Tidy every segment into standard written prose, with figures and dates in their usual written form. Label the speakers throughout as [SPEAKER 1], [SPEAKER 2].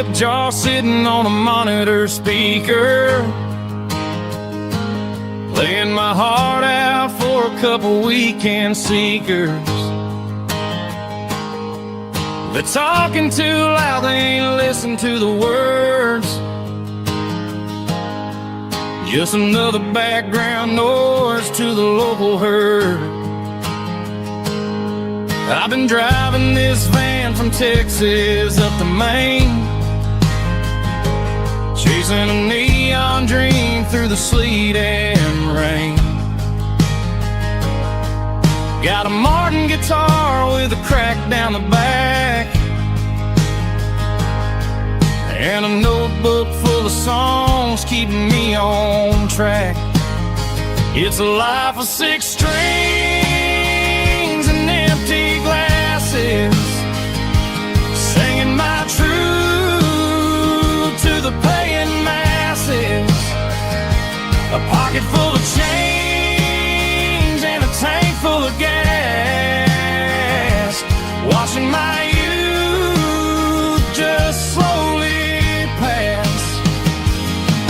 [SPEAKER 1] tip jar sitting on a monitor speaker, laying my heart out for a couple weekend seekers. They're talking too loud, they ain't listen to the words. Just another background noise to the local herd. I've been driving this van from Texas up to Maine, chasing a neon dream through the sleet and rain. Got a Martin guitar with a crack down the back, and a notebook full of songs keeping me on track. It's a life of 6 strings and empty glasses, singing my truth to the paying masses. A pocket full of change and a tank full of gas, watching my youth just slowly pass.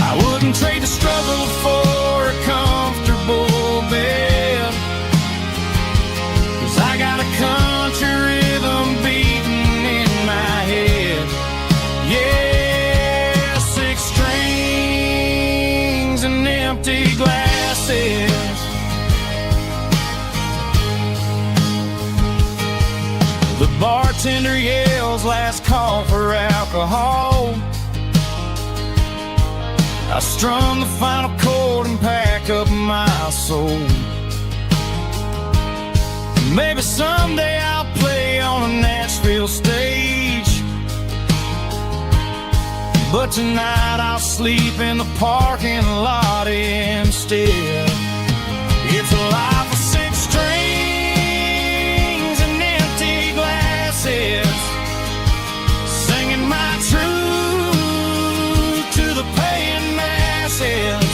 [SPEAKER 1] I wouldn't trade the struggle for a comfortable bed, 'cause I got a country rhythm beating in my head. Yeah, 6 strings and empty glasses. The bartender yells last call for alcohol. I strum the final chord and pack up my soul. Maybe someday I'll play on a Nashville stage, but tonight I'll sleep in the parking lot instead. It's a life of 6 strings and empty glasses, singing my truth to the paying masses.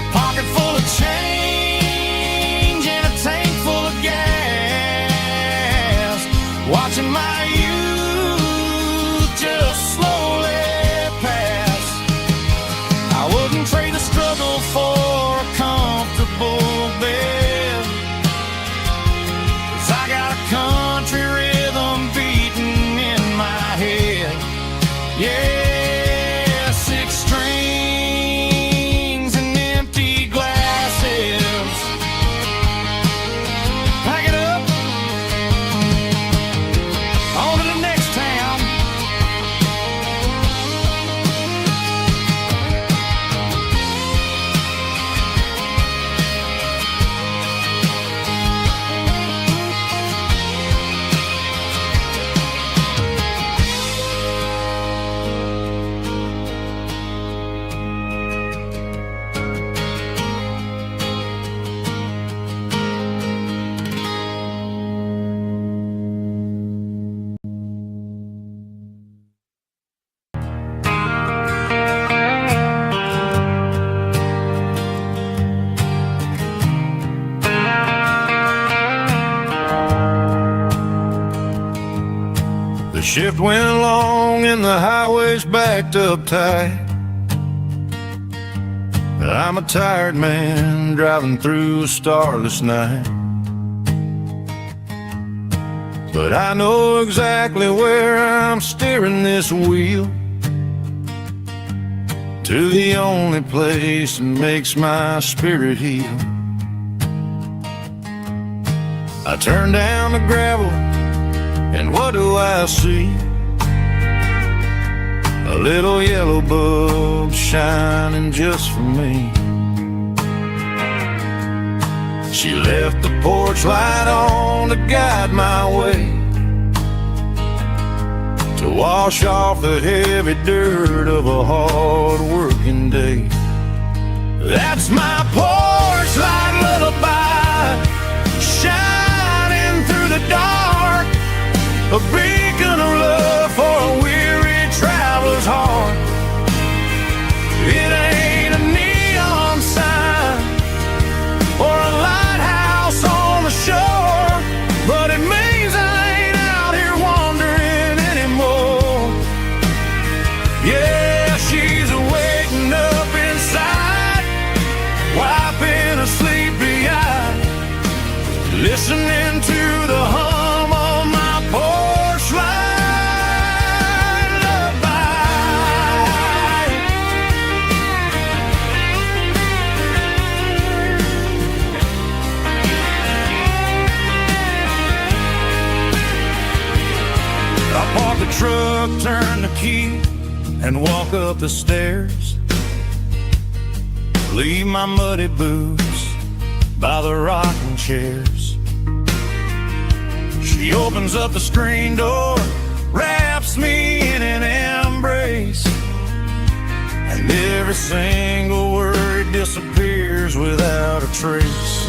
[SPEAKER 1] A pocket full of change and a tank full of gas, watching my youth just slowly pass. I wouldn't trade the struggle for a comfortable bed, 'cause I got a country rhythm beating in my head. Yeah, 6 strings and empty glasses. Pack it up, on to the next town. The shift went long and the highway's backed up tight. I'm a tired man driving through a starless night, but I know exactly where I'm steering this wheel, to the only place that makes my spirit heal. I turn down the gravel, and what do I see? A little yellow bulb shining just for me. She left the porch light on to guide my way, to wash off the heavy dirt of a hard-working day. That's my porch light lullaby, shining through the dark, a beacon of love for a weary traveler's heart. It ain't a neon sign or a lighthouse on the shore, but it means I ain't out here wandering anymore. truck, turn the key, and walk up the stairs. Leave my muddy boots by the rocking chairs. She opens up the screen door, wraps me in an embrace, and every single word disappears without a trace.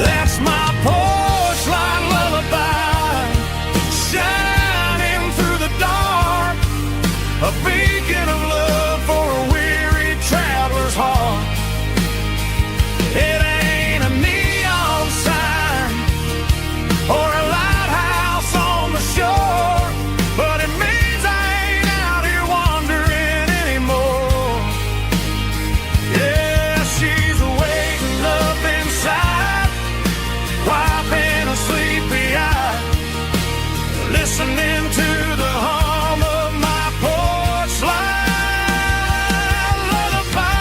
[SPEAKER 1] That's my porch light lullaby, shining through the dark, a beacon of love for a weary traveler's heart. It ain't a neon sign or a lighthouse on the shore, but it means I ain't out here wandering anymore. Yeah, she's waking up inside, wiping a sleepy eye, listening to the hum of my porch light lullaby.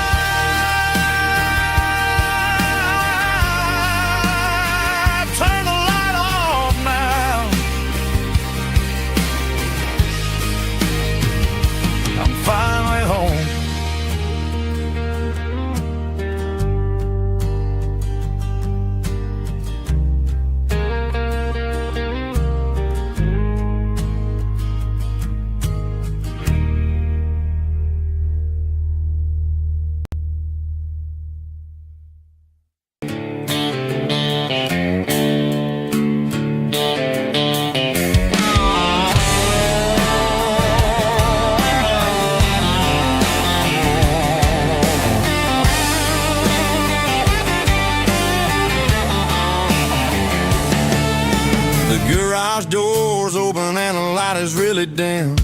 [SPEAKER 1] Turn the light off now. I'm finally home. The garage door's open and the light is really dim.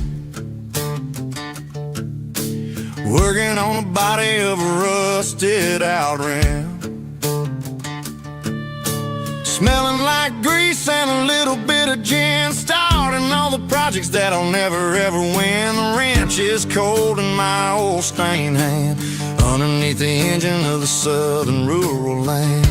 [SPEAKER 1] Working on the body of a rusted out rim. Smelling like grease and a little bit of gin. Starting all the projects that I'll never ever win. The wrench is cold in my old stained hand, underneath the engine of the southern rural land.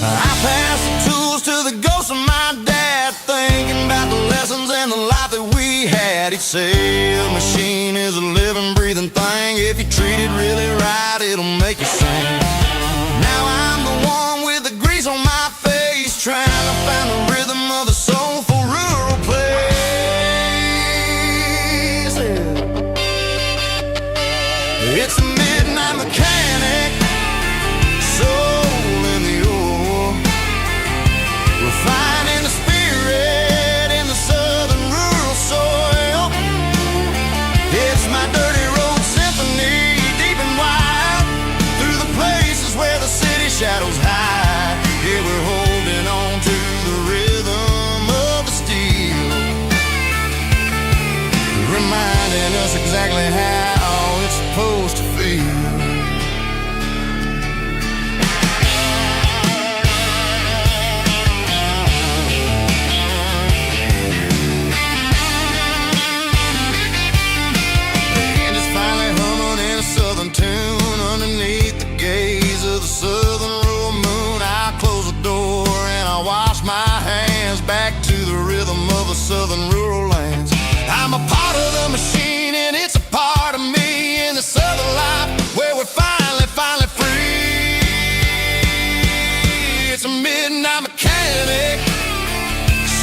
[SPEAKER 1] I pass the tools to the ghost of my dad, thinking about the lessons and the life that we had. He'd say a machine is a living, breathing thing. If you treat it really right, it'll make you sing. Now I'm the one with the grease on my face, trying to find the rhythm of a soulful rural place. It's a midnight mechanic, soul in the ore, refining the spirit in the southern rural soil. It's my dirty road symphony, deep and wide, through the places where the city shadows hide. Yeah, we're holding on to the rhythm of the steel, reminding us exactly how it's supposed to feel. Tune underneath the gaze of the southern rural moon. I close the door and I wash my hands, back to the rhythm of the southern rural lands. I'm a part of the machine and it's a part of me in this other life where we're finally free. It's a midnight mechanic,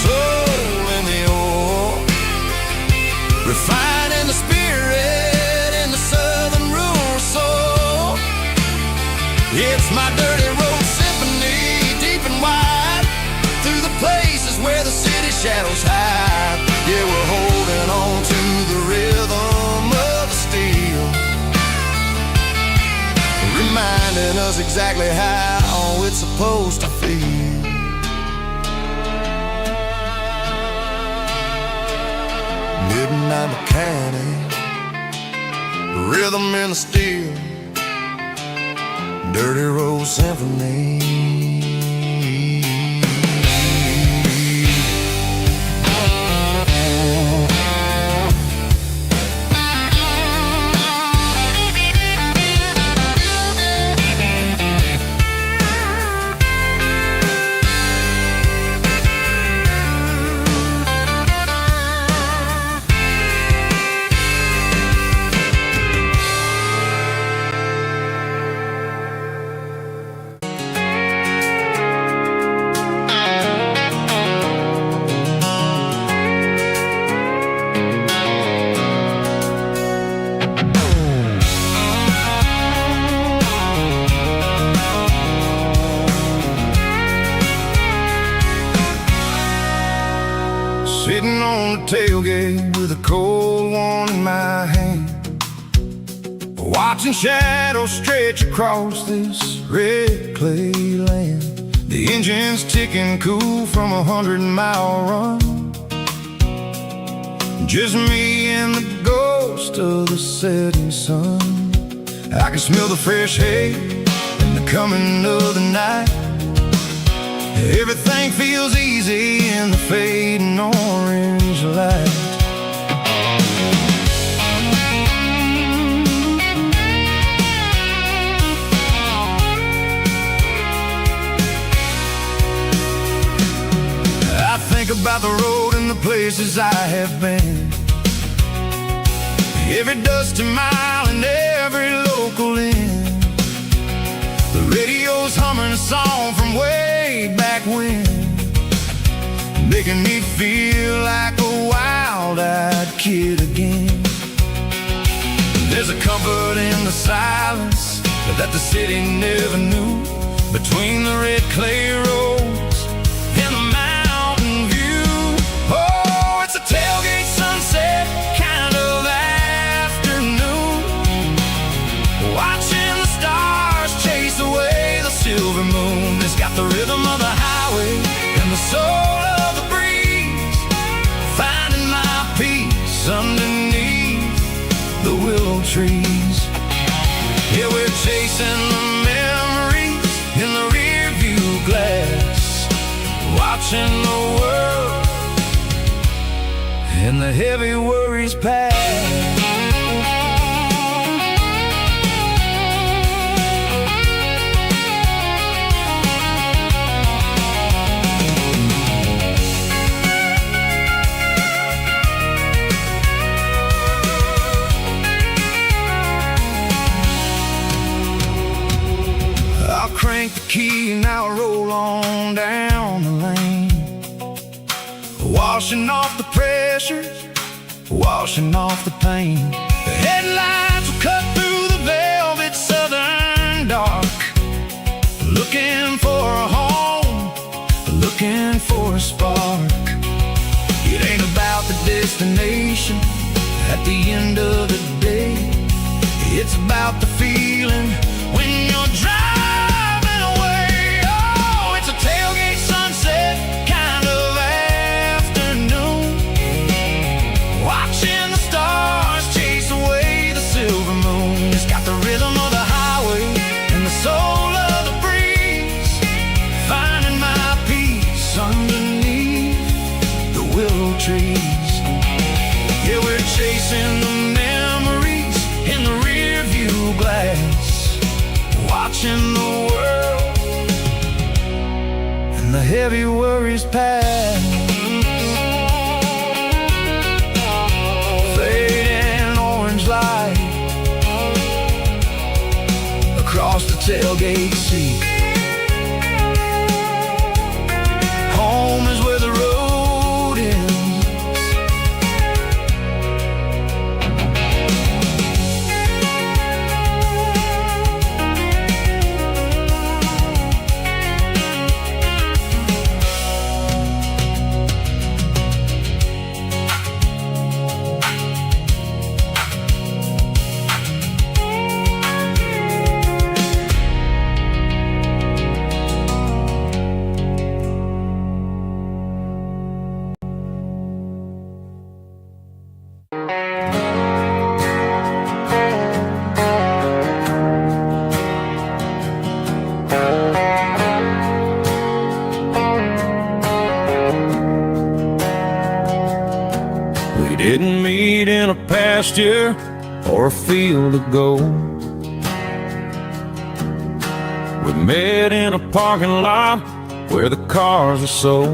[SPEAKER 1] soul in the ore, refining the spirit in the southern rural soul. It's my dirty road symphony, deep and wide, through the places where the city shadows hide. Yeah, we're holding on to the rhythm of the steel, reminding us exactly how it's supposed to feel. Midnight mechanic, rhythm in the steel, dirty road symphony. tailgate with a cold one in my hand, watching shadows stretch across this red clay land. The engine's ticking cool from a 100-mile run. Just me and the ghost of the setting sun. I can smell the fresh hay and the coming of the night. Everything feels easy in the fading orange light. I think about the road and the places I have been, every dusty mile and every local inn. The radio's humming a song from way back when, making me feel like a wild-eyed kid again. There's a comfort in the silence that the city never knew, between the red clay roads and the mountain view. Oh, it's a tailgate sunset kind of afternoon, watching the stars chase away the silver moon. It's got the rhythm of the highway and the soul of the breeze, finding my peace underneath the willow trees. Yeah, we're chasing the memories in the rear view glass, watching the world and the heavy worries pass. Crank the key and I'll roll on down the lane, washing off the pressure, washing off the pain. The headlights will cut through the velvet southern dark, looking for a home, looking for a spark. It ain't about the destination at the end of the day, it's about the feeling when you're driving. Tailgate sunset kind of afternoon, watching the stars chase away the silver moon. It's got the rhythm of the highway and the soul of the breeze, finding my peace underneath the willow trees. Yeah, we're chasing the memories in the rear view glass, watching the world and the heavy worries pass. Fading orange light across the tailgate seat. Home is where the road ends. Didn't meet in a pasture or a field of gold. We met in a parking lot where the cars are sold.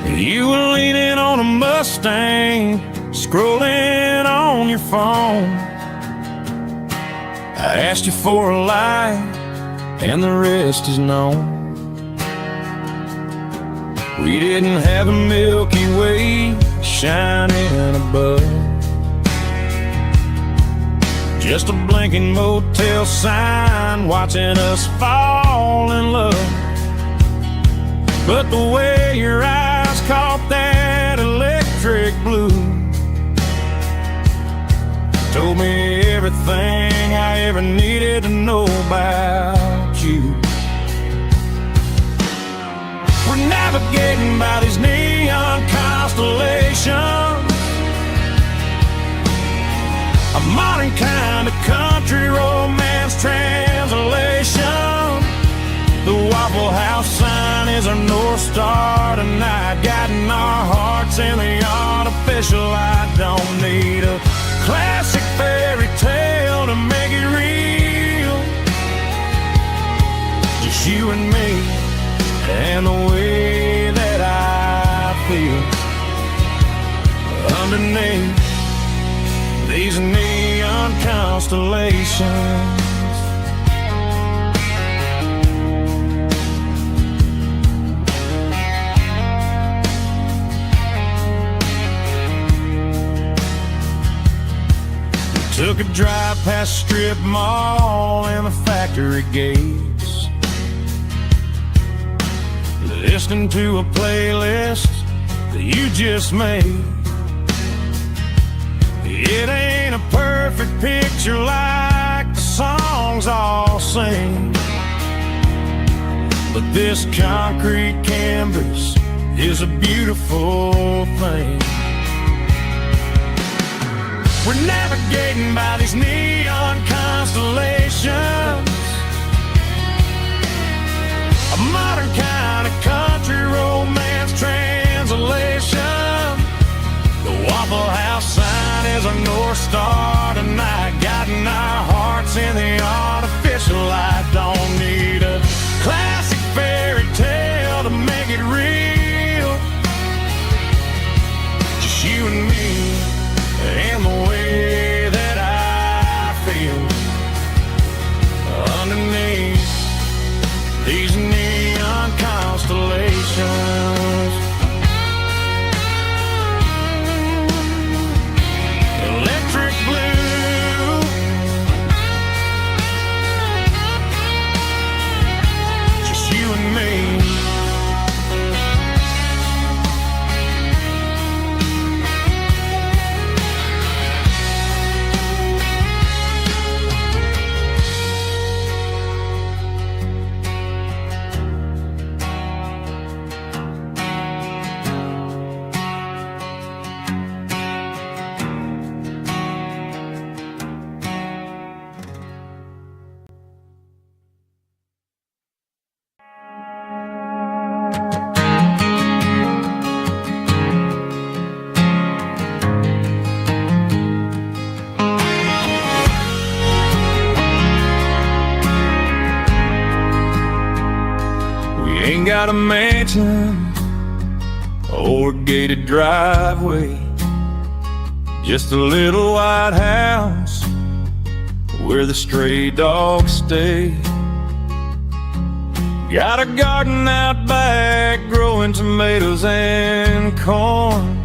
[SPEAKER 1] You were leaning on a Mustang, scrolling on your phone. I asked you for a light, and the rest is known. We didn't have a Milky Way shining above, just a blinking motel sign watching us fall in love. But the way your eyes caught that electric blue. Told me everything I ever needed to know about you. We're navigating by these neon constellations, a modern kind of country romance translation. The Waffle House sign is our North Star tonight, guiding our hearts in the artificial light. Don't need a classic fairy tale to make it real. Just you and me and the way that I feel underneath these neon constellations. Took a drive past strip mall and the factory gates, listening to a playlist that you just made. It ain't a perfect picture like the songs all sing, but this concrete canvas is a beautiful thing. We're navigating by these neon constellations, a modern kind of country romance translation. The Waffle House sign is our North Star tonight, guiding our hearts in the artificial light. Don't need a classic fairy tale to make it real. Just you and me and the way that I feel underneath these neon constellations. Electric blue, just you and me. Got a mansion or a gated driveway, just a little white house where the stray dogs stay. Got a garden out back growing tomatoes and corn,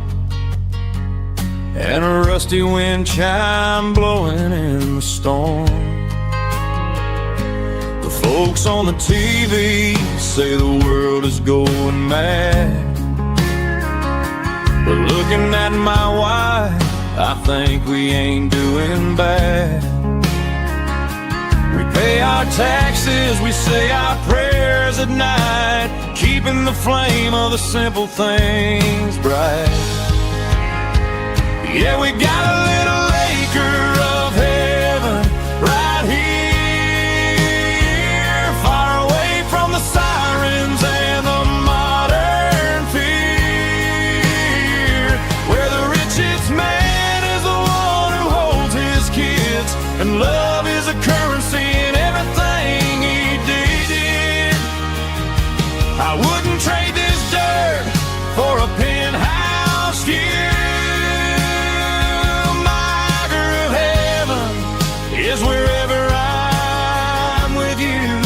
[SPEAKER 1] and a rusty wind chime blowing in the storm. Folks on the TV say the world is going mad, but looking at my wife, I think we ain't doing bad. We pay our taxes, we say our prayers at night, keeping the flame of the simple things bright. Yeah, we got a little acre of heaven right here, the sirens and the modern fear, where the richest man is the one who holds his kids, and love is a currency in everything he did. I wouldn't trade this dirt for a penthouse view. My acre of heaven is wherever I'm with you.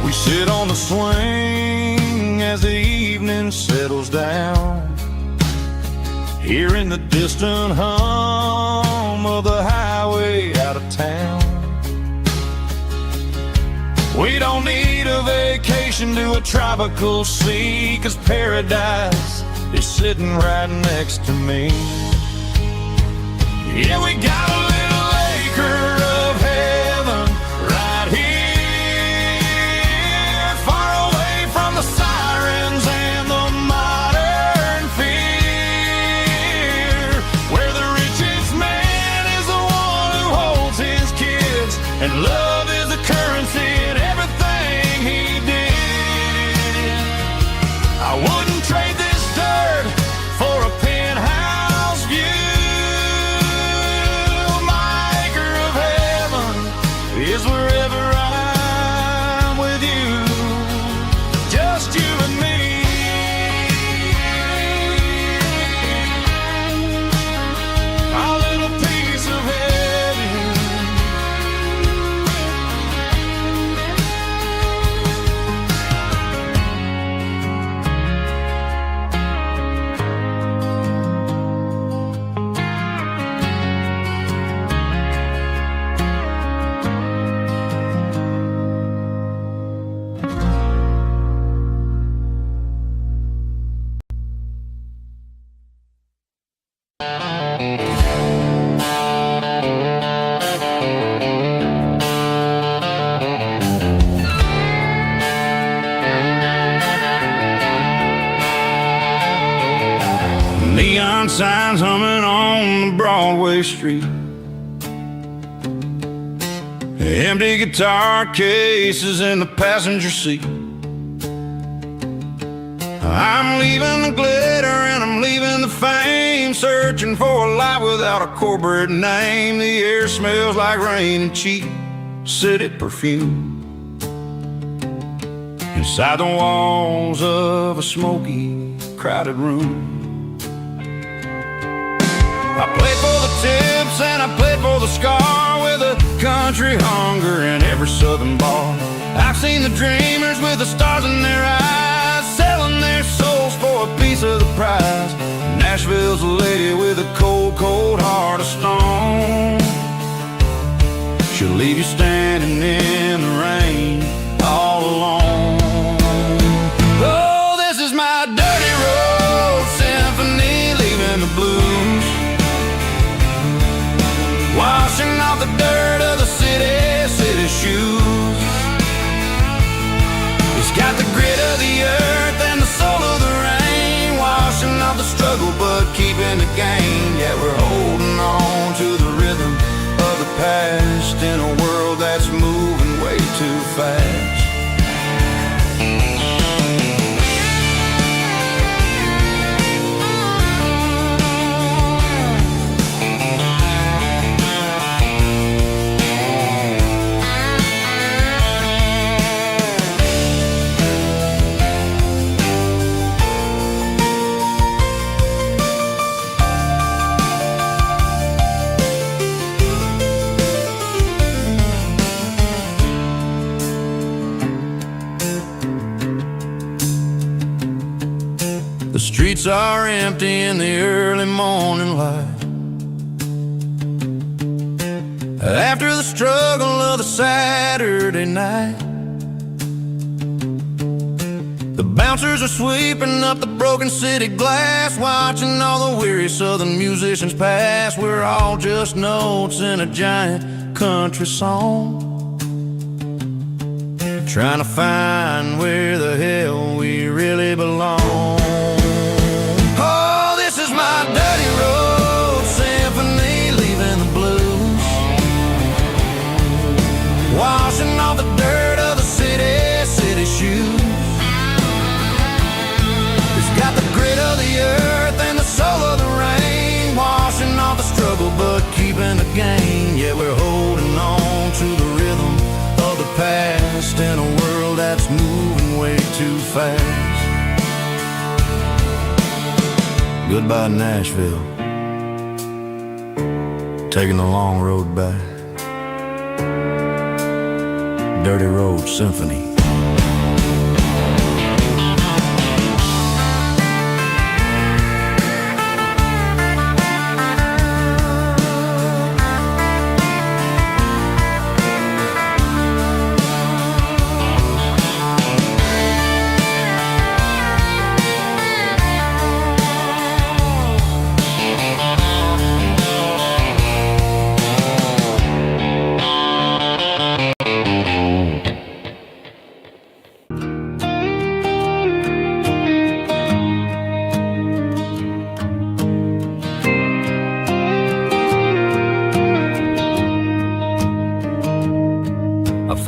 [SPEAKER 1] We sit on the swing as the evening settles down, hearing the distant hum of the highway out of town. We don't need a vacation to a tropical sea, 'cause paradise is sitting right next to me. Yeah, we got a little acre of heaven right here, far away from the sirens and the modern fear, where the richest man is the one who holds his kids, and love is the currency in everything he did. I wouldn't trade this dirt for a penthouse view. My acre of heaven is wherever I'm with you, just you and me. Our little piece of heaven. Neon signs humming on the Broadway street, empty guitar cases in the passenger seat. I'm leaving the glitter and I'm leaving the fame, searching for a life without a corporate name. The air smells like rain and cheap city perfume inside the walls of a smoky, crowded room. I played for the tips and I played for the scar, with a country hunger in every southern bar. I've seen the dreamers with the stars in their eyes, selling their souls for a piece of the prize. Nashville's a lady with a cold, cold heart of stone. She'll leave you standing in the rain all alone. Oh, this is my dirty road symphony, leaving the blues, washing off the dirt of the city shoes. It's got the grit of the earth and the soul of the rain, washing off the struggle but keeping the gain. Yeah, we're holding on to the rhythm of the past in a world that's moving way too fast. The streets are empty in the early morning light, after the struggle of the Saturday night. The bouncers are sweeping up the broken city glass, watching all the weary southern musicians pass. We're all just notes in a giant country song, trying to find where the hell we really belong. My dirty road symphony, leaving the blues, washing off the dirt of the city shoes. It's got the grit of the earth and the soul of the rain, washing off the struggle but keeping the gain. Yeah, we're holding on to the rhythm of the past in a world that's moving way too fast. Goodbye, Nashville, taking the long road back. Dirty Road Symphony.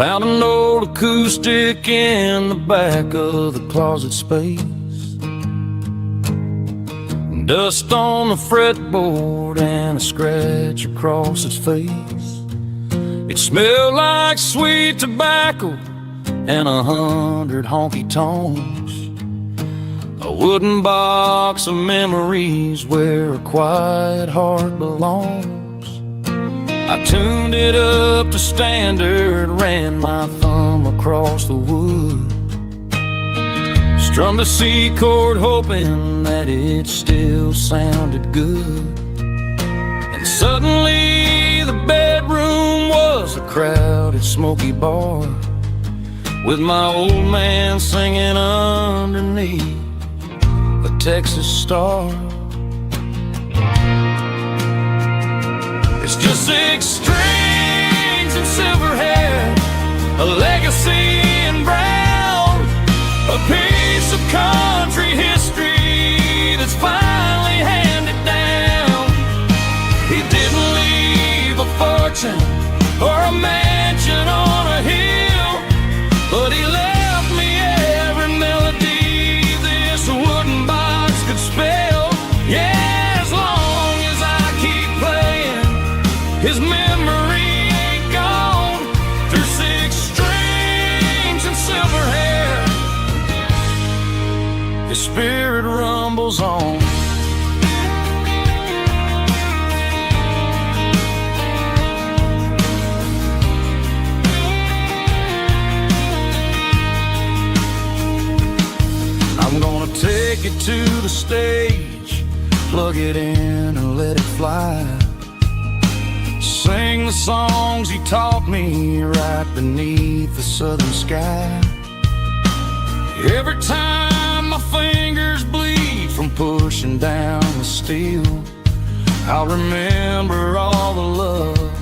[SPEAKER 1] Found an old acoustic in the back of the closet space. Dust on the fretboard and a scratch across its face. It smelled like sweet tobacco and 100 honky-tonks. A wooden box of memories where a quiet heart belongs. I tuned it up to standard, ran my thumb across the wood. Strummed a C chord hoping that it still sounded good. And suddenly the bedroom was a crowded smoky bar, with my old man singing underneath a Texas star. It's just 6 strings and silver hair, a legacy in brown, a piece of country history that's finally handed down. He didn't leave a fortune or a mansion on a hill, but he left me every melody this wooden box could spell. Yeah, as long as I keep playing, his memory ain't gone. Through 6 strings and silver hair, his spirit rumbles on. I'm gonna take it to the stage, plug it in and let it fly. Sing the songs he taught me right beneath the southern sky. Every time my fingers bleed from pushing down the steel, I'll remember all the love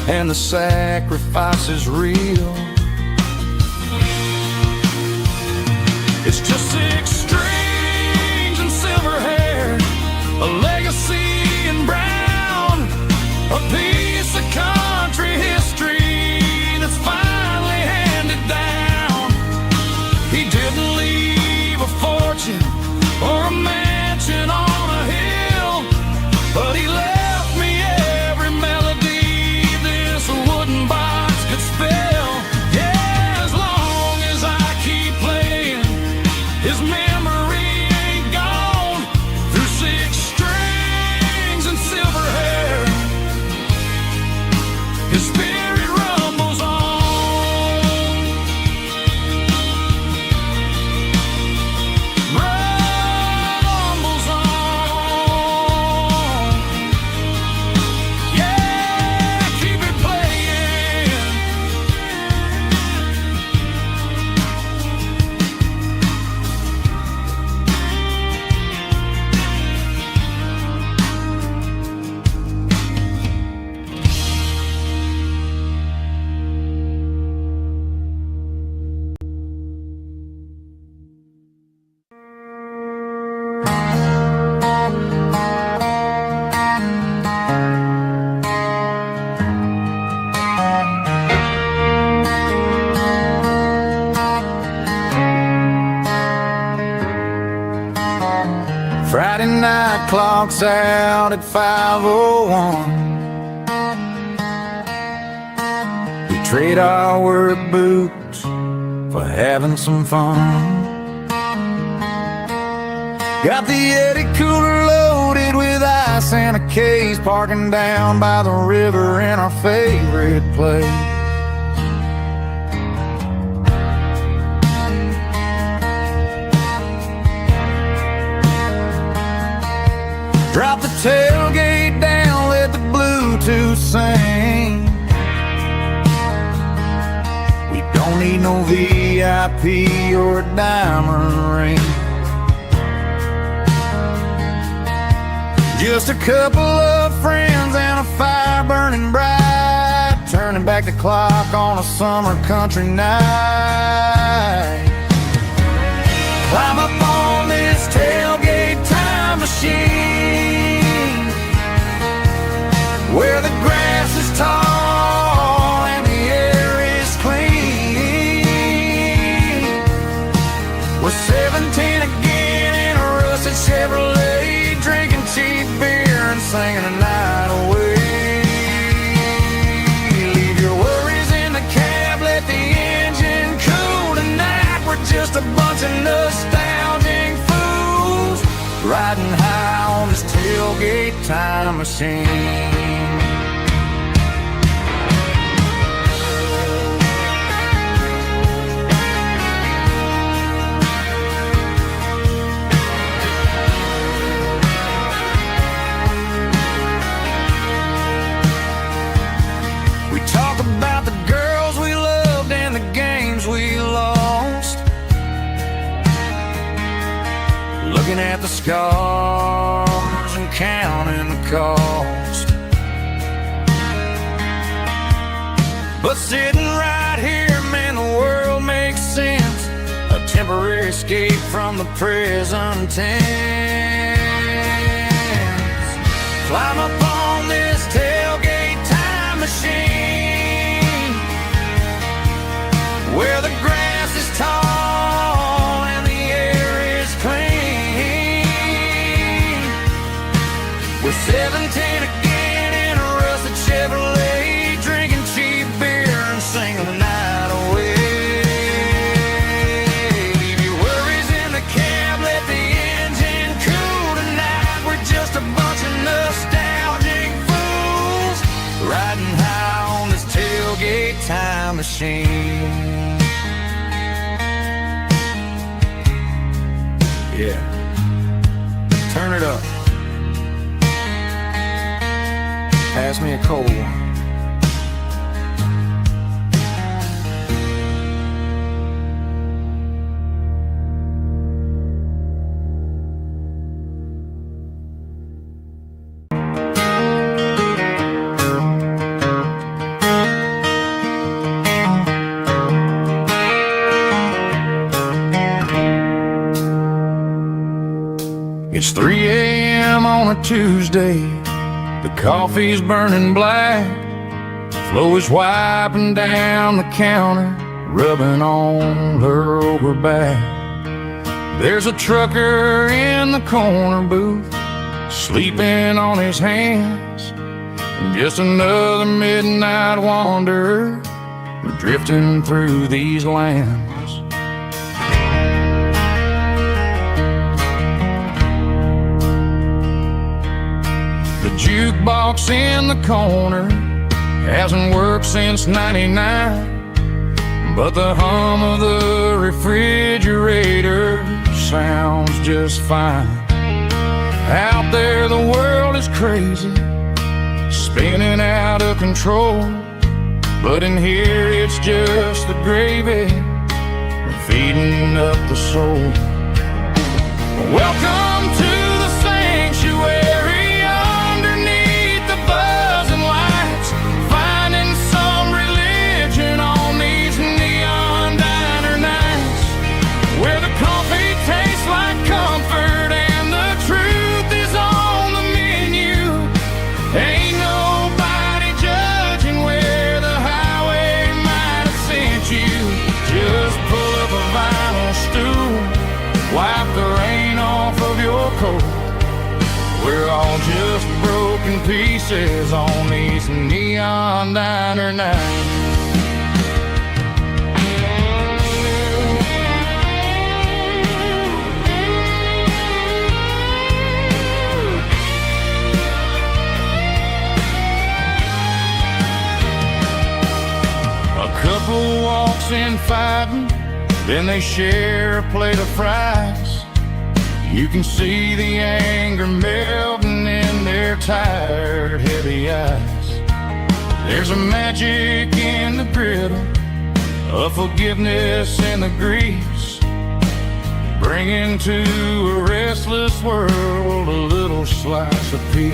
[SPEAKER 1] and the sacrifices real. It's just 6 strings and silver hair, a legacy in brown, a piece of country history that's finally handed down. He didn't leave a fortune or a mansion on a hill, but he left me every melody this wooden box could spell. Yeah, as long as I keep playing, his memory ain't gone. Through 6 strings and silver hair, his spirit rumbles on. Rumbles on. Yeah, keep it playing. Friday night clocks out at 5:01. We trade our work boots for having some fun. Got the Yeti cooler loaded with ice and a case, parking down by the river in our favorite place. Drop the tailgate down, let the Bluetooth sing. We don't need no VIP or a diamond ring. Just a couple of friends and a fire burning bright, turning back the clock on a summer country night. Climb up on this tailgate time machine, where the grass is tall and the air is clean. We're 17 again in a rusted Chevrolet, drinking cheap beer and singing the night away. Leave your worries in the cab, let the engine cool tonight. We're just a bunch of nostalgic fools riding high on this tailgate time machine. About the girls we loved and the games we lost, looking at the scars and counting the cost. But sitting right here, man, the world makes sense. A temporary escape from the present tense. Climb up on this tailgate time machine, where the grass is tall and the air is clean. We're 17 again in a rusted Chevrolet, drinking cheap beer and singing the night away. Leave your worries in the cab, let the engine cool tonight. We're just a bunch of nostalgic fools riding high on this tailgate time machine. Yeah, turn it up. Pass me a cold one. It's 3 a.m. on a Tuesday. The coffee's burning black. Flo is wiping down the counter, rubbing on her over back. There's a trucker in the corner booth, sleeping on his hands. Just another midnight wanderer, drifting through these lands. The jukebox in the corner hasn't worked since '99, but the hum of the refrigerator sounds just fine. Out there the world is crazy, spinning out of control, but in here it's just the gravy feeding up the soul. Welcome to the sanctuary, underneath the buzzing lights, finding some religion on these neon diner nights, where the coffee tastes like comfort and the truth is on the menu. Ain't nobody judging where the highway might have sent you. Just pull up a vinyl stool, wipe the rain off of your coat. We're all just broken pieces on these neon diner nights. A couple walks in fighting, then they share a plate of fries. You can see the anger melting in their tired, heavy eyes. There's a magic in the griddle, a forgiveness in the grease, bringing to a restless world a little slice of peace.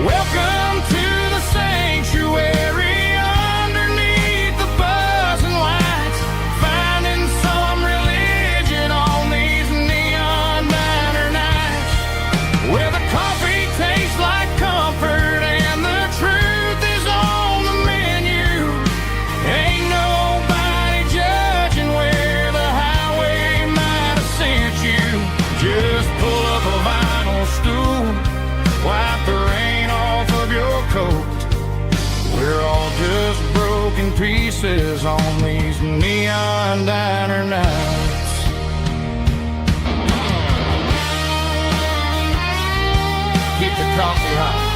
[SPEAKER 1] Welcome to the sanctuary, underneath the buzzing lights, finding some religion on these neon diner nights, where the coffee tastes like comfort and the truth is on the menu. Ain't nobody judging where the highway faces on these neon diner nights. Keep the coffee hot.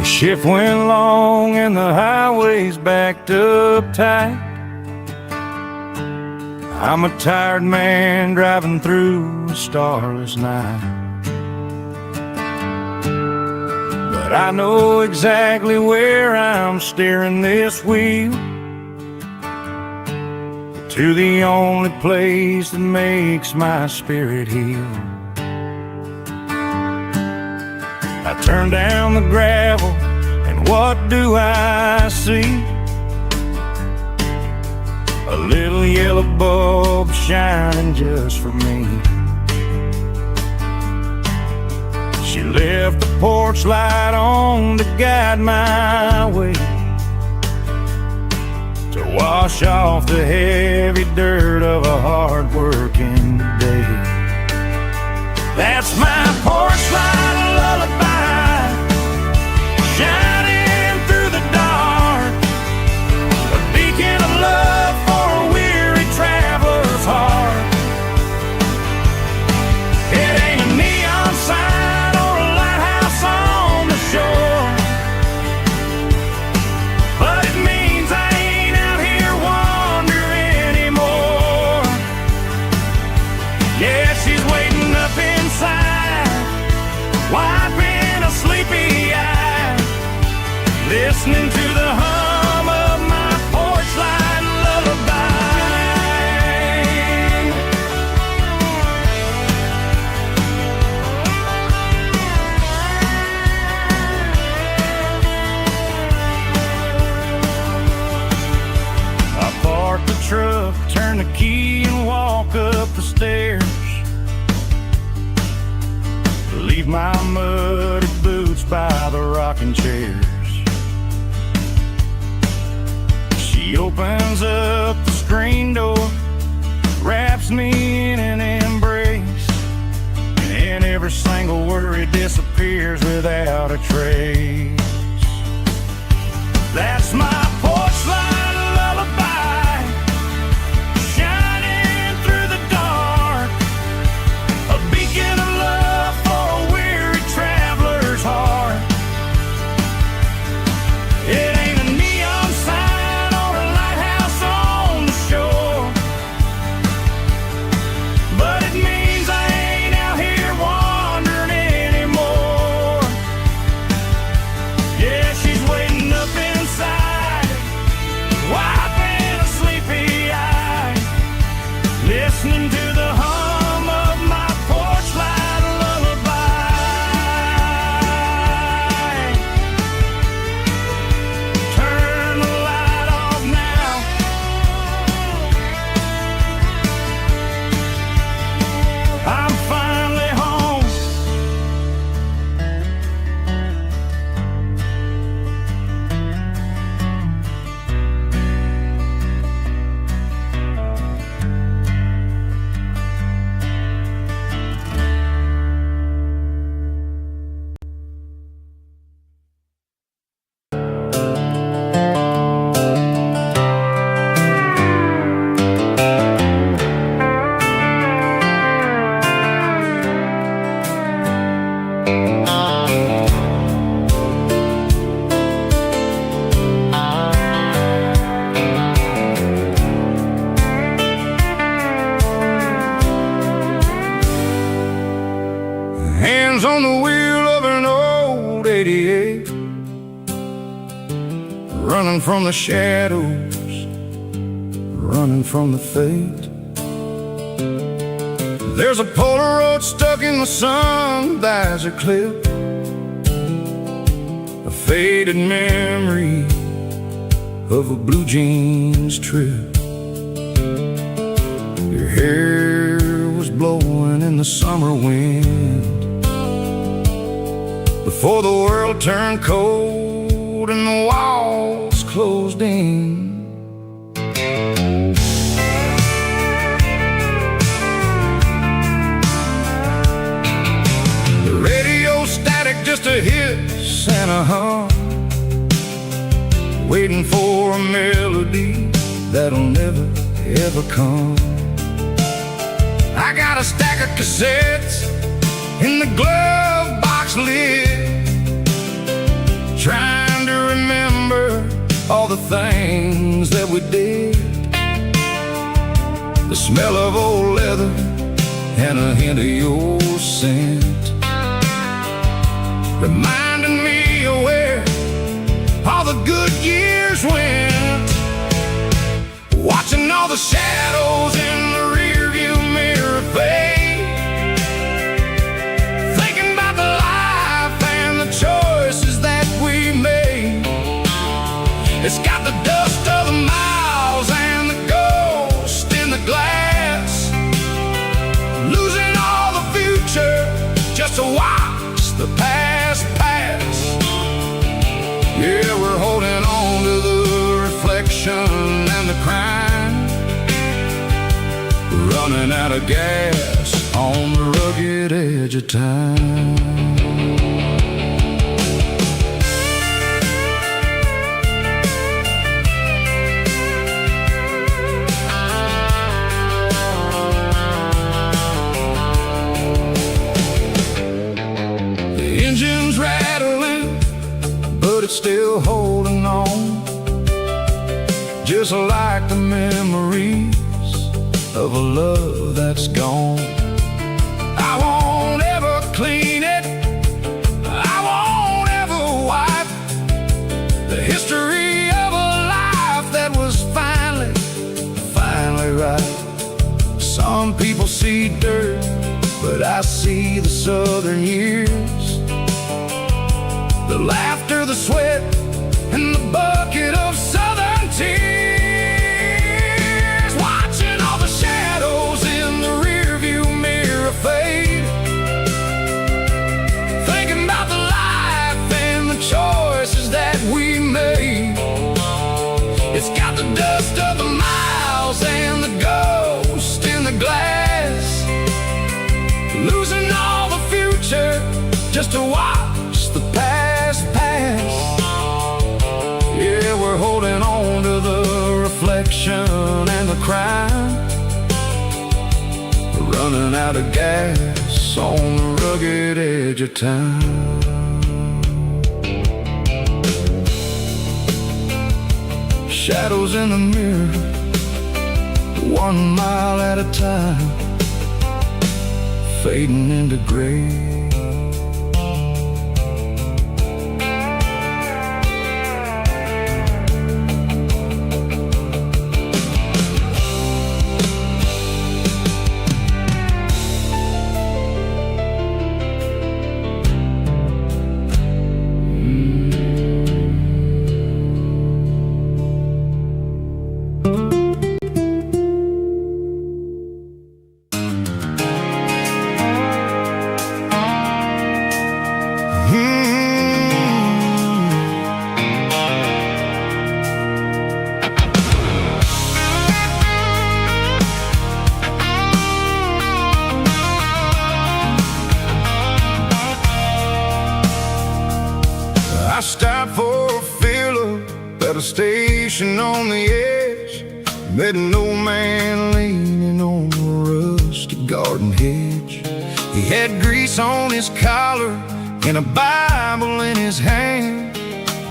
[SPEAKER 1] Shift went long and the highway's backed up tight. I'm a tired man driving through a starless night, but I know exactly where I'm steering this wheel, to the only place that makes my spirit heal. I turn down the gravel, and what do I see? A little yellow bulb shining just for me. She left the porch light on to guide my way, to wash off the heavy dirt of a hard-working day. That's my porch light lullaby, shining through the dark, a beacon of love for a weary traveler's heart. It ain't a neon sign or a lighthouse on the shore, but it means I ain't out here wandering anymore. Yeah, she's waiting up inside, wiping a sleepy eye, listening to the hum of my porch light lullaby. I park the truck, turn the key and walk up the stairs, leave my muddy boots by the rocking chairs. She opens up the screen door, wraps me in an embrace, and every single worry disappears without a trace. That's my porch light lullaby, shining through the dark, a beacon of love for a weary traveler's heart. It ain't a neon sign or a lighthouse on the shore, but it means I ain't out here wandering anymore. Yeah, she's waiting up inside, wiping a sleepy eye, listening to the hum of my porch light lullaby. Turn the light off now, I'm finally home. Hands on the wheel of an old 88, running from the shadows, running from the fate. There's a Polaroid stuck in the sun, there's a clip, a faded memory of a blue jeans trip. Your hair was blowing in the summer wind before the world turned cold and the walls closed in. Just a hiss and a hum, waiting for a melody that'll never ever come. I got a stack of cassettes in the glove box lid, trying to remember all the things that we did. The smell of old leather and a hint of your scent, reminding me of where all the good years went. Watching all the shadows in the rearview mirror fade, thinking about the life and the choices that we made. It's got the dust of the miles and the ghost in the glass, losing all the future just to watch the past. Yeah, we're holding on to the reflection and the crime, running out of gas on the rugged edge of time. The engine's rattling, but it's still holding on, just like the memories of a love that's gone. I won't ever clean it, I won't ever wipe the history of a life that was finally right. Some people see dirt, but I see the southern years, the laughter, the sweat, and the bucket of southern tears. Watching all the shadows in the rearview mirror fade, thinking about the life and the choices that we made. It's got the dust of the miles and the ghost in the glass, losing all the future just to watch the past pass. Yeah, we're holding on to the reflection and the crime, running out of gas on the rugged edge of time. Shadows in the mirror, 1 mile at a time, fading into gray. I stopped for a fill-up at a station on the edge, met an old man leaning on a rusty garden hedge. He had grease on his collar and a Bible in his hand,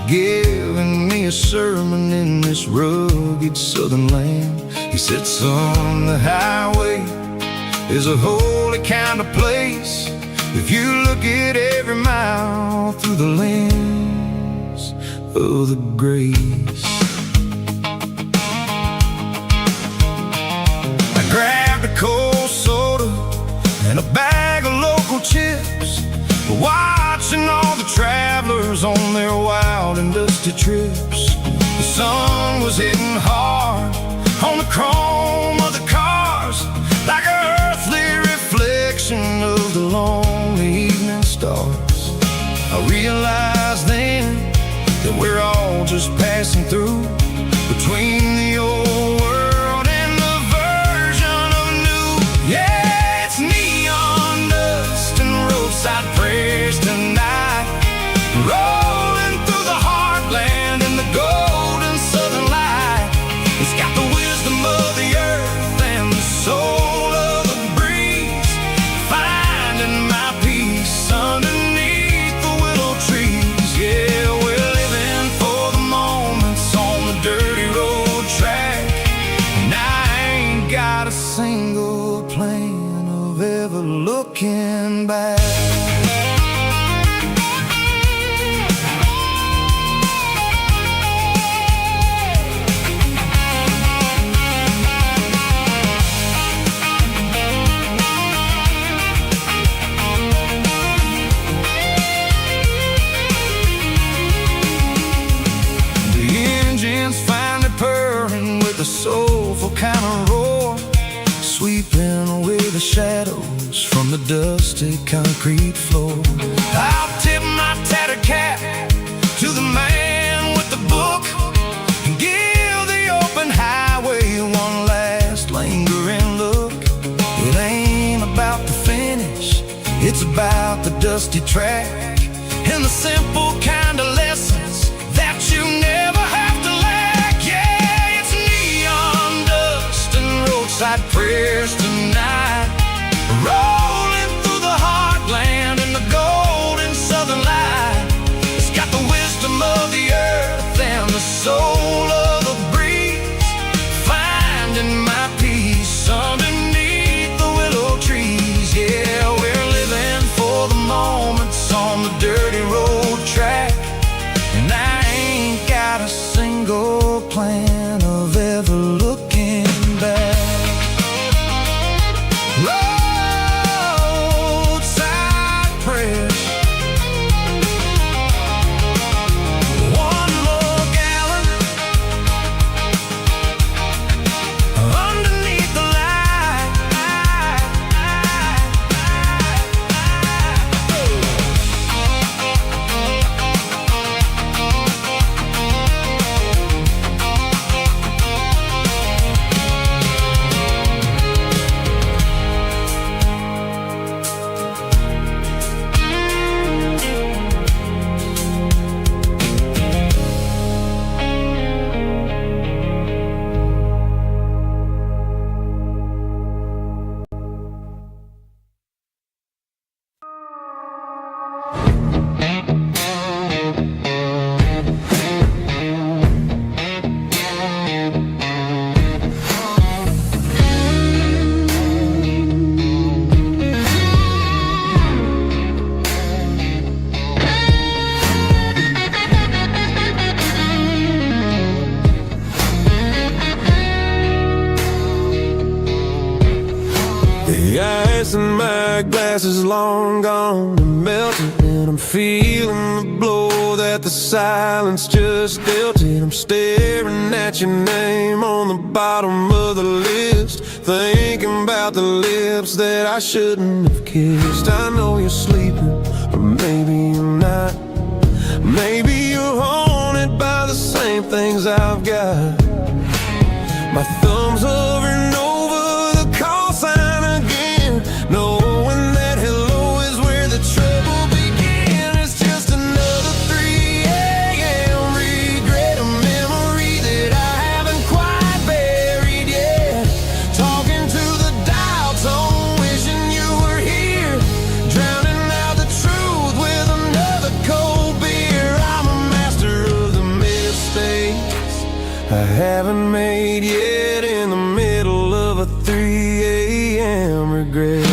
[SPEAKER 1] giving me a sermon in this rugged southern land. He said, son, the highway is a holy kind of place if you look at every mile through the lens of the grace. a bag of local chips, watching all the travelers on their wild and dusty trips. The sun was hitting hard on the chrome of the cars, like an earthly reflection of the lonely evening stars. I realized then that we're all just passing through, between the old world and the version of new. Yeah, it's neon dust and roadside prayers tonight, rolling through the heartland in the golden southern light. It's got the wisdom of the earth and the soul of the breeze, finding my peace underneath the willow trees. Yeah, we're living for the moments on the dirty road track, and I ain't got a single plan of ever looking back. The soulful kind of roar, sweeping away the shadows from the dusty concrete floor. I'll tip my tattered cap to the man with the book and give the open highway one last lingering look. It ain't about the finish, it's about the dusty track and the simple kind of lessons that you never have to lack. Yeah, it's neon dust and roadside prayers tonight, rolling through the heartland in the golden southern light. It's got the wisdom of the earth and the soul of the breeze, finding my peace underneath the willow trees. Yeah, we're living for the moments on the dirty road track, and I ain't got a single plan of ever looking back. Roadside prayers, one more gallon underneath the light.
[SPEAKER 2] The ice in my glass is long gone and melted, and I'm feeling the blow that the silence just dealt it. I'm staring at your name on the bottom of the list, thinking about the lips that I shouldn't have kissed. I know you're sleeping, or maybe you're not. Maybe you're haunted by the same things I've got. My thumb's hovering over the call sign again, knowing that hello is where the trouble began. It's just another 3 a.m. regret, a memory that I haven't quite buried yet. Talking to the dial tone, wishing you were here, drowning out the truth with another cold beer. I'm a master of the mistakes I haven't made yet, in the middle of a 3 a.m. regret.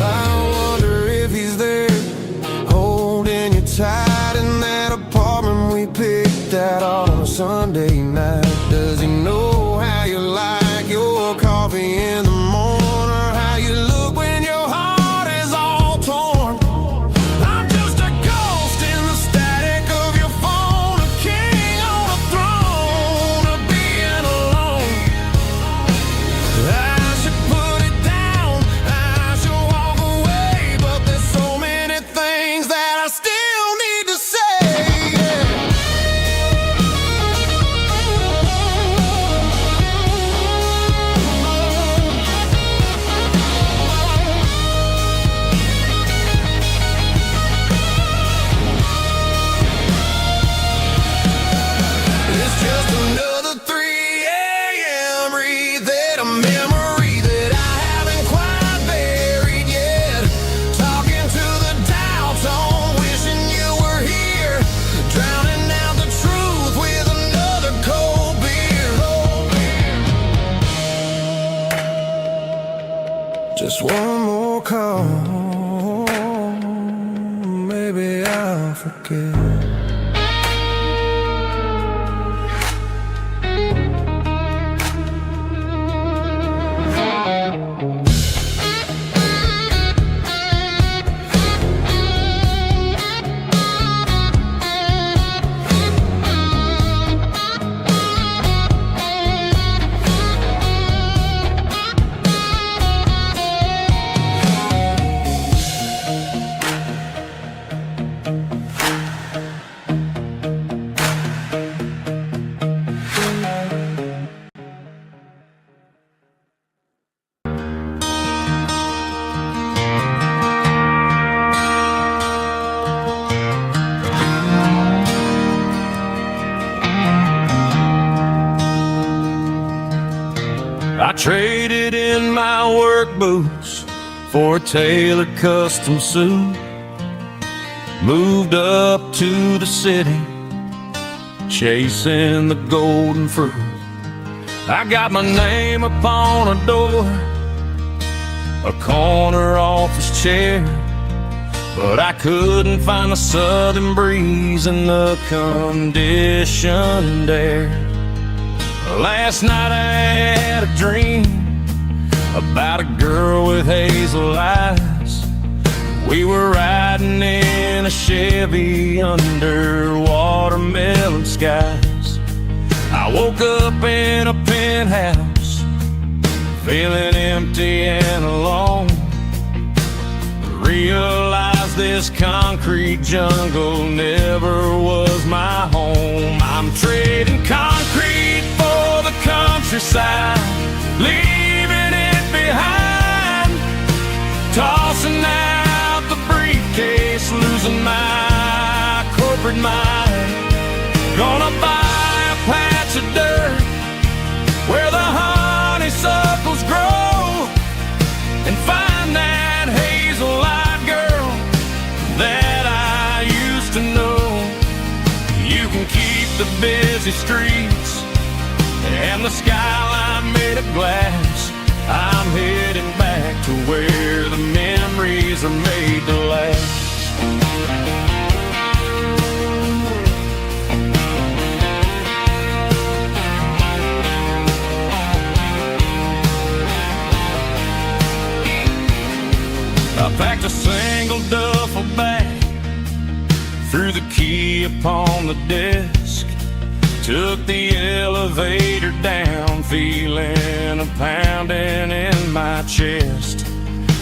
[SPEAKER 2] I wonder if he's there, holding you tight in that apartment we picked out a Sunday night? Does he know how you like your coffee in the morning, or how you look when your heart is all torn? I'm just a ghost in the static of your phone, a king on a throne of being alone. I should put it down, I should walk away, but there's so many things that I still need to say. It's just another 3 a.m. breathe a memory that I haven't quite buried yet. Talking to the dial tone, wishing you were here, drowning out the truth with another cold beer. Just one more call, maybe I'll forget. I traded in my work boots for a tailored custom suit. Moved up to the city, chasing the golden fruit. I got my name upon a door, a corner office chair, but I couldn't find the southern breeze in the conditioned air. Last night I had a dream about a girl with hazel eyes. We were riding in a Chevy under watermelon skies. I woke up in a penthouse, feeling empty and alone. Realized this concrete jungle never was my home. I'm trading concrete for the countryside, leaving it behind. Tossing out the briefcase, losing my corporate mind. Gonna buy a patch of dirt where the honeysuckles grow, and find that hazel-eyed girl that I used to know. You can keep the busy streets and the skyline made of glass. I'm heading back to where the memories are made to last. I packed a single duffel bag, threw the key upon the desk, took the elevator down, feeling a pounding in my chest.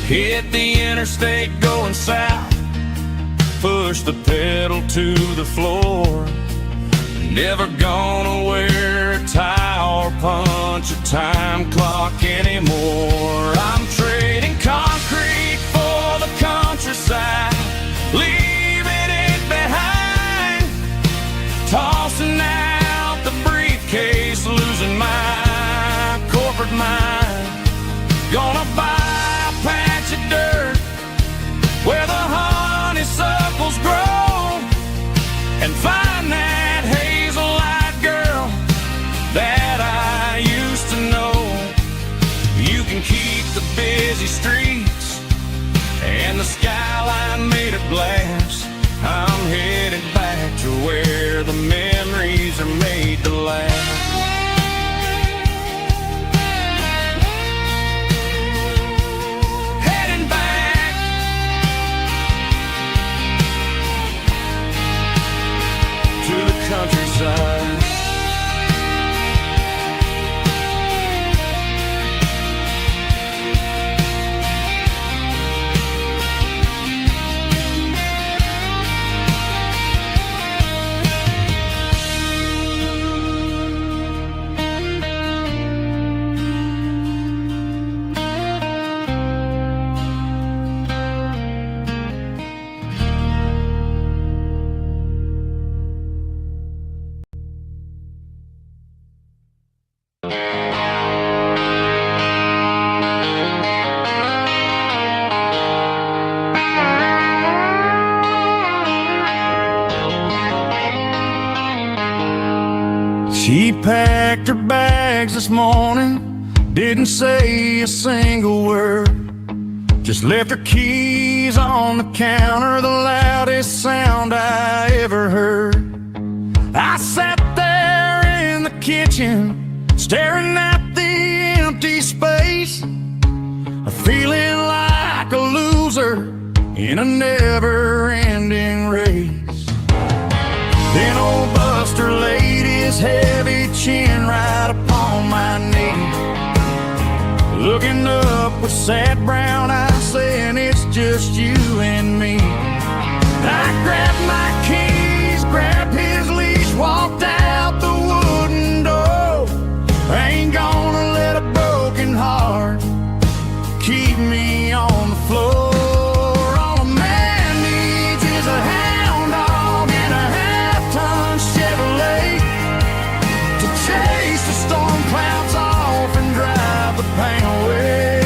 [SPEAKER 2] Hit the interstate going south, pushed the pedal to the floor. Never gonna wear a tie or punch a time clock anymore. I'm trading concrete for the countryside, leaving it behind. Tossing out the briefcase, losing my corporate mind. Gonna buy a patch of dirt where the honeysuckles grow, and find that hazel-eyed girl that I used to know. You can keep the busy streets and the skyline
[SPEAKER 1] made to last. Heading back to the countryside. She packed her bags this morning, didn't say a single word, just left her keys on the counter, the loudest sound I ever heard. I sat there in the kitchen, staring at the empty space, feeling like a loser in a never-ending race. Then old Buster laid his heavy chin right upon my knee, looking up with sad brown eyes, saying it's just you and me. I grabbed my keys, grabbed his leash, walked out the wooden door. I ain't gonna let a broken heart keep me on the floor. All a man needs is a hound dog and a half-ton Chevrolet to chase the storm clouds off and drive the pain away.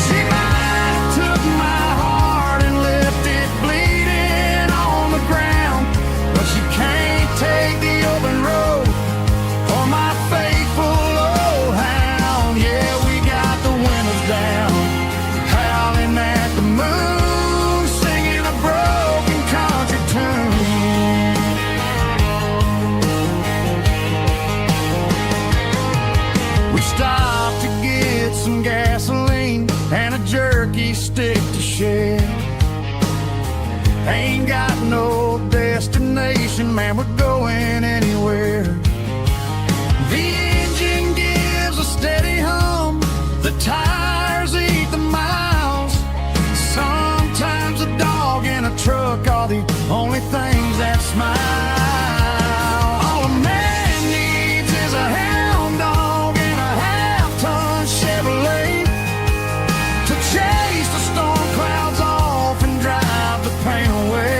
[SPEAKER 1] She might have took my heart and left it bleeding on the ground, but she can't take the open road or my faithful old hound. Yeah, we got the windows down, howling at the moon, singing a broken country tune. We stopped to get some gasoline and a jerky stick to share. Ain't got no destination, man, we're going anywhere. The engine gives a steady hum, the tires eat the miles. Sometimes a dog and a truck are the only things that smile. All a man needs is a hound dog and a half-ton Chevrolet to chase the storm clouds off and drive the pain away.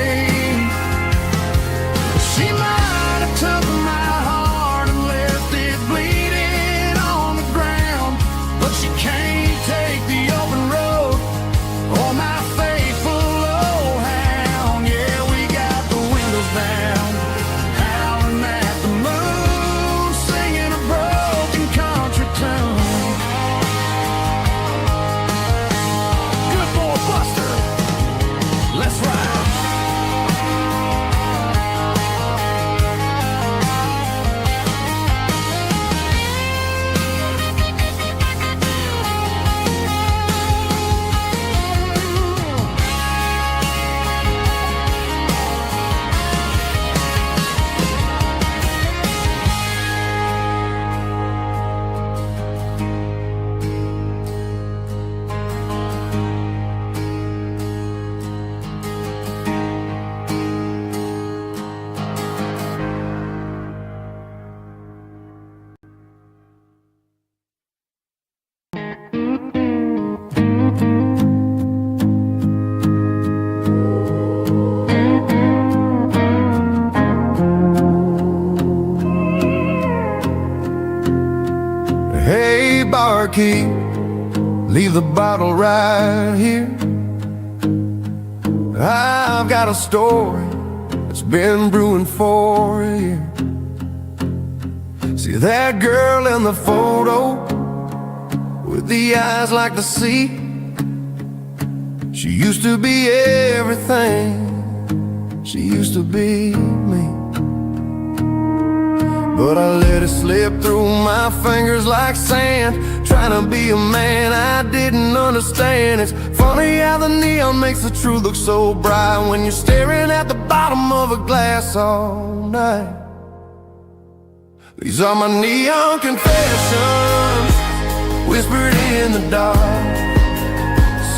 [SPEAKER 1] She might have took my heart and left it bleeding on the ground, but she can't take the open road or my faithful old hound. Yeah, we got the windows down, howling at the moon, singing a broken country tune. Good boy Buster, let's ride. Hey, barkeep, leave the bottle right here. I've got a story that's been brewing for a year. See that girl in the photo with the eyes like the sea? She used to be everything, she used to be me. but I let it slip through my fingers like sand. Trying to be a man I didn't understand. It's funny how the neon makes the truth look so bright when you're staring at the bottom of a glass all night. These are my neon confessions, whispered in the dark,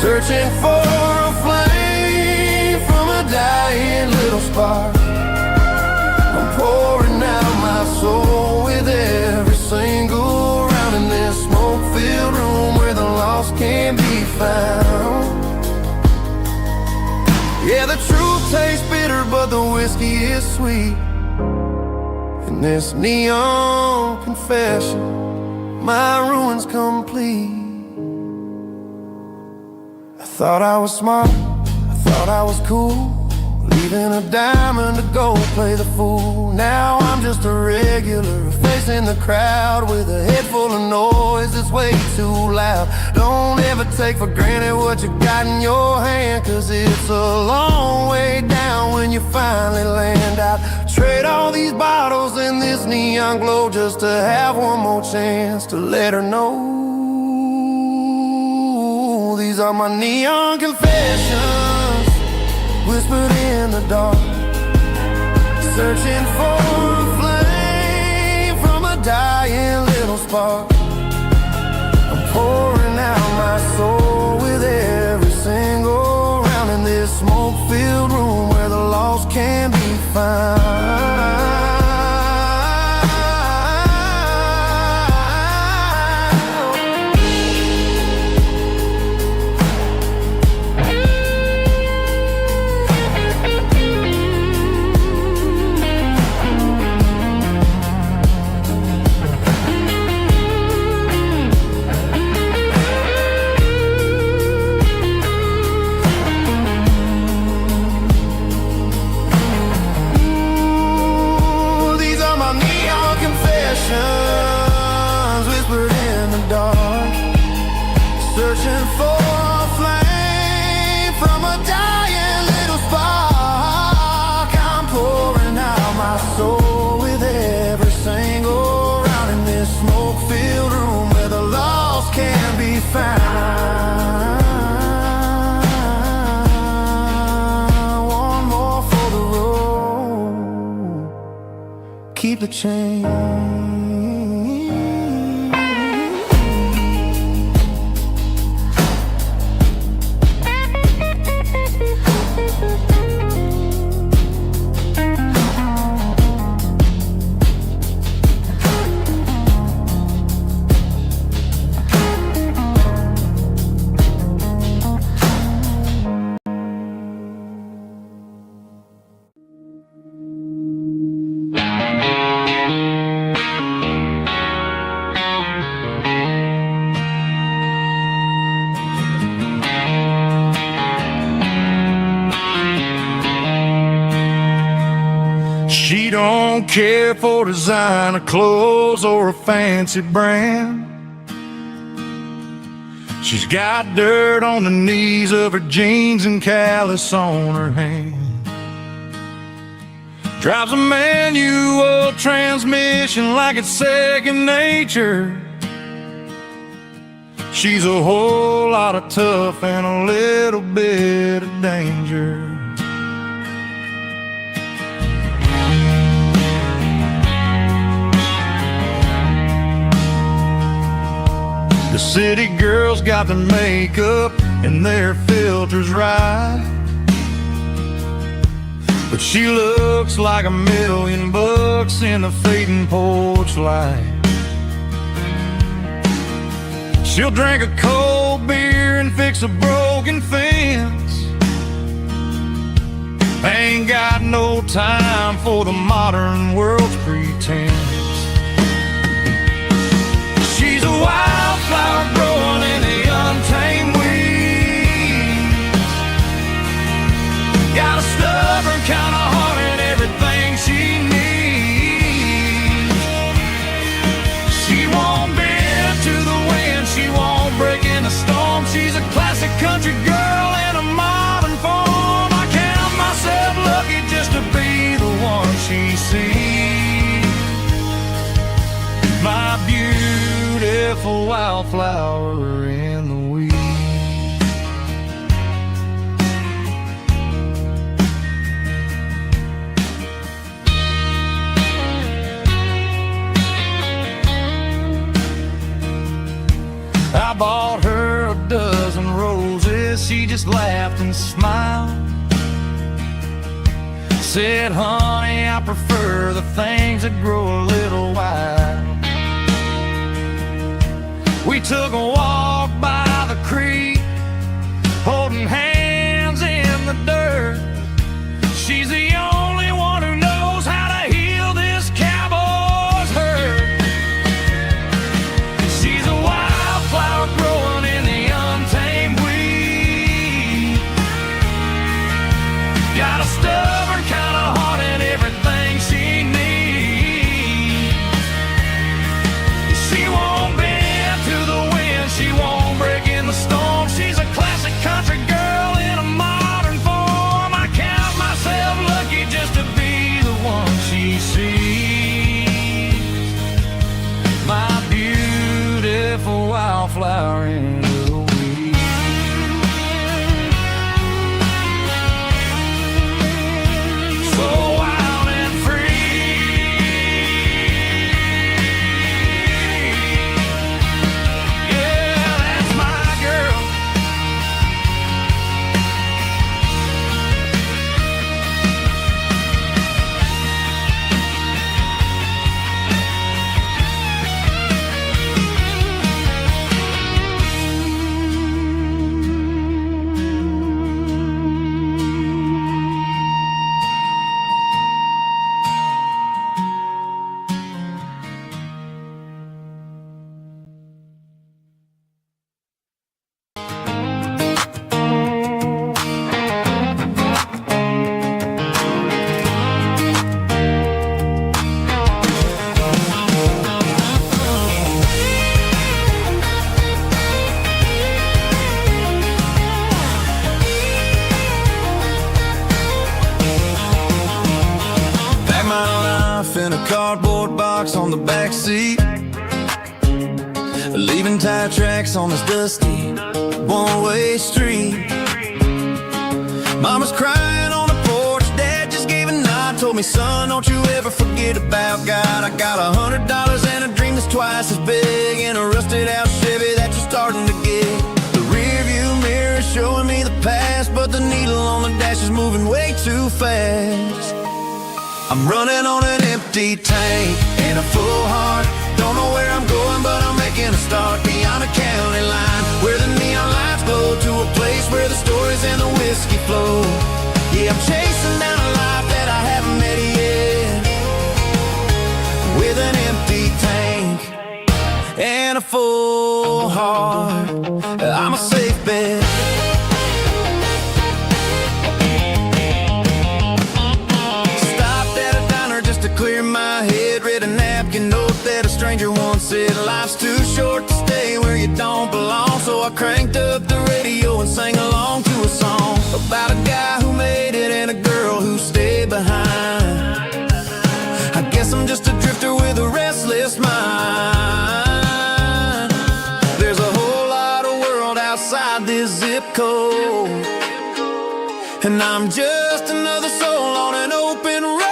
[SPEAKER 1] searching for a flame from a dying little spark. I'm pouring out my soul with every single round in this smoke-filled room where the lost can't be found. Yeah, the truth tastes bitter, but the whiskey is sweet. In this neon confession, my ruin's complete. I thought I was smart, I thought I was cool, leaving a diamond to go play the fool. Now I'm just a regular, facing the crowd with a head full of noise that's way too loud. Don't ever take for granted what you got in your hand, cause it's a long way down when you finally land out. Trade all these bottles and this neon glow just to have one more chance to let her know. These are my neon confessions, whispered in the dark, searching for a flame from a dying little spark. I'm pouring out my soul with every single round in this smoke-filled room where the lost can be found. Whispered in the dark, searching for a flame from a dying little spark. I'm pouring out my soul with every single round in this smoke-filled room where the lost can be found. One more for the road, keep the change.
[SPEAKER 3] She don't care for designer clothes or a fancy brand. She's got dirt on the knees of her jeans and callus on her hand. Drives a manual transmission like it's second nature. She's a whole lot of tough and a little bit of danger. The city girls got their makeup and their filters right, but she looks like $1,000,000 in the fading porch light. She'll drink a cold beer and fix a broken fence. Ain't got no time for the modern world's pretense. She's a wildflower growing in the untamed weeds. Got a stubborn kind of heart and everything she needs. She won't bend to the wind, she won't break in the storm. She's a classic country girl in a modern form. I count myself lucky just to be the one she sees. beautiful wildflower in the weeds. I bought her a dozen roses, she just laughed and smiled. Said, honey, I prefer the things that grow a little wild. We took a walk by the creek, holding hands in the dirt. She's the only one who knows how to heal this cowboy's hurt. She's a wildflower growing in the untamed weed. Got a stubborn kind of heart and everything she needs. She won't bend to the wind, she won't break in the storm. She's a classic country girl in a modern form. I count myself lucky just to be the one she sees. My beautiful wildflower in the weeds. So wild and free. Yeah, that's my girl.
[SPEAKER 2] Pack my life in a cardboard box on the back seat, leaving tire tracks on this dusty one-way street. Mama's crying on the porch, Dad just gave a nod, told me, son, don't you ever forget about God. I got $100 and a dream that's twice as big, and a rusted out Chevy that you're starting to get. The rear view mirror is showing me the past, but the needle on the dash is moving way too fast. I'm running on an empty tank and a full heart. Don't know where I'm going, but I'm making a start beyond a county line, where the neon lights glow, to a place where the stories and the whiskey flow. Yeah, I'm chasing down a life that I haven't met yet, with an empty tank and a full heart. I'm a safe bet. To clear my head, read a napkin note that a stranger once said, life's too short to stay where you don't belong. So I cranked up the radio and sang along to a song about a guy who made it and a girl who stayed behind. I guess I'm just a drifter with a restless mind. There's a whole lot of world outside this zip code, and I'm just another soul on an open road.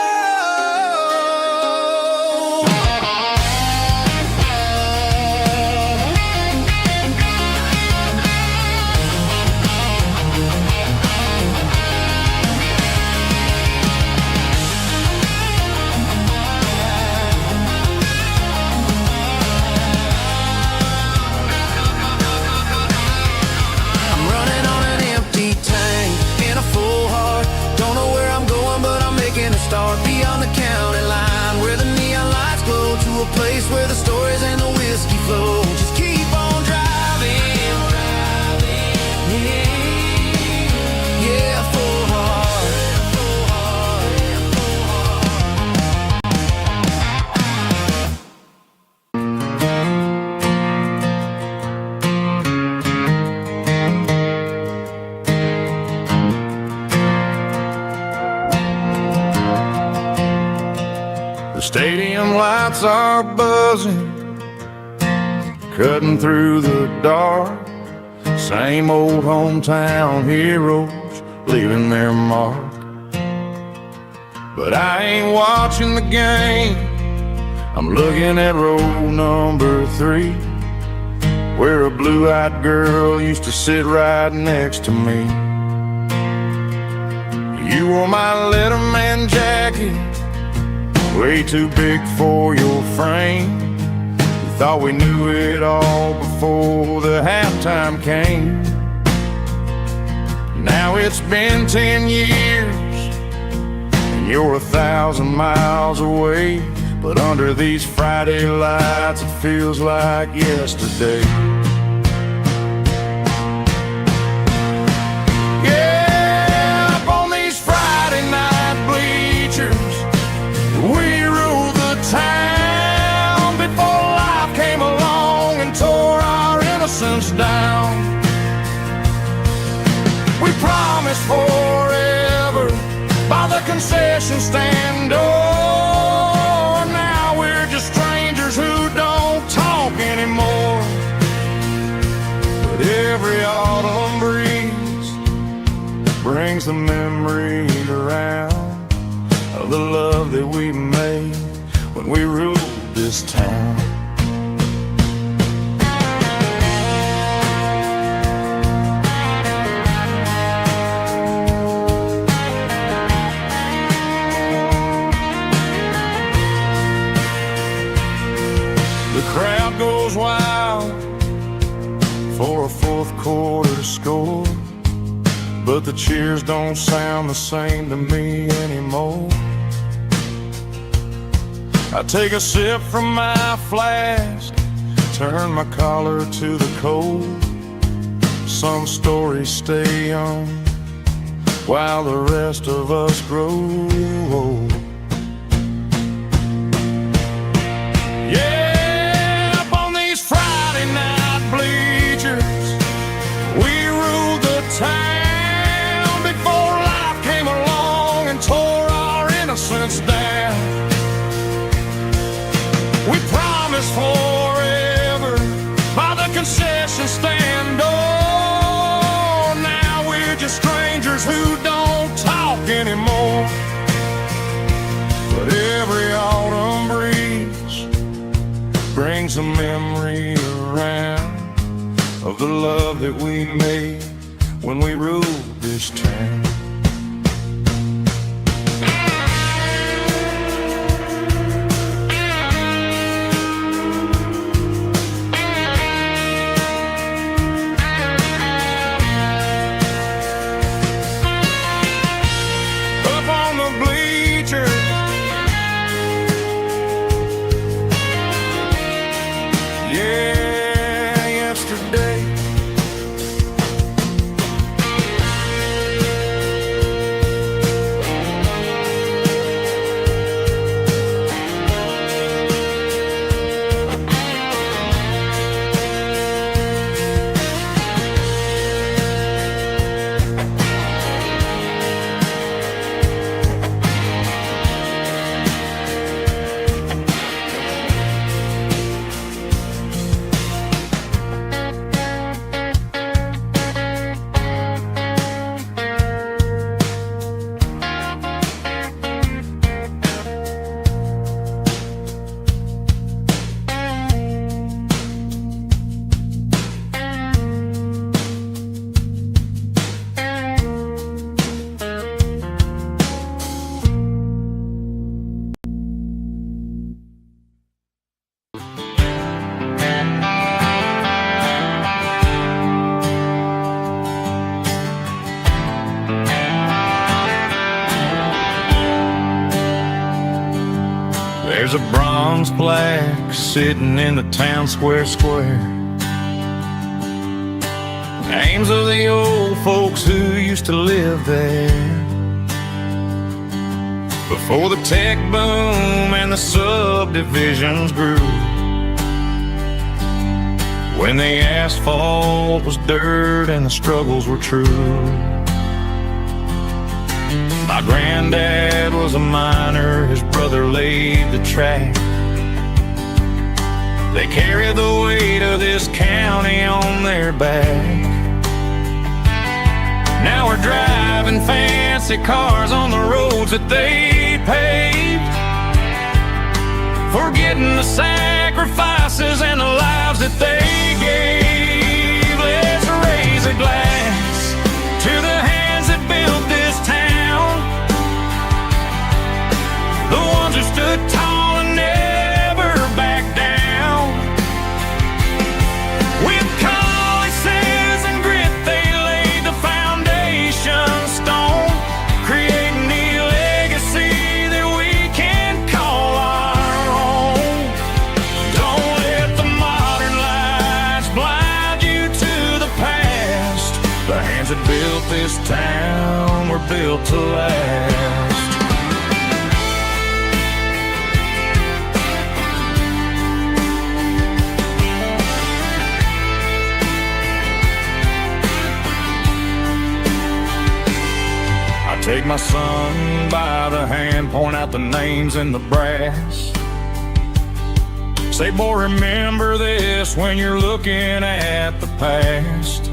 [SPEAKER 2] Start beyond the county line, where the neon lights glow, to a place where the stories and the whiskey flow. Just keep on driving, yeah, full heart.
[SPEAKER 1] The stadium lights are buzzing, cutting through the dark. Same old hometown heroes leaving their mark. But I ain't watching the game, I'm looking at row number 3, where a blue-eyed girl used to sit right next to me. You wore my Letterman jacket, way too big for your frame. We thought we knew it all before the halftime came. Now it's been 10 years, and you're 1,000 miles away. But under these Friday lights, it feels like yesterday. Yeah, up on these Friday night bleachers, we ruled the town before life came along and tore our innocence down. We promised forever by the concession stand door. Who don't talk anymore. But every autumn breeze brings the memory around of the love that we made when we ruled this town. The crowd goes wild for a fourth quarter score, but the cheers don't sound the same to me anymore. I take a sip from my flask, turn my collar to the cold. Some stories stay young while the rest of us grow old. Town before life came along and tore our innocence down. We promised forever by the concession stand door. Now we're just strangers who don't talk anymore. But every autumn breeze brings a memory around of the love that we made when we ruled this town. Up on the bleachers, yeah, yesterday. There's a bronze plaque sitting in the town square. Names of the old folks who used to live there before the tech boom and the subdivisions grew, when the asphalt was dirt and the struggles were true. My granddad was a miner, his brother laid the track.
[SPEAKER 3] They carry the weight of this county on their back. Now we're driving fancy cars on the roads that they paved, forgetting the sacrifices and the lives that they gave. Let's raise a glass to the hands that built this town, the ones who stood tall and never backed down. With calluses and grit they laid the foundation stone, creating the legacy that we can call our own. Don't let the modern lights blind you to the past. The hands that built this town were built to last. Take my son by the hand, point out the names in the brass. Say, boy, remember this when you're looking at the past.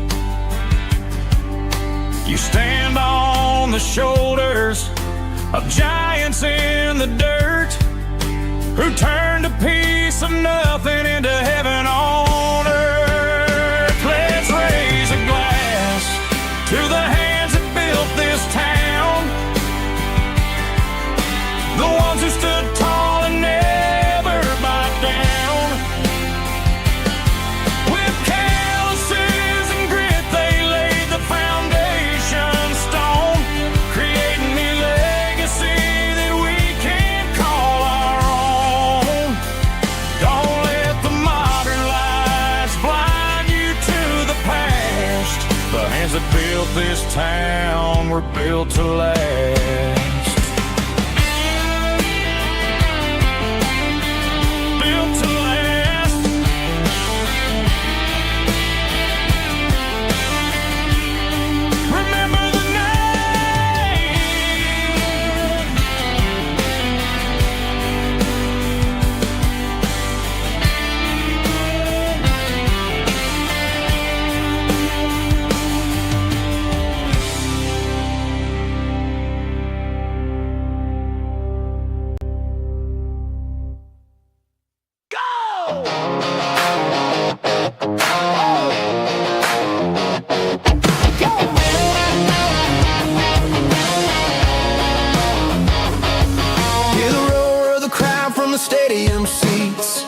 [SPEAKER 3] You stand on the shoulders of giants in the dirt, who turned a piece of nothing into heaven on earth. Let's raise a glass to the hands that built this town, the ones who stood tall and never backed down. With calluses and grit they laid the foundation stone, creating the legacy that we can call our own. Don't let the modern lights blind you to the past. The hands that built this town were built to last.
[SPEAKER 1] Stadium seats,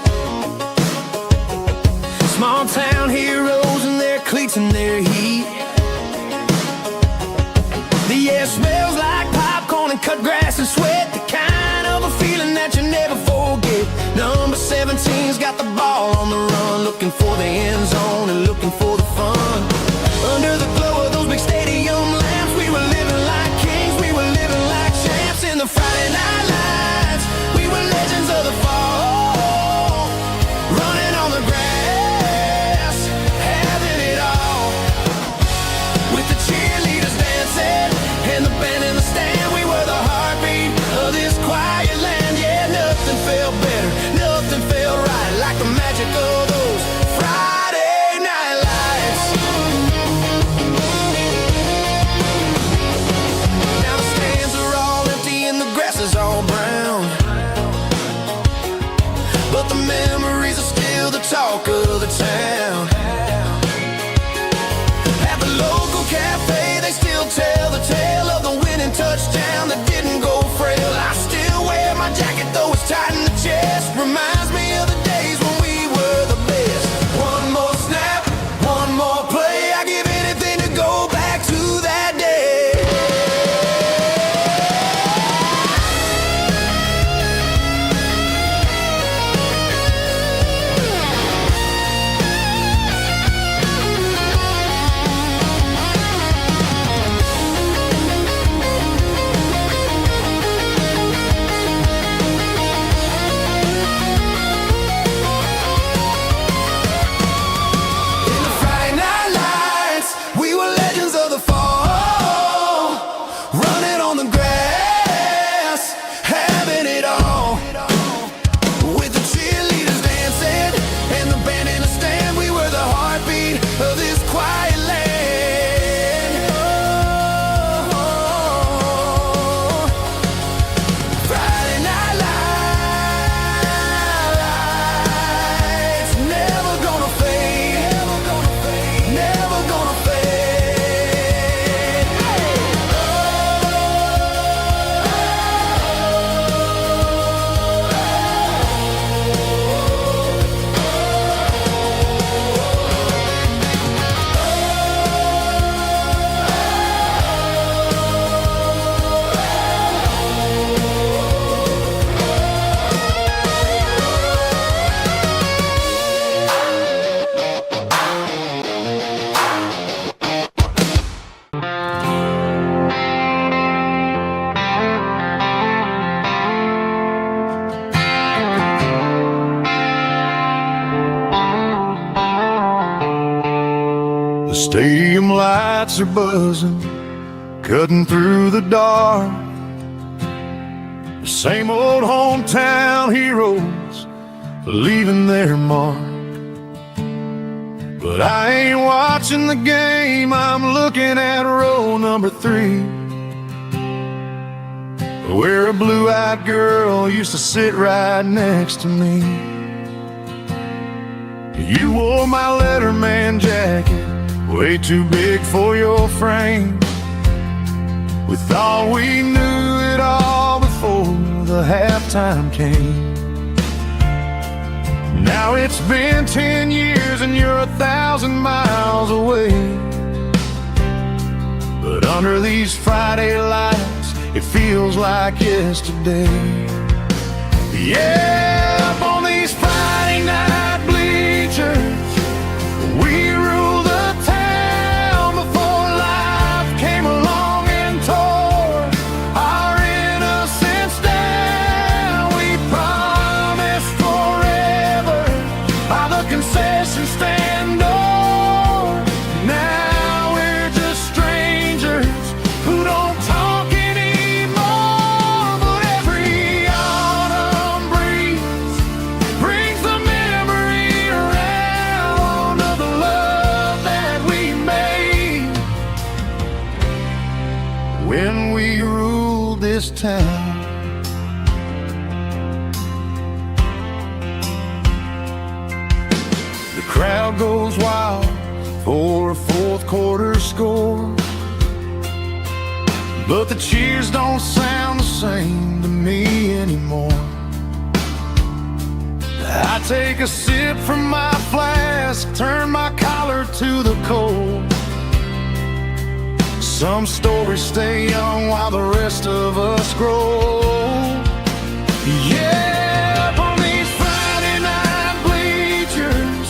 [SPEAKER 1] small town heroes in their cleats and their heat. The air smells like popcorn and cut grass and sweat, the kind of a feeling that you never forget. Number 17's got the ball on the run, looking for the end zone and looking for the fun. Under the glow of those big stadium lamps, we were living like kings, we were living like champs in the Friday night lights. We were legends of the fall, running on the grass, having it all. With the cheerleaders dancing and the band in the stand, we were the heartbeat of this quiet land. Yeah, nothing felt better, nothing felt right like the magic of those Friday night lights. Now the stands are all empty and the grass is all brown, but the memories are still the talk of the town. At the local cafe, they still tell the tale of the winning touchdown that didn't go frail. I still wear my jacket, though it's tight in the chest. Reminds me of the days when we were the best. One more snap, one more play, I give anything to go back to that day. Stadium lights are buzzing, cutting through the dark. The same old hometown heroes leaving their mark. But I ain't watching the game, I'm looking at row number 3, where a blue-eyed girl used to sit right next to me. You wore my Letterman jacket, way too big for your frame. We thought we knew it all before the halftime came. Now it's been 10 years and you're 1,000 miles away. But under these Friday lights, it feels like yesterday. Yeah, up on these Friday night bleachers, we rule the town before life came along and tore our innocence down. We promised forever by the concession stand door. Now we're just strangers who don't talk anymore. But every autumn breeze brings the memory around of the love that we made when we ruled this town. The crowd goes wild for a fourth quarter score, but the cheers don't sound the same to me anymore. I take a sip from my flask, turn my collar to the cold. Some stories stay young while the rest of us grow. Yeah, up on these Friday night bleachers,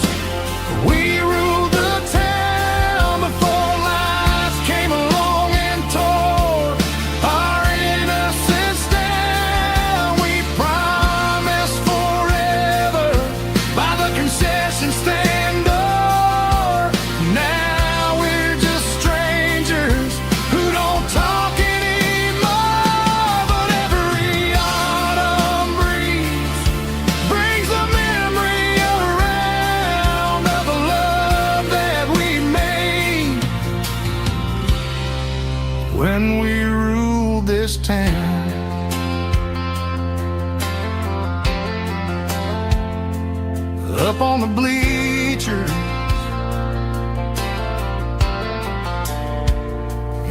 [SPEAKER 1] we ruled the town before life came along and tore our innocence down. We promised forever by the concession stand door. Now we're just strangers who don't talk anymore. But every autumn breeze brings the memory around of the love that we made when we ruled this town. Up on the bleachers,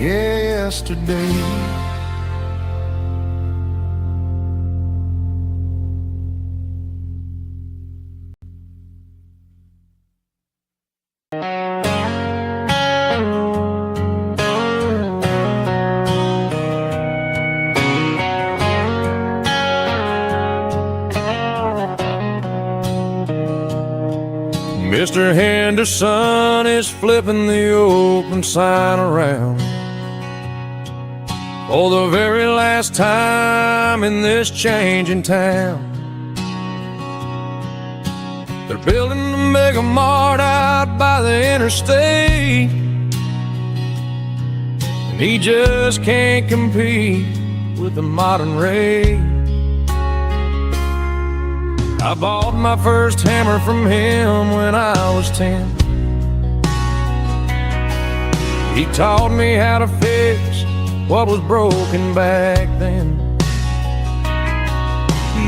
[SPEAKER 1] yesterday.
[SPEAKER 2] Mr. Henderson is flipping the open sign around for the very last time in this changing town. They're building the mega mart out by the interstate, and he just can't compete with the modern rate. I bought my first hammer from him when I was 10. He taught me how to fix what was broken back then.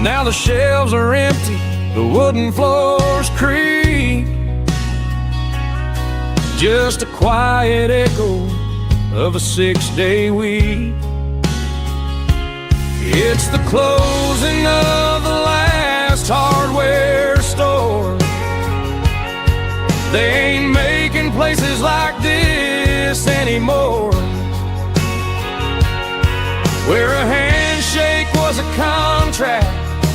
[SPEAKER 2] Now the shelves are empty, the wooden floors creak, just a quiet echo of a 6-day week. It's the closing of the last hardware store. They ain't making places like this anymore, where a handshake was a contract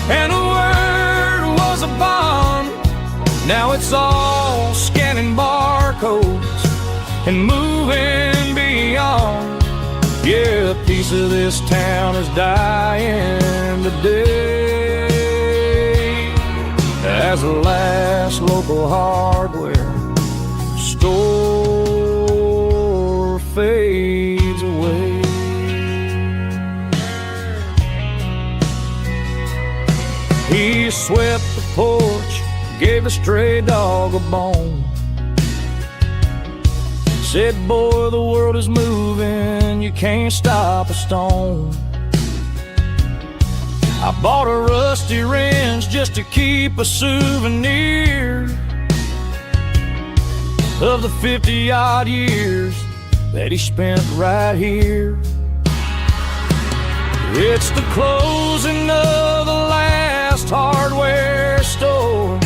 [SPEAKER 2] and a word was a bond. Now it's all scanning barcodes and moving beyond. Yeah, a piece of this town is dying today, as the last local hardware store
[SPEAKER 3] fades away. He swept the porch, gave the stray dog a bone. Said, boy, the world is moving, you can't stop a stone. I bought a rusty wrench just to keep a souvenir of the 50-odd years that he spent right here. It's the closing of the last hardware store.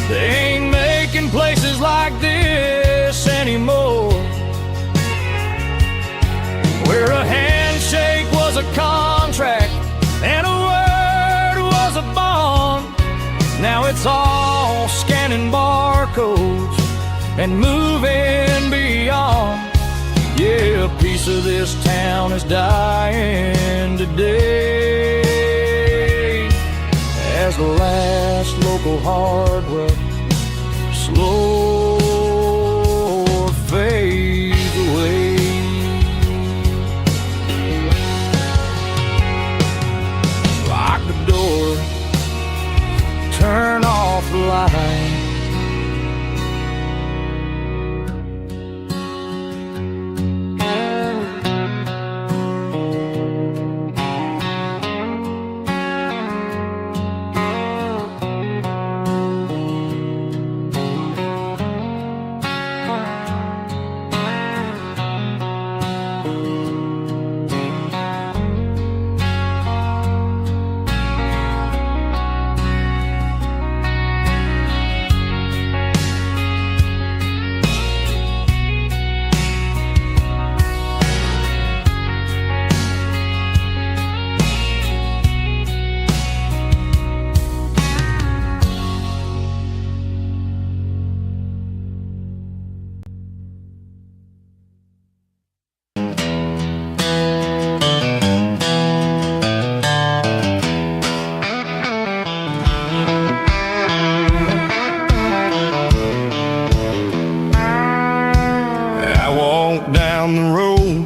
[SPEAKER 3] They ain't making places like this anymore, where a handshake was a contract and a word was a bond. Now it's all scanning barcodes and moving beyond. Yeah, a piece of this town is dying today as the last local hardware slow fades away. Lock the door, turn off the light.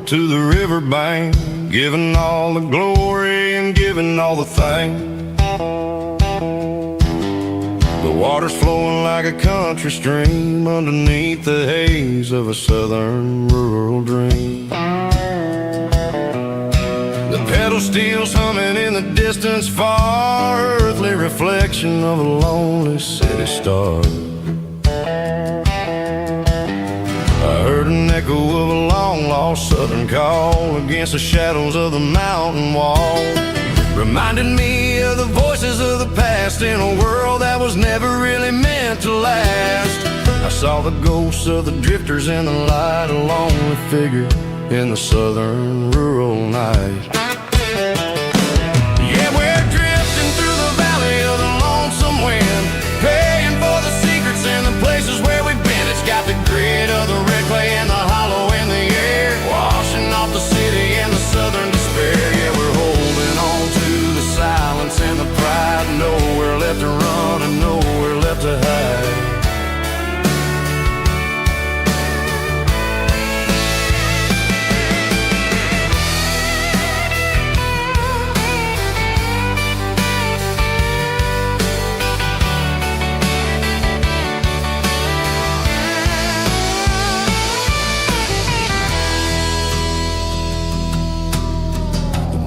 [SPEAKER 1] To the riverbank, giving all the glory and giving all the thanks. The water's flowing like a country stream underneath the haze of a southern rural dream. The pedal steel's humming in the distance far, earthly reflection of a lonely city star. I heard an echo of a long-lost southern call against the shadows of the mountain wall. Reminded me of the voices of the past in a world that was never really meant to last. I saw the ghosts of the drifters in the light, a lonely figure in the southern rural night. Yeah, we're drifting through the valley of the lonesome wind, paying for the secrets and the places where we've been. It's got the grit of the red clay and the hollow in the air, washing off the city and the southern despair. Yeah, we're holding on to the silence and the pride, nowhere left to run and nowhere left to hide.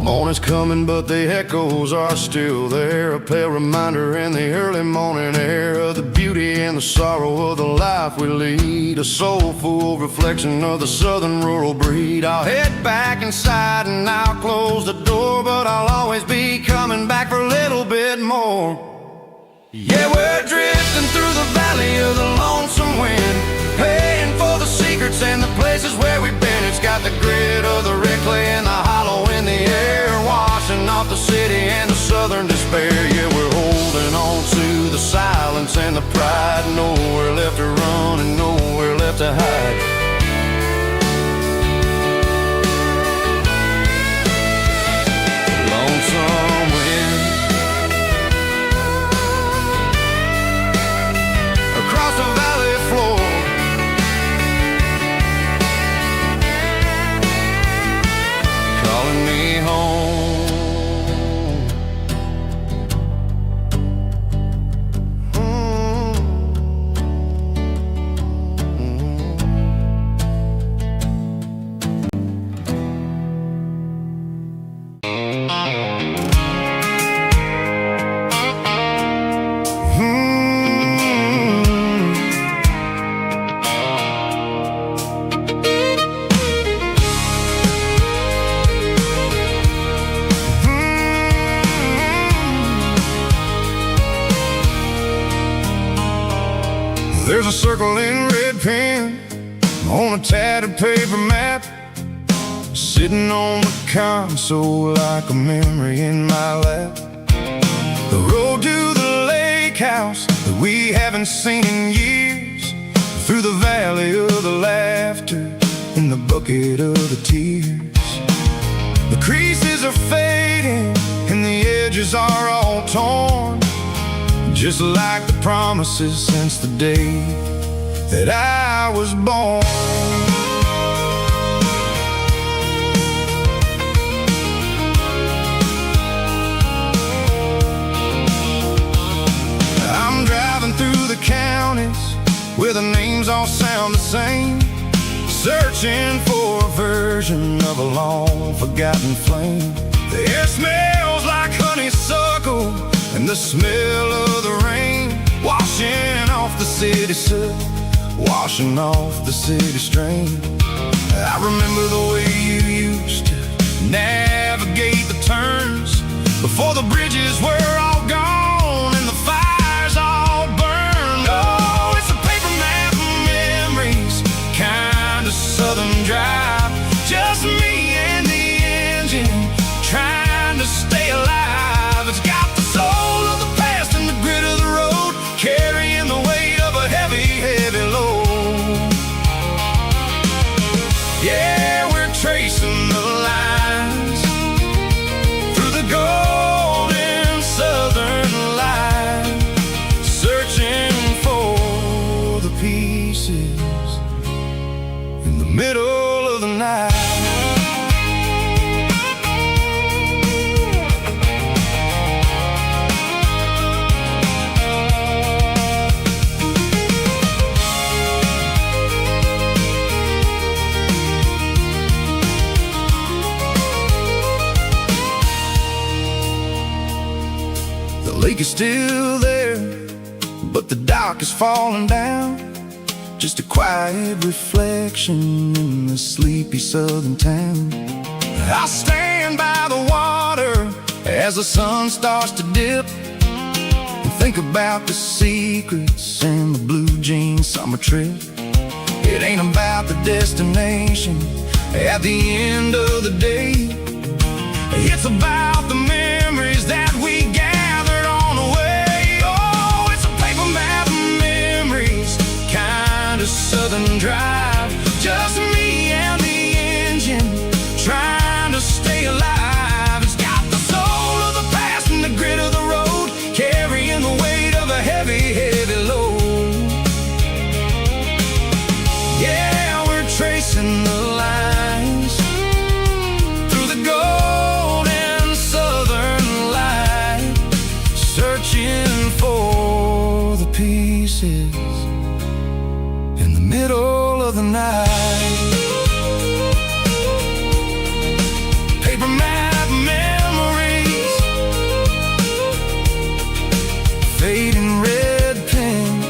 [SPEAKER 1] Morning's coming, but the echoes are still there, a pale reminder in the early morning air of the beauty and the sorrow of the life we lead, a soulful reflection of the southern rural breed. I'll head back inside and I'll close the door, but I'll always be coming back for a little bit more. Yeah, we're drifting through the valley of the lonesome wind, paying for the secrets and the places where we've been. It's got the grit of the red clay and the hollow in the air, washing off the city and the southern despair. Yeah, we're holding on to the silence and the pride, nowhere left to run and nowhere left to hide. Lonesome wind across the valley floor, There's a circle in red pen on a tattered paper map, sitting on the console like a memory in my lap. The road to the lake house that we haven't seen in years, through the valley of the laughter in the bucket of the tears. The creases are fading and the edges are all torn, just like the promises since the day that I was born. I'm driving through the counties where the names all sound the same, searching for a version of a long forgotten flame. The air smells like honeysuckle and the smell of the rain, washing off the city soot, washing off the city strain. I remember the way you used to navigate the turns before the bridges were all gone and the fires all burned. Oh, it's a paper map of memories, kind of southern drive, just me and the engine trying to stay alive. It's got the soul of the past and the grit of the road, carrying the weight of a heavy, heavy load. Yeah, we're tracing the lines through the golden southern light, searching for the pieces in the middle of the night. The lake is still there, but the dock is falling down, just a quiet reflection in the sleepy southern town. I stand by the water as the sun starts to dip, and think about the secrets and the blue jean summer trip. It ain't about the destination at the end of the day, it's about the memories that we gathered on the way. Oh, it's a paper map of memories, kind of southern drive, just me and the engine trying to stay alive. It's got the soul of the past and the grit of the road, carrying the weight of a heavy, heavy load. Yeah, we're tracing the lines through the golden southern light, searching for the pieces in the middle of the night. Paper map memories, fading red pen,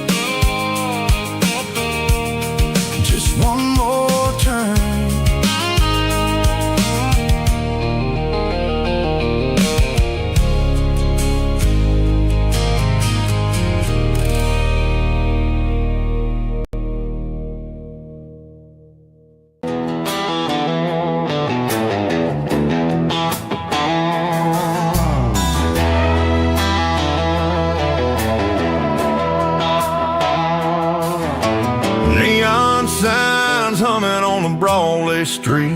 [SPEAKER 1] just one more turn.
[SPEAKER 2] Neon signs humming on the Broadway street,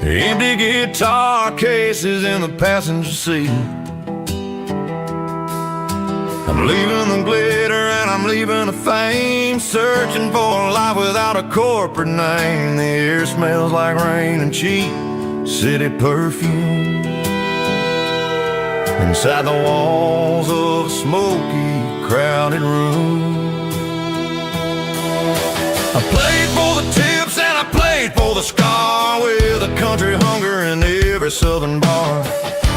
[SPEAKER 2] empty guitar cases in the passenger seat. I'm leaving the glitter and I'm leaving the fame, searching for a life without a corporate name. The air smells like rain and cheap city perfume inside the walls of a smoky, crowded room. I played for the tips and I played for the scar, with a country hunger in every southern bar.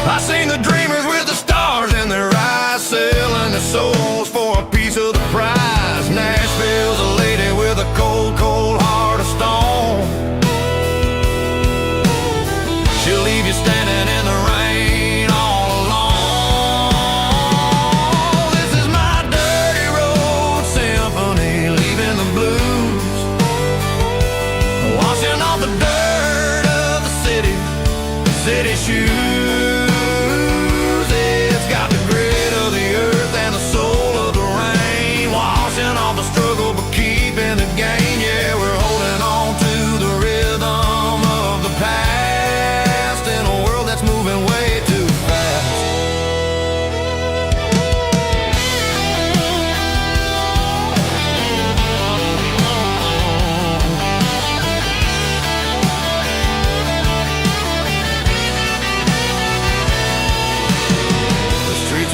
[SPEAKER 2] I seen the dreamers with the stars in their eyes, selling their souls for a piece of the prize. Nashville's a lady with a cold, cold heart of stone. She'll leave you standing in the rain all alone. This is my dirty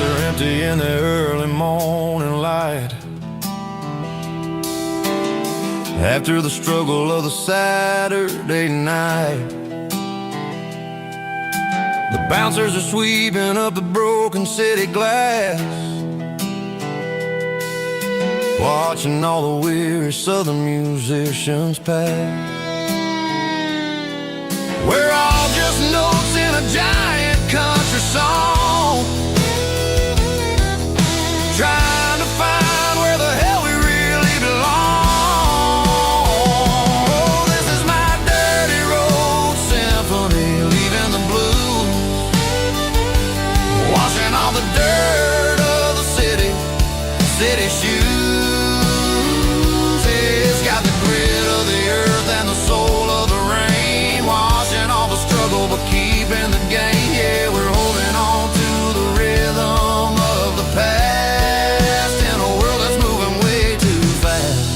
[SPEAKER 1] streets are empty in the early morning light. After the struggle of the Saturday night, the bouncers are sweeping up the broken city glass, watching all the weary southern musicians pass. We're all just notes in a giant country song, trying to find where the hell we really belong. Oh, this is my dirty road symphony, leaving the blues, washing all the dirt of the city shoes. It's got the grit of the earth and the soul of the rain, washing all the struggle but keeping the gain. Yeah, we're holding on to the rhythm of the past in a world that's moving way too fast.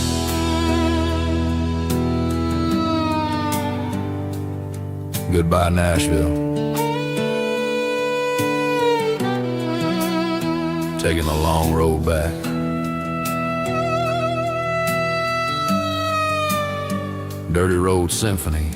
[SPEAKER 1] Goodbye, Nashville. Taking the long road back. Dirty Road Symphony.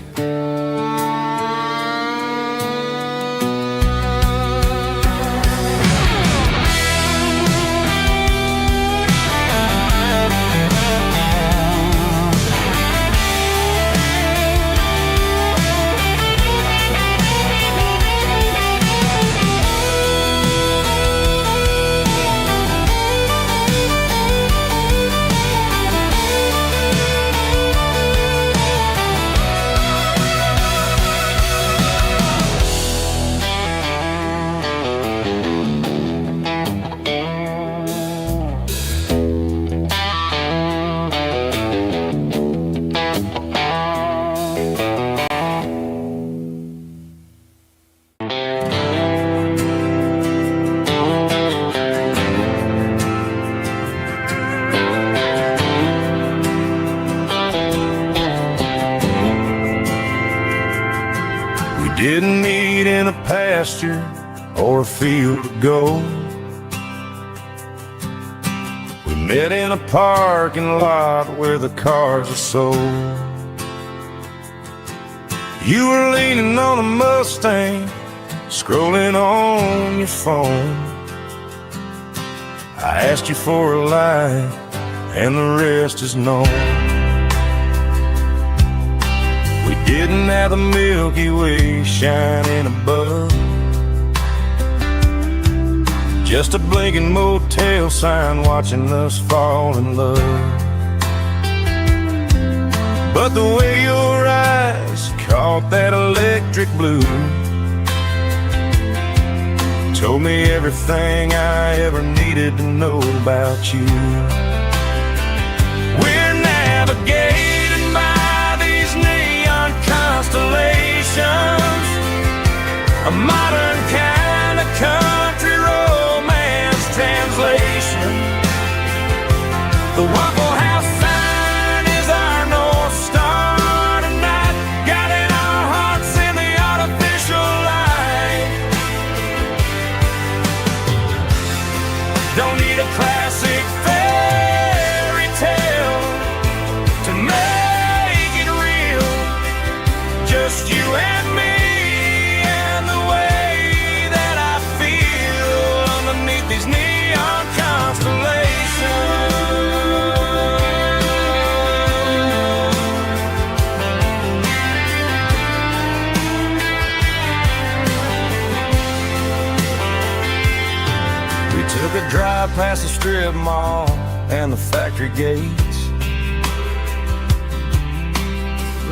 [SPEAKER 1] Didn't meet in a pasture or a field to go. We met in a parking lot where the cars are sold. You were leaning on a Mustang, scrolling on your phone. I asked you for a light, and the rest is known. We didn't have the Milky Way shining above, just a blinking motel sign watching us fall in love. But the way your eyes caught that electric blue told me everything I ever needed to know about you. We're navigating by these neon constellations, a modern kind of country romance translation. The Waffle House sign is our North Star tonight, guiding our hearts in the artificial light. Don't need a classic fairy tale to make it real, just you and me and the way that I feel underneath these neon constellations. We took a drive past the strip mall and the factory gates,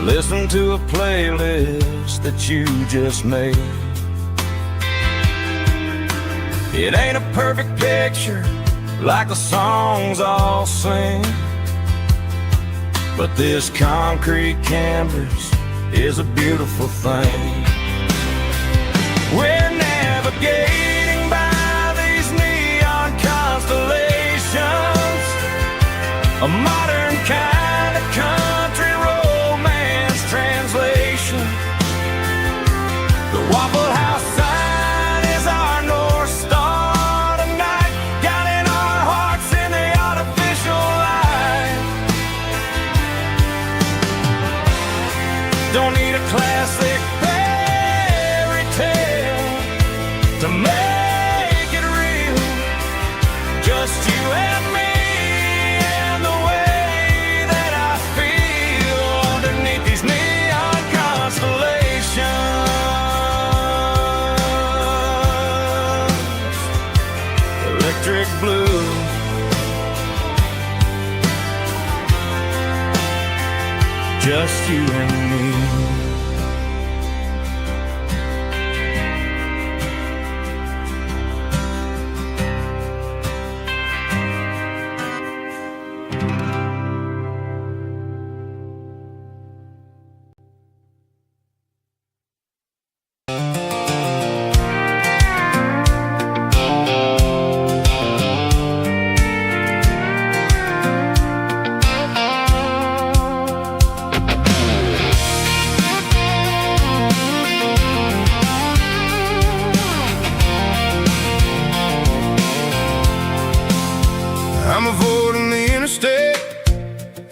[SPEAKER 1] listened to a playlist that you just made. It ain't a perfect picture like the songs all sing, but this concrete canvas is a beautiful thing. We're navigating by these neon constellations, a modern kind of country romance translation. The Waffle House sign is our North Star tonight, electric blue. Just you and me.
[SPEAKER 2] I'm avoiding the interstate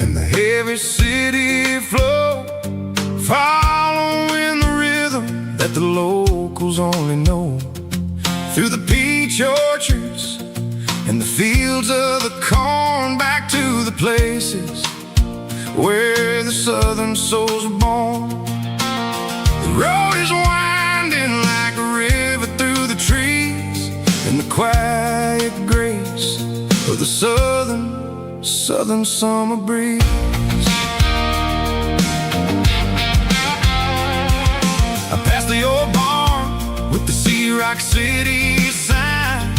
[SPEAKER 2] and the heavy city flow, following the rhythm that the locals only know. Through the peach orchards and the fields of the corn, back to the places where the southern souls are born. The road is winding like a river through the trees, and the quiet grace of the southern summer breeze. I passed the old barn with the Sea Rock City sign,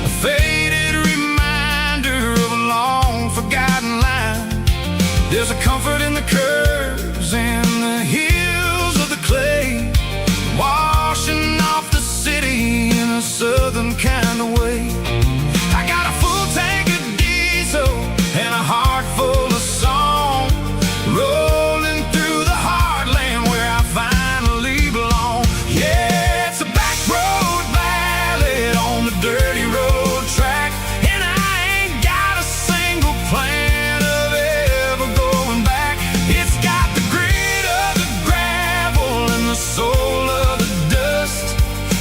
[SPEAKER 2] a faded reminder of a long forgotten line. There's a comfort in the curves and the hills of the clay, washing off the city in a southern kind of way. I got a full tank of diesel and a heart full of song, rolling through the heartland where I finally belong. Yeah, it's a back road ballad on the dirty road track, and I ain't got a single plan of ever going back. It's got the grit of the gravel and the soul of the dust,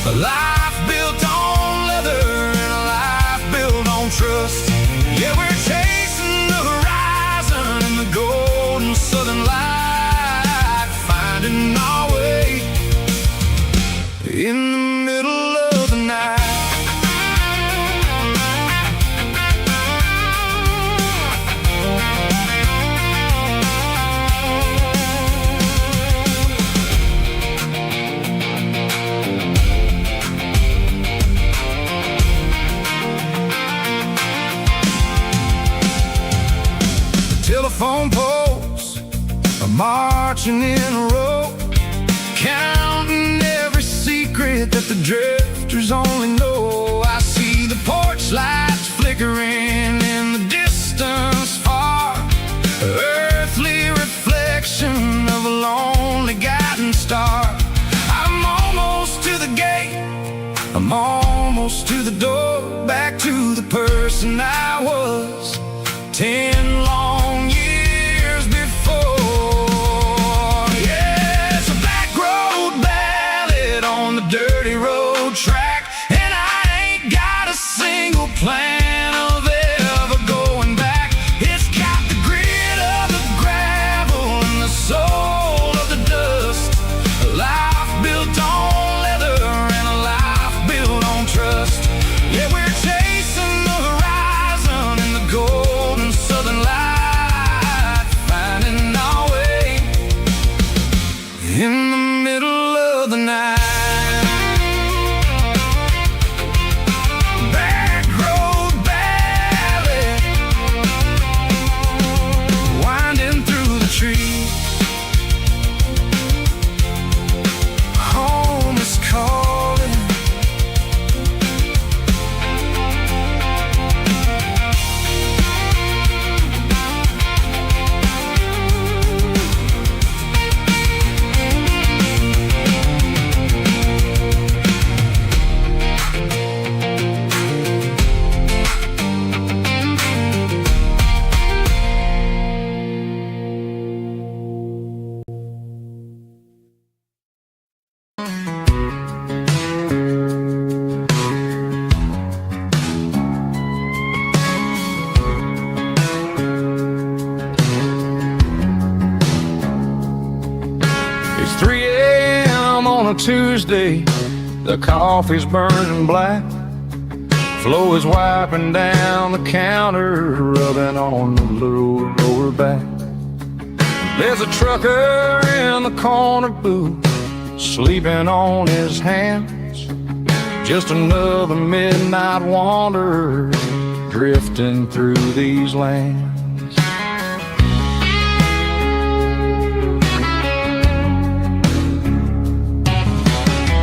[SPEAKER 2] a life built on leather and a life built on trust. Yeah, we're chasing the horizon in the golden southern light, finding our way in the middle of the night. Telephone poles are marching in a row, counting every secret that the drifters only know. I see the porch lights flickering in the distance far, earthly reflection of a lonely guiding star. I'm almost to the gate, I'm almost to the door, back to the person I was 10 long years before. Yeah, it's a back road ballad on the dirty road track, and I ain't got a single plan of ever going back. It's got the grit of the gravel and the soul of the dust, a life built on leather and a life built on trust. Yeah, we're chasing the horizon in the golden southern light, finding our way in the middle of the night. Back road ballad, winding through the trees. Home is calling. It's 3 a.m. on a Tuesday, the coffee's burning black.
[SPEAKER 3] Flo is wiping down the counter, rubbing on the lower back. There's a trucker in the corner booth, sleeping on his hands. Just another midnight wanderer, drifting through these lands.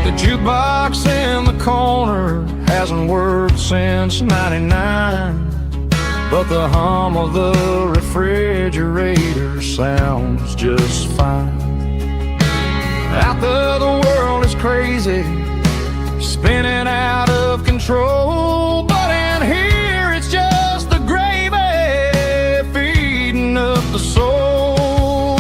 [SPEAKER 3] The jukebox in the corner hasn't worked since '99, but the hum of the refrigerator sounds just fine. Out there the world is crazy, spinning out of control, but in here it's just the gravy feeding up the soul.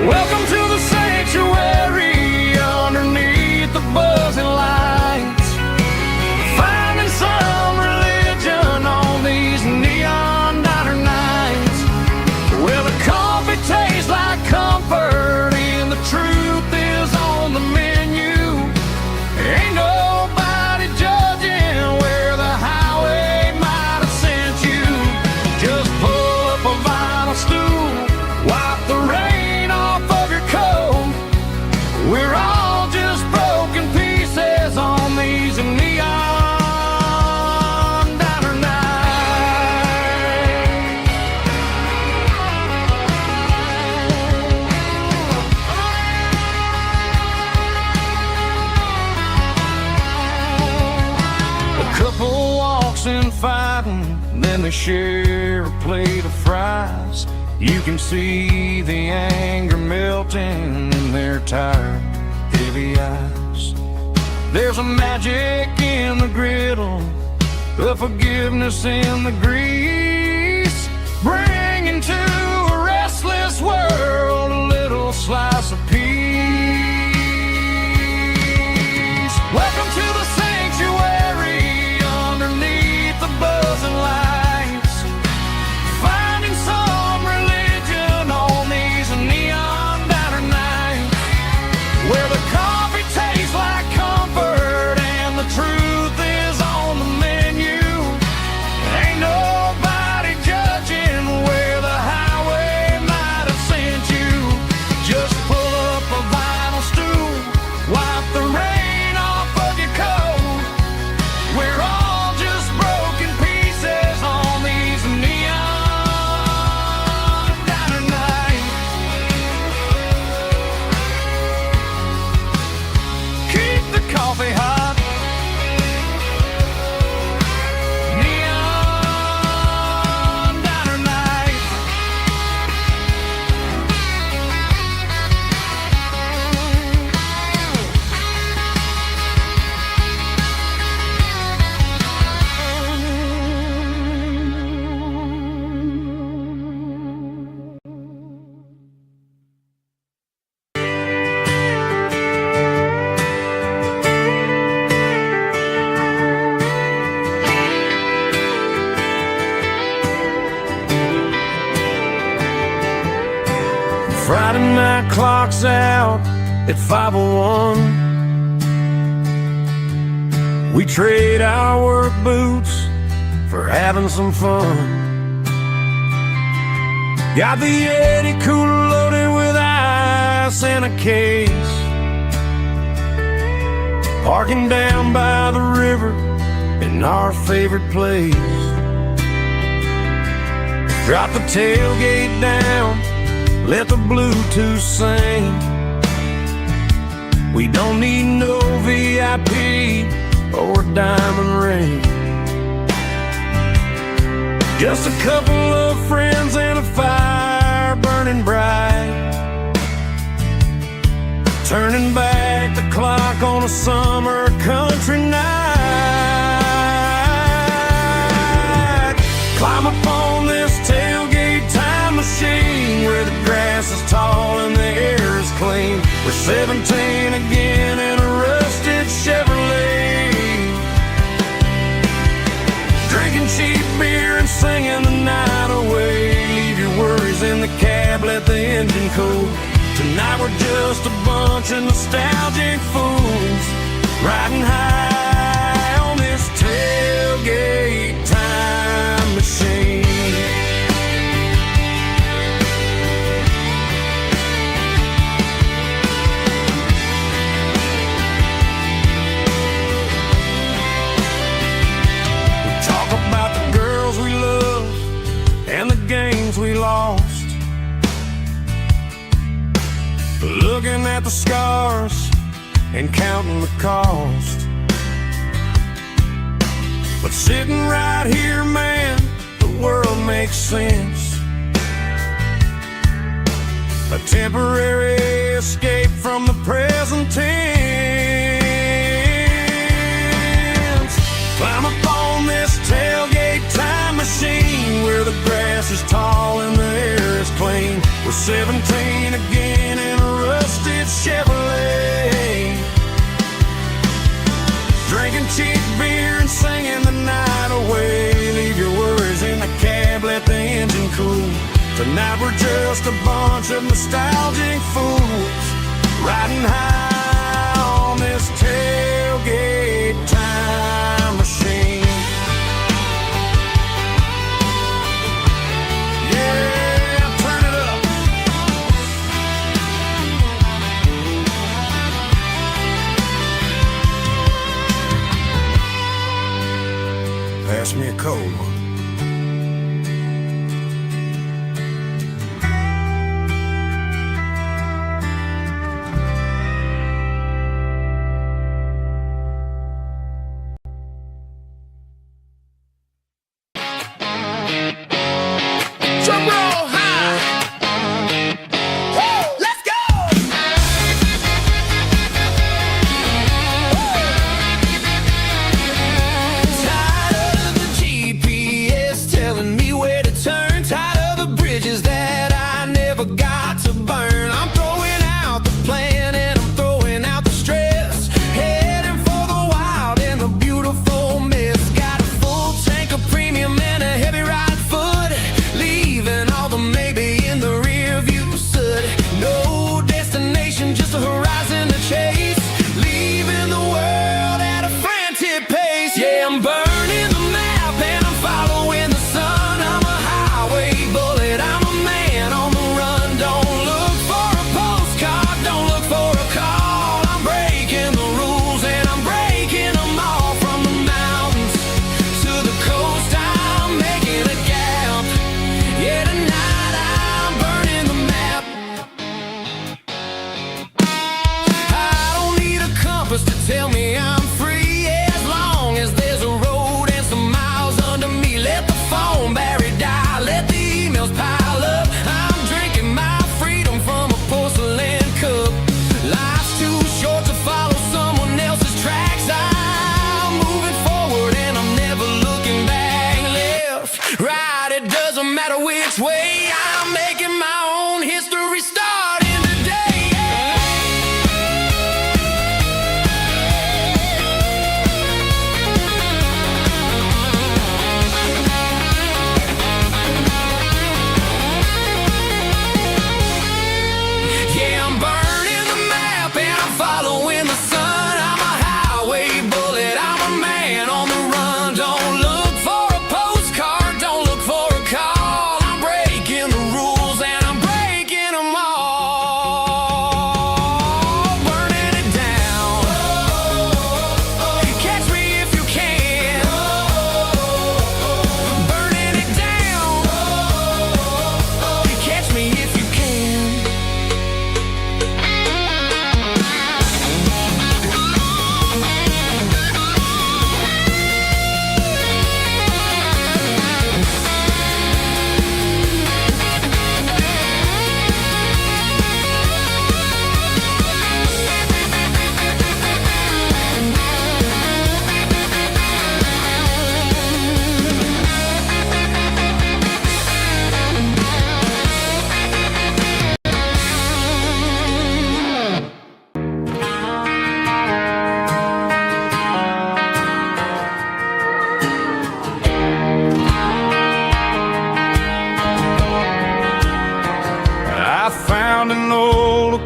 [SPEAKER 3] Welcome to the sanctuary underneath the buzzing lights, finding some religion on these neon diner nights, where the coffee tastes like comfort and the truth is on the menu. Ain't nobody judging where the highway might have sent you. Just pull up a vinyl stool, wipe the rain off of your coat. We're all just broken pieces on these neon diner nights. A couple walks in fighting, then they share a plate of fries. You can see the anger melting in their tired, heavy eyes. There's a magic in the griddle, a forgiveness in the grease, bringing to a restless world a little slice of peace. Welcome to the sanctuary underneath the buzzing lights, finding some religion on these neon diner nights, where the coffee tastes like comfort and the truth is on the menu. Ain't nobody judging where the highway might have sent you. Just pull up a vinyl stool, wipe the rain off of your coat. We're all just broken pieces on these neon diner nights. Keep the coffee hot. Neon diner nights. Friday night clock's out at 5:01. We trade our work boots for having some fun. Got the Yeti cooler loaded with ice and a case, parking down by the river in our favorite place. Drop the tailgate down, let the Bluetooth sing. We don't need no VIP or a diamond ring. Just a couple of friends and a fire burning bright, turning back the clock on a summer country night. Climb up on this tailgate time machine, where the grass is tall and the air is clean. We're 17 again in a rusted Chevrolet, drinking cheap beer and singing the night away. Leave your worries in the cab, let the engine cool. Tonight we're just a bunch of nostalgic fools, riding high
[SPEAKER 2] looking at the scars and counting the cost. But sitting right here, man, the world makes sense. A temporary escape from the present tense. Climb up on this tailgate time machine where the grass is tall and the air is clean. We're 17 again in a rusted Chevrolet, drinking cheap beer and singing the night away. Leave your worries in the cab, let the engine cool. Tonight we're just a bunch of nostalgic fools riding high on this tailgate time machine. Yeah, turn it up. Pass me a cold one.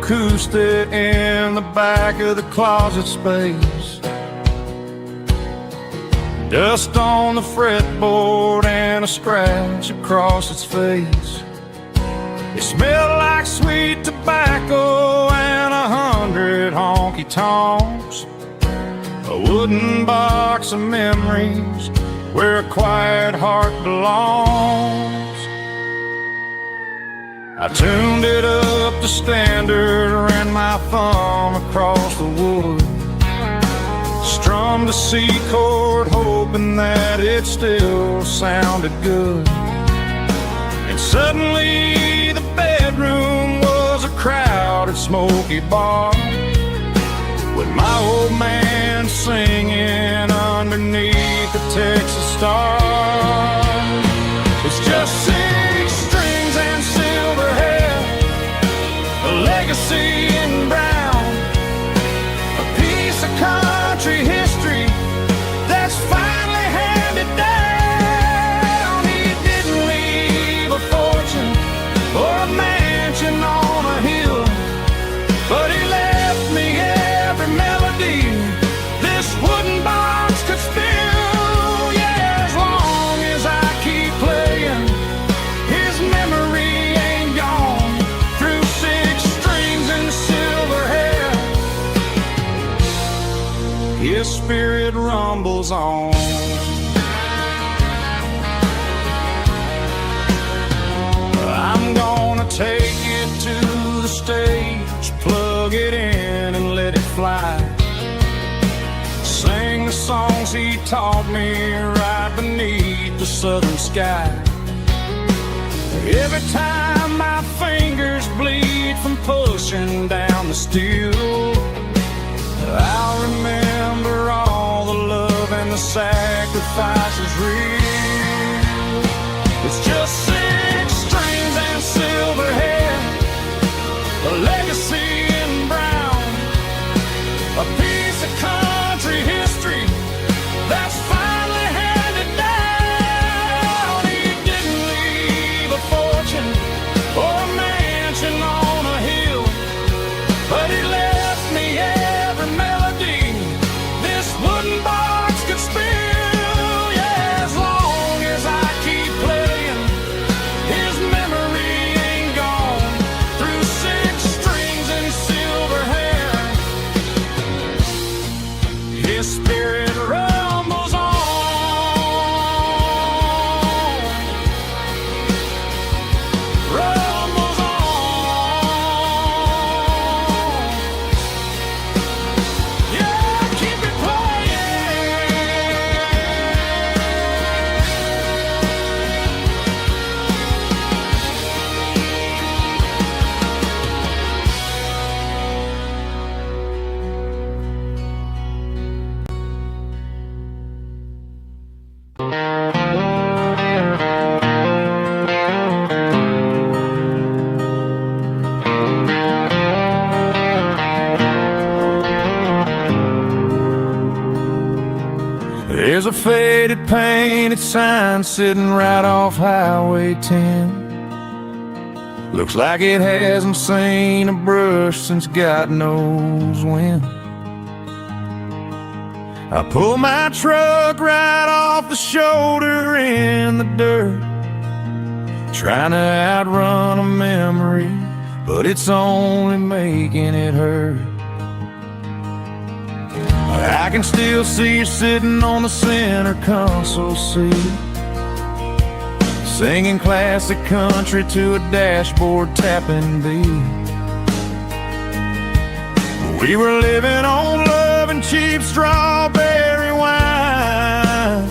[SPEAKER 2] acoustic in the back of the closet space. Dust on the fretboard and a scratch across its face. It smelled like sweet tobacco and 100 honky-tonks. A wooden box of memories where a quiet heart belongs.
[SPEAKER 1] I tuned it up to standard, ran my thumb across the wood, strummed a C chord, hoping that it still sounded good. And suddenly the bedroom was a crowded, smoky bar, with my old man singing underneath the Texas stars. It's just 6 strings and silver hair, a legacy in brown, a piece of country history that's finally handed down. He didn't leave a fortune or a mansion on a hill, but he left me every melody this wooden box could spill. Yeah, as long as I keep playing, his memory ain't gone. Through 6 strings and silver hair, his spirit rumbles on. I'm gonna take it to the stage, plug it in and let it fly, sing the songs he taught me right beneath the southern sky. Every time my fingers bleed from pushing down the steel, I'll remember all the love and the sacrifices real. It's just 6 strings and silver hair, a legacy in brown, a piece of country history that's finally handed down. He didn't leave a fortune or a mansion on a hill, but he left me every melody this wooden box could spill. Yeah, as long as I keep playing, his memory ain't gone. Through 6 strings and silver hair, his spirit rumbles on. Rumbles on. Yeah, keep it playing. There's a faded painted sign sitting right off Highway 10. Looks like it hasn't seen a brush since God knows when. I pull my truck right off the shoulder in the dirt, trying to outrun a memory, but it's only making it hurt. I can still see you sitting on the center console seat, singing classic country to a dashboard tapping beat. We were living on love and cheap strawberry wine,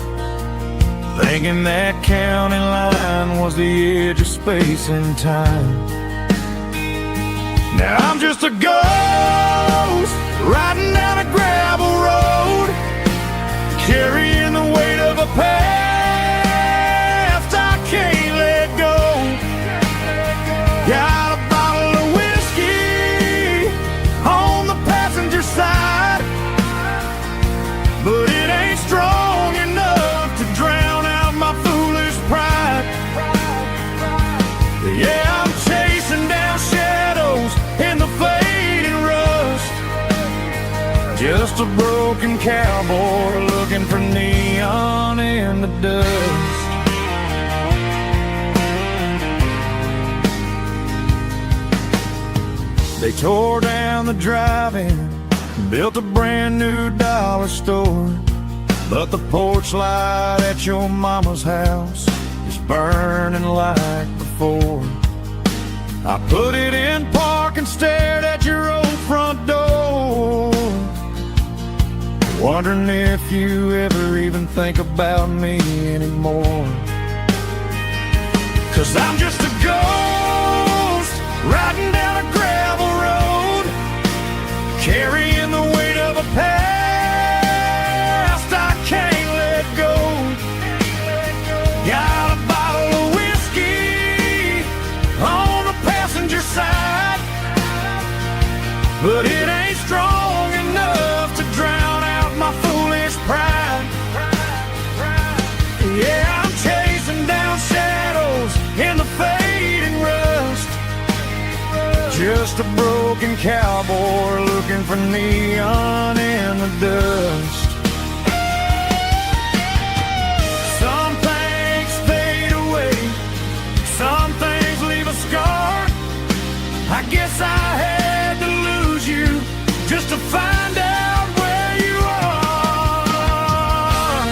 [SPEAKER 1] thinking that county line was the edge of space and time. Now I'm just a ghost riding down a gravel road, carrying the weight of a past I can't let go. Got a bottle of whiskey on the passenger side, but it ain't strong enough to drown out my foolish pride. Yeah, I'm chasing down shadows in the fading rust, just a broken cowboy looking for neon in the dust. They tore down the drive-in, built a brand new dollar store, but the porch light at your mama's house is burning like before. I put it in park and stared at your old front door, wondering if you ever even think about me anymore. 'Cause I'm just a ghost riding down a gravel road, carrying the weight of a past I can't let go. Got a bottle of whiskey on the passenger side, but it ain't strong enough to drown out my foolish pride. Yeah, I'm chasing down shadows in the fading rust, just a broken cowboy looking for neon in the dust. Some things fade away, some things leave a scar. I guess I had to lose you just to find out where you are.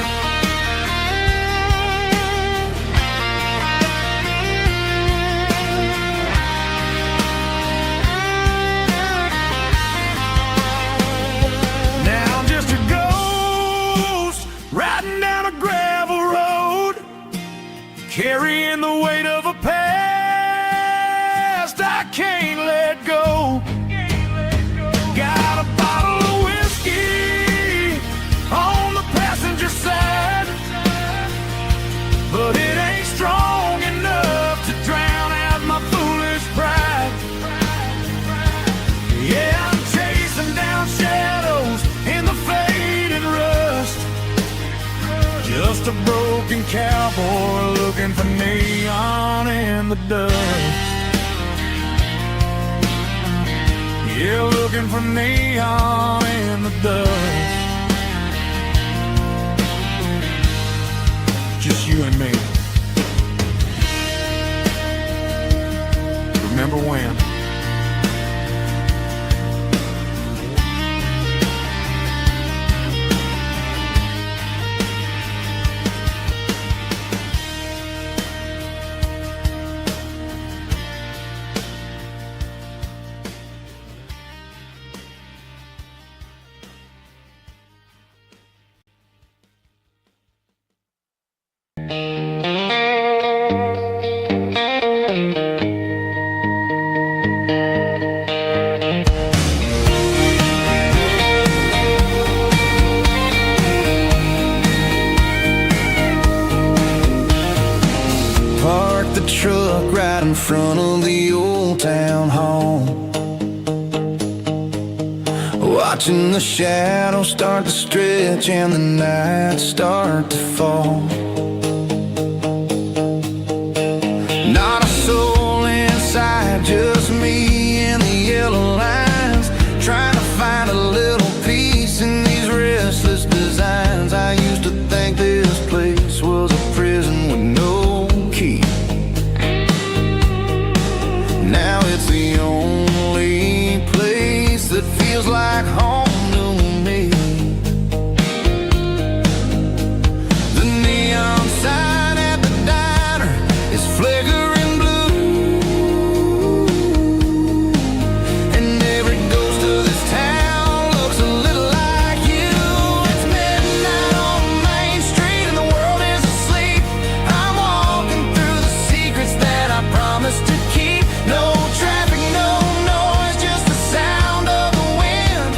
[SPEAKER 1] Now I'm just a ghost riding down a gravel road, carrying the weight of a past I can't let go. Got a bottle of whiskey on the passenger side, but it ain't strong enough to drown out my foolish pride. Yeah, I'm chasing down shadows in the fading rust, just a broken cowboy looking for neon in the dust. Yeah, looking for neon in the dust. Just you and me. Remember when?
[SPEAKER 2] Park the truck right in front of the old town hall, watching the shadows start to stretch and the nights start to fall. Not a soul inside, just me and the yellow lines, trying to find a little peace in these restless designs. I used to think this place was a prison with no key. Now it's the only place that feels like home to me. The neon sign at the diner is flickering blue, and every ghost of this town looks a little like you. It's midnight on Main Street and the world is asleep. I'm walking through the secrets that I promised to keep. No traffic, no noise, just the sound of the wind,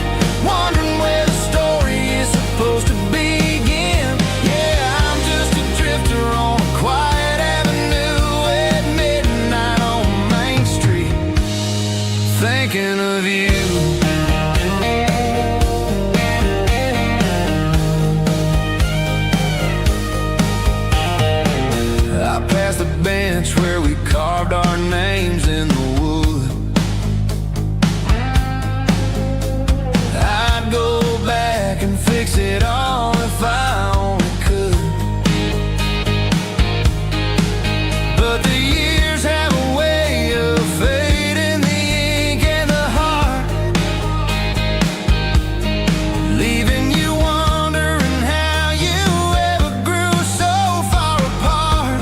[SPEAKER 2] wondering where the story is supposed to begin. Yeah, I'm just a drifter on a quiet avenue at midnight on Main Street, thinking of you. I passed the bench where we carved our names in the wood. I'd go back and fix it all if I only could, but the years have a way of fading the ink and the heart, leaving you wondering how you ever grew so far apart.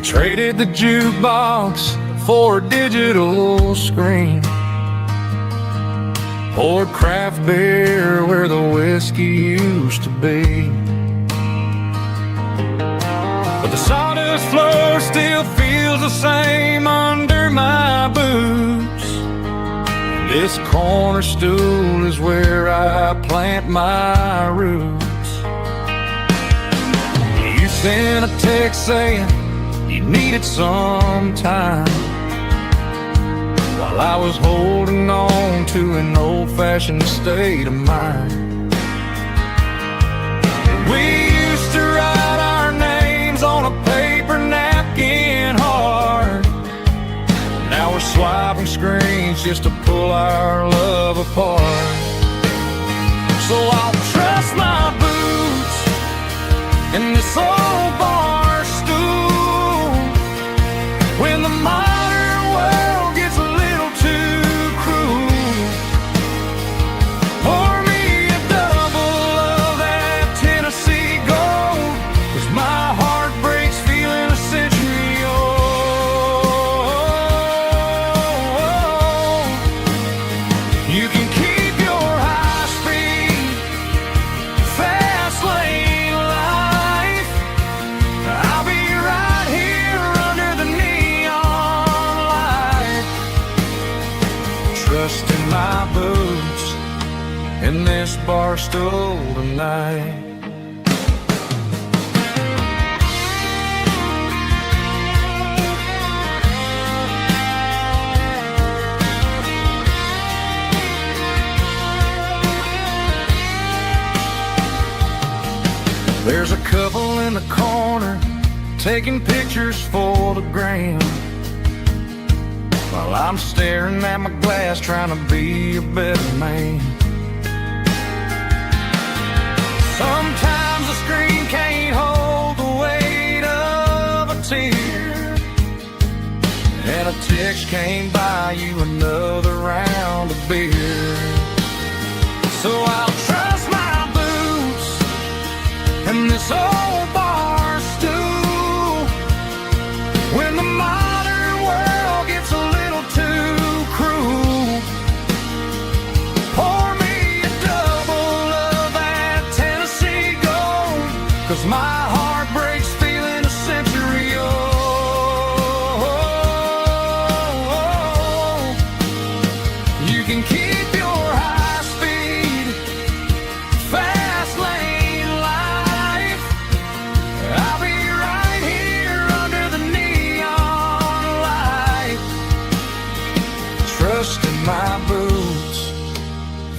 [SPEAKER 3] Traded the jukebox for a digital screen. Poured craft beer where the whiskey used to be. But the sawdust floor still feels the same under my boots. This corner stool is where I plant my roots. You sent a text saying you needed some time, while I was holding on to an old-fashioned state of mind. We used to write our names on a paper napkin hard. Now we're swiping screens just to pull our love apart. So I'll trust my boots in this old bar stool when the modern world gets a little too cruel. Pour me a double of that Tennessee Gold, 'cause my heart breaks feeling a century old. You can keep your high-speed, fast lane life. I'll be right here under the neon light, trusting my boots in this bar stool tonight. There's a couple in the corner taking pictures for the gram, while I'm staring at my glass trying to be a better man. Sometimes the screen can't hold the weight of a tear, and a text can't buy you another round of beer. So I'll trust my boots and this old bar stool when the modern world gets a little too cruel. Pour me a double of that Tennessee Gold, 'cause my heart breaks feeling a century old. You can keep your high speed, fast lane life. I'll be right here under the neon light, trusting my boots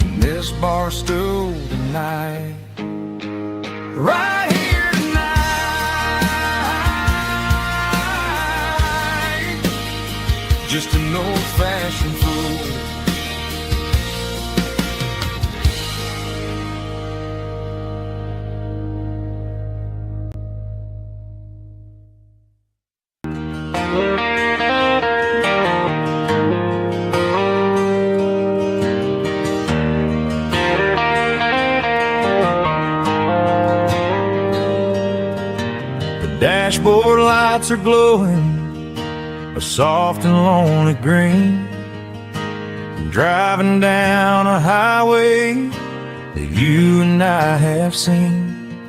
[SPEAKER 3] in this bar stool tonight. Right here tonight, just an old-fashioned fool. Dashboard lights are glowing a soft and lonely green. Driving down a highway that you and I have seen.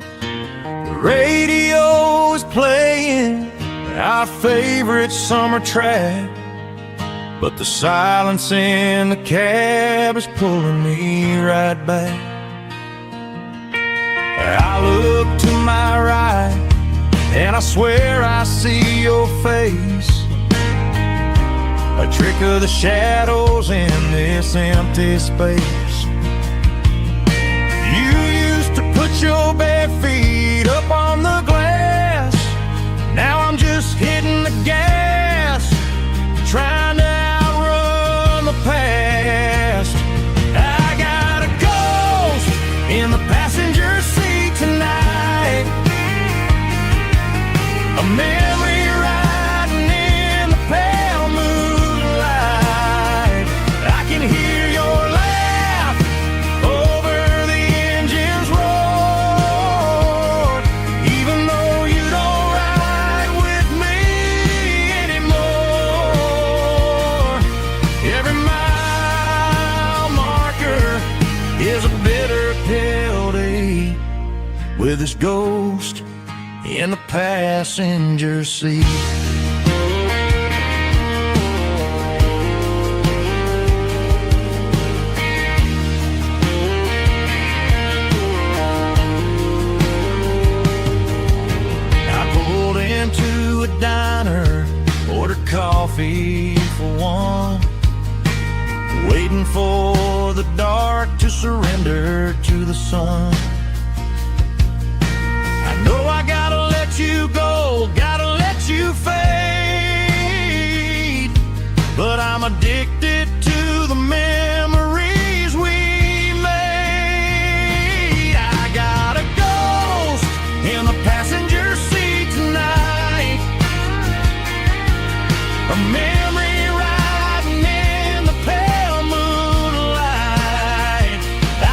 [SPEAKER 3] The radio is playing our favorite summer track, but the silence in the cab is pulling me right back. I look to my right and I swear I see your face, a trick of the shadows in this empty space. You used to put your bare feet up on the glass. Now I'm just hitting the gas, trying to outrun the past. I got a ghost in the passenger seat tonight, a memory riding in the pale moonlight. I can hear your laugh over the engine's roar, even
[SPEAKER 1] with his ghost in the passenger seat. I pulled into a diner, ordered coffee for one, waiting for the dark to surrender to the sun. I know I gotta let you go, gotta let you fade, but I'm addicted to the memories we made. I got a ghost in the passenger seat tonight, a memory riding in the pale moonlight.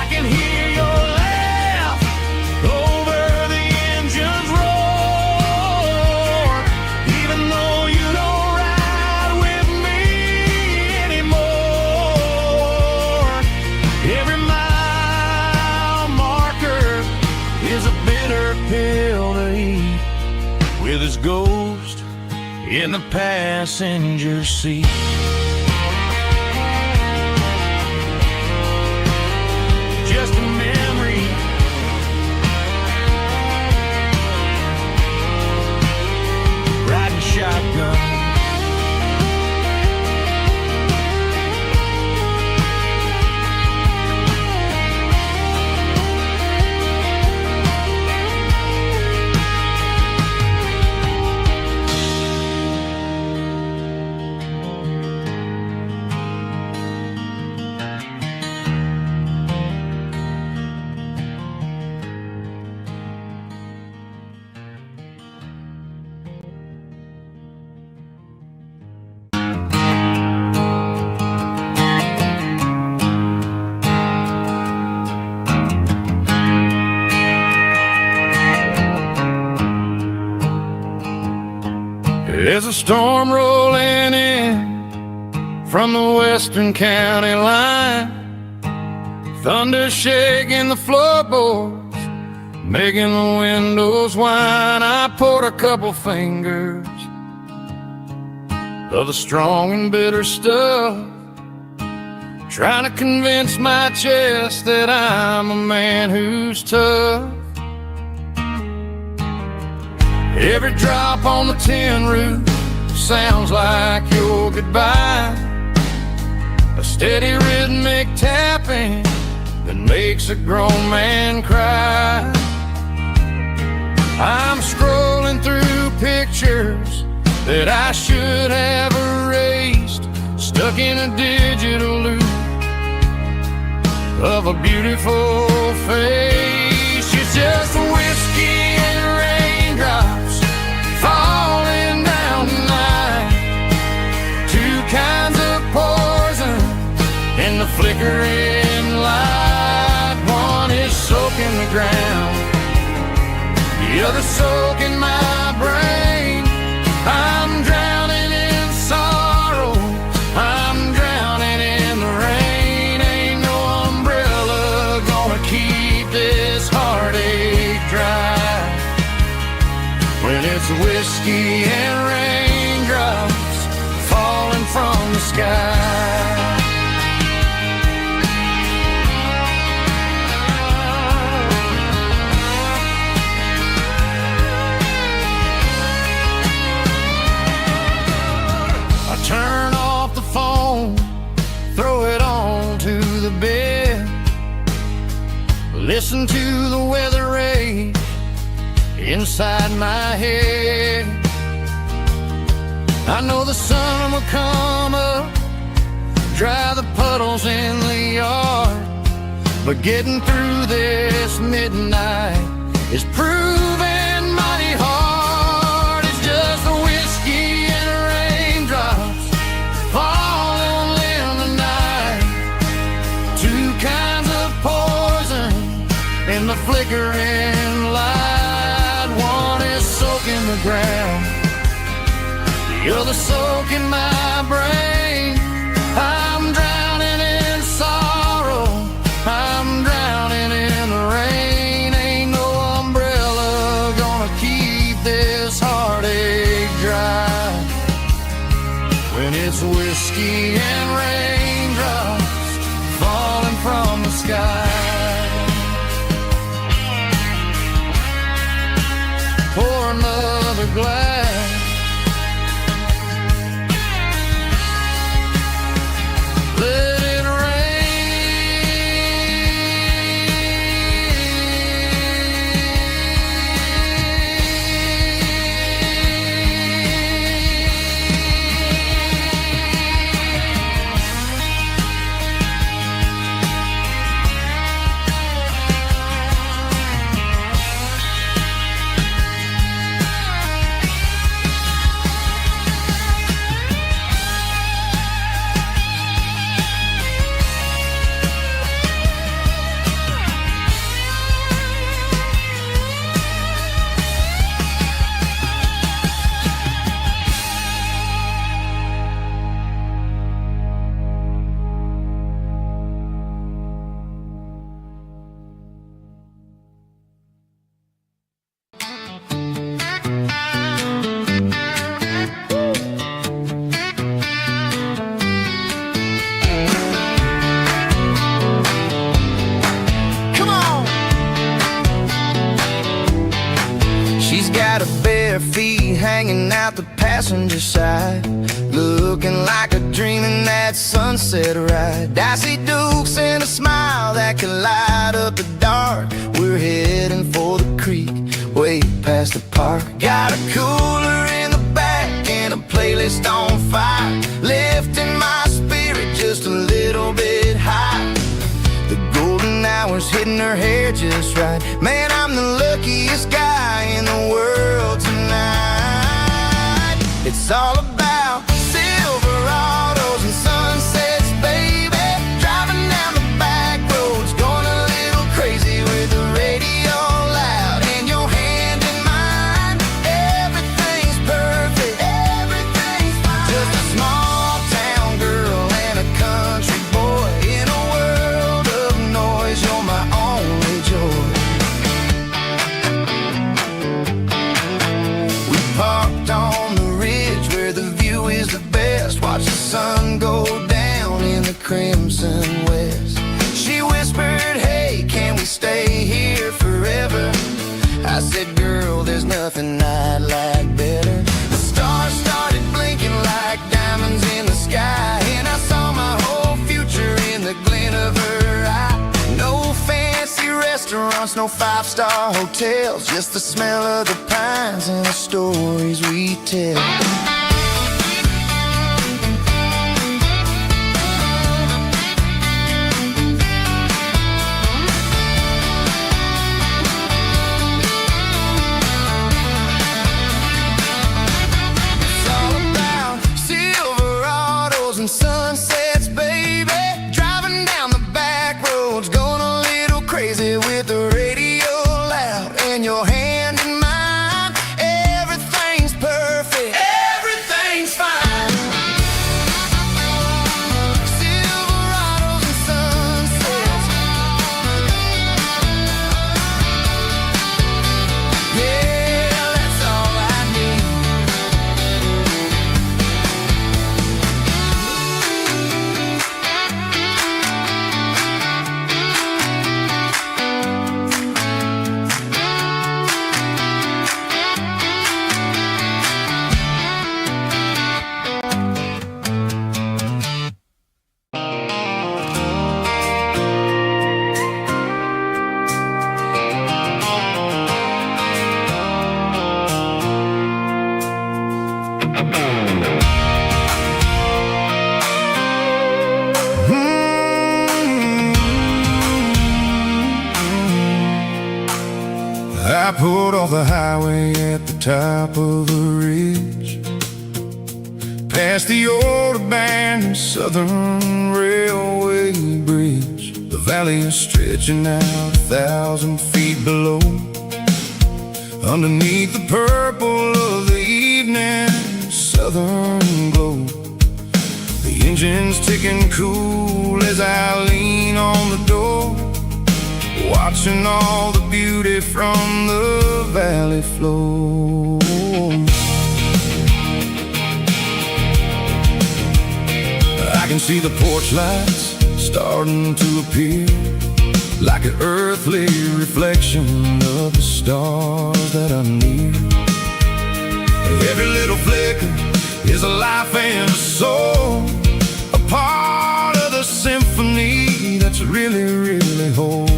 [SPEAKER 1] I can hear your laugh over the engine's roar, even though you don't ride with me anymore. Every mile marker is a bitter pill to eat, with his ghost in the passenger seat. Just a memory, riding shotgun. There's a storm rolling in from the western county line, thunder shaking the floorboards, making the windows whine. I poured a couple fingers of the strong and bitter stuff, trying to convince my chest that I'm a man who's tough. Every drop on the tin roof sounds like your goodbye, a steady rhythmic tapping that makes a grown man cry. I'm scrolling through pictures that I should have erased, stuck in a digital loop of a beautiful face. It's just whiskey and raindrops falling down tonight, two kinds of poison in the flickering light. One is soaking the ground, the other soaking my brain. I'm drowning in sorrow, I'm drowning in the rain. Ain't no umbrella gonna keep this heartache dry when it's whiskey and raindrops falling from the sky. I turn off the phone, throw it on to the bed, listen to the weather rage inside my head. I know the sun will come up, dry the puddles in the yard, but getting through this midnight is proving mighty hard. It's just the whiskey and raindrops falling in the night, two kinds of poison in the flickering light. One is soaking the ground, the other soaking my brain. I'm drowning in sorrow, I'm drowning in the rain. Ain't no umbrella
[SPEAKER 3] when it's whiskey and raindrops falling from the sky. Pour another glass. Let it feet hanging out the passenger side, looking like a dream in that sunset ride. I see Dukes and a smile that can light up the dark. We're heading for the creek, way past the park. Got a cooler in the back and a playlist on fire, lifting my spirit just a little bit high. The golden hour's hitting her hair just right. Man, I'm the luckiest guy in the world tonight. It's all about Silverados and sunsets, baby. Driving down the back roads, going a little crazy with the radio loud and your hand in mine. Everything's perfect, everything's fine. Just a small town girl and a country boy in a world of noise. You're my only joy. We parked on the ridge where the view is the best. Watch the sun go down in the crimson west. She whispered, hey, can we stay here forever? I said, girl, there's nothing I'd like better. The stars started blinking like diamonds in the sky, and I saw my whole future in the glint of her eye. No fancy restaurants, no five-star hotels, just the smell of the pines and the stories we tell. It's all about Silverados and sunsets, baby. Driving down the back roads, going a little crazy with the radio loud and your hand in mine. Everything's perfect, everything's fine. Silverados and sunsets. Yeah, that's all I need.
[SPEAKER 2] I pulled off the highway at the top of a ridge, past the old abandoned Southern Railway bridge. The valley is stretching out 1,000 feet below, underneath the purple of the evening southern glow. The engine's ticking cool as I lean on the door, watching all the beauty from the valley flow.
[SPEAKER 1] can see the porch lights starting to appear, like an earthly reflection of the stars that are near. Every little flicker is a life and a soul, a part of the symphony that's really, really whole.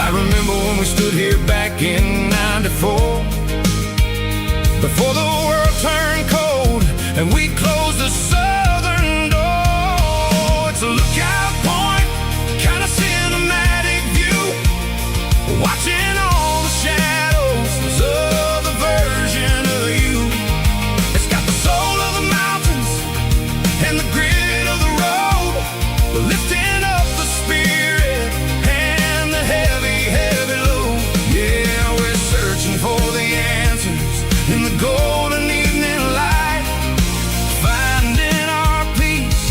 [SPEAKER 1] I remember when we stood here back in '94, before the world turned cold and we closed the southern door. It's a lookout point, kind of cinematic view, watching all the shadows of the version of you. It's got the soul of the mountains and the grit of the road, lifting up the spirit and the heavy, heavy load. Yeah, we're searching for the answers in the golden evening light, finding our peace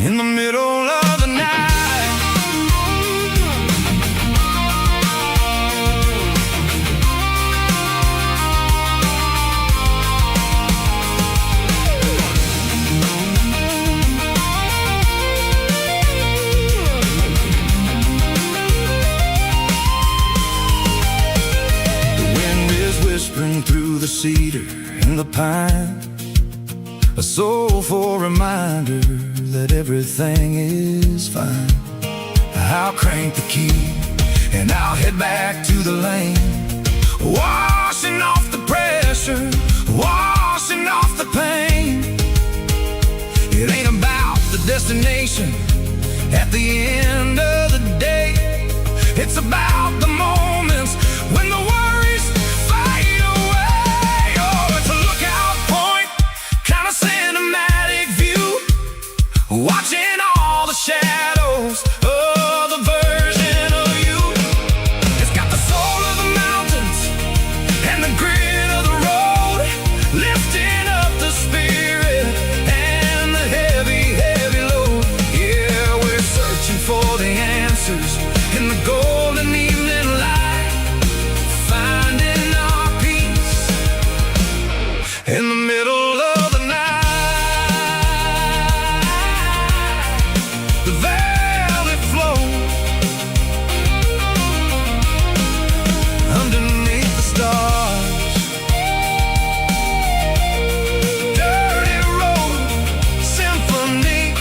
[SPEAKER 1] in the middle of the night. Whispering through the cedar and the pine, a soulful reminder that everything is fine. I'll crank the key and I'll head back to the lane, washing off the pressure, washing off the pain. It ain't about the destination at the end of the day, it's about the moments when the worries fade away. Oh, it's a lookout point, kind of cinematic view, watching all the shadows of the version of you. It's got the soul of the mountains and the grit of the road, lifting up the spirit and the heavy, heavy load. Yeah, we're searching for the answers in the golden evening light, finding our peace in the middle of the night. The valley flows underneath the stars, dirty road symphony.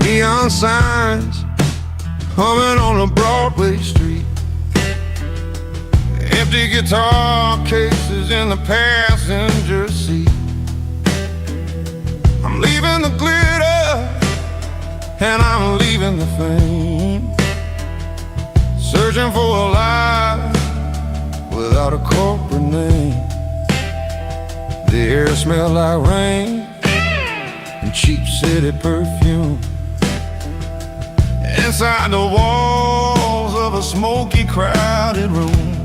[SPEAKER 2] Neon signs humming on a Broadway street, empty guitar cases in the passenger seat. I'm leaving the glitter and I'm leaving the fame, searching for a life without a corporate name. The air smelled like rain and cheap city perfume. Inside the walls of a smoky, crowded room,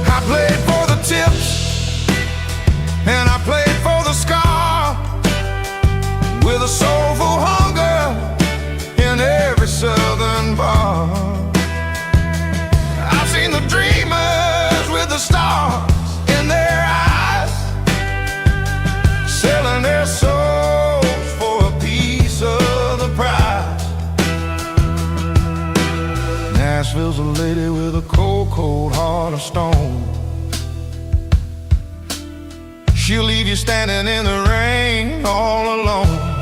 [SPEAKER 2] I played for the tips and I played for the scar, with a soulful hunger in every southern bar. I've seen the dreamers with the stars in their eyes, selling their souls for a piece of the prize. Nashville's a lady with a cold, cold heart of stone. She'll leave you standing in the rain all alone.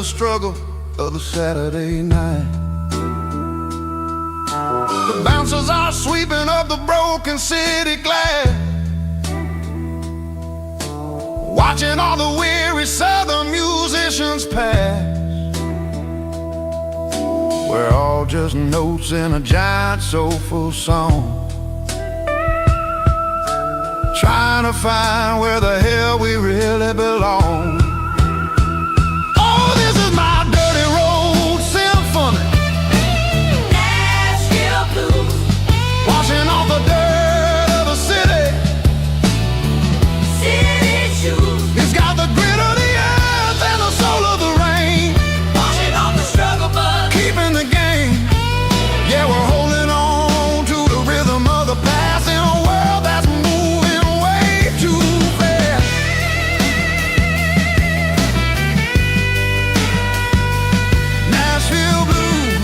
[SPEAKER 1] the struggle of the Saturday night. The bouncers are sweeping up the broken city glass, watching all the weary southern musicians pass. We're all just notes in a giant soulful song, trying to find where the hell we really belong. Oh, this is my dirty road symphony,
[SPEAKER 4] Nashville blues,
[SPEAKER 1] washing off the dirt of the city.
[SPEAKER 4] city shoes,
[SPEAKER 1] It's got the grit of the earth and the soul of the rain,
[SPEAKER 4] washing off the struggle bug.
[SPEAKER 1] keeping the game. Yeah, we're holding on to the rhythm of the past in a world that's moving way too fast. Nashville blues,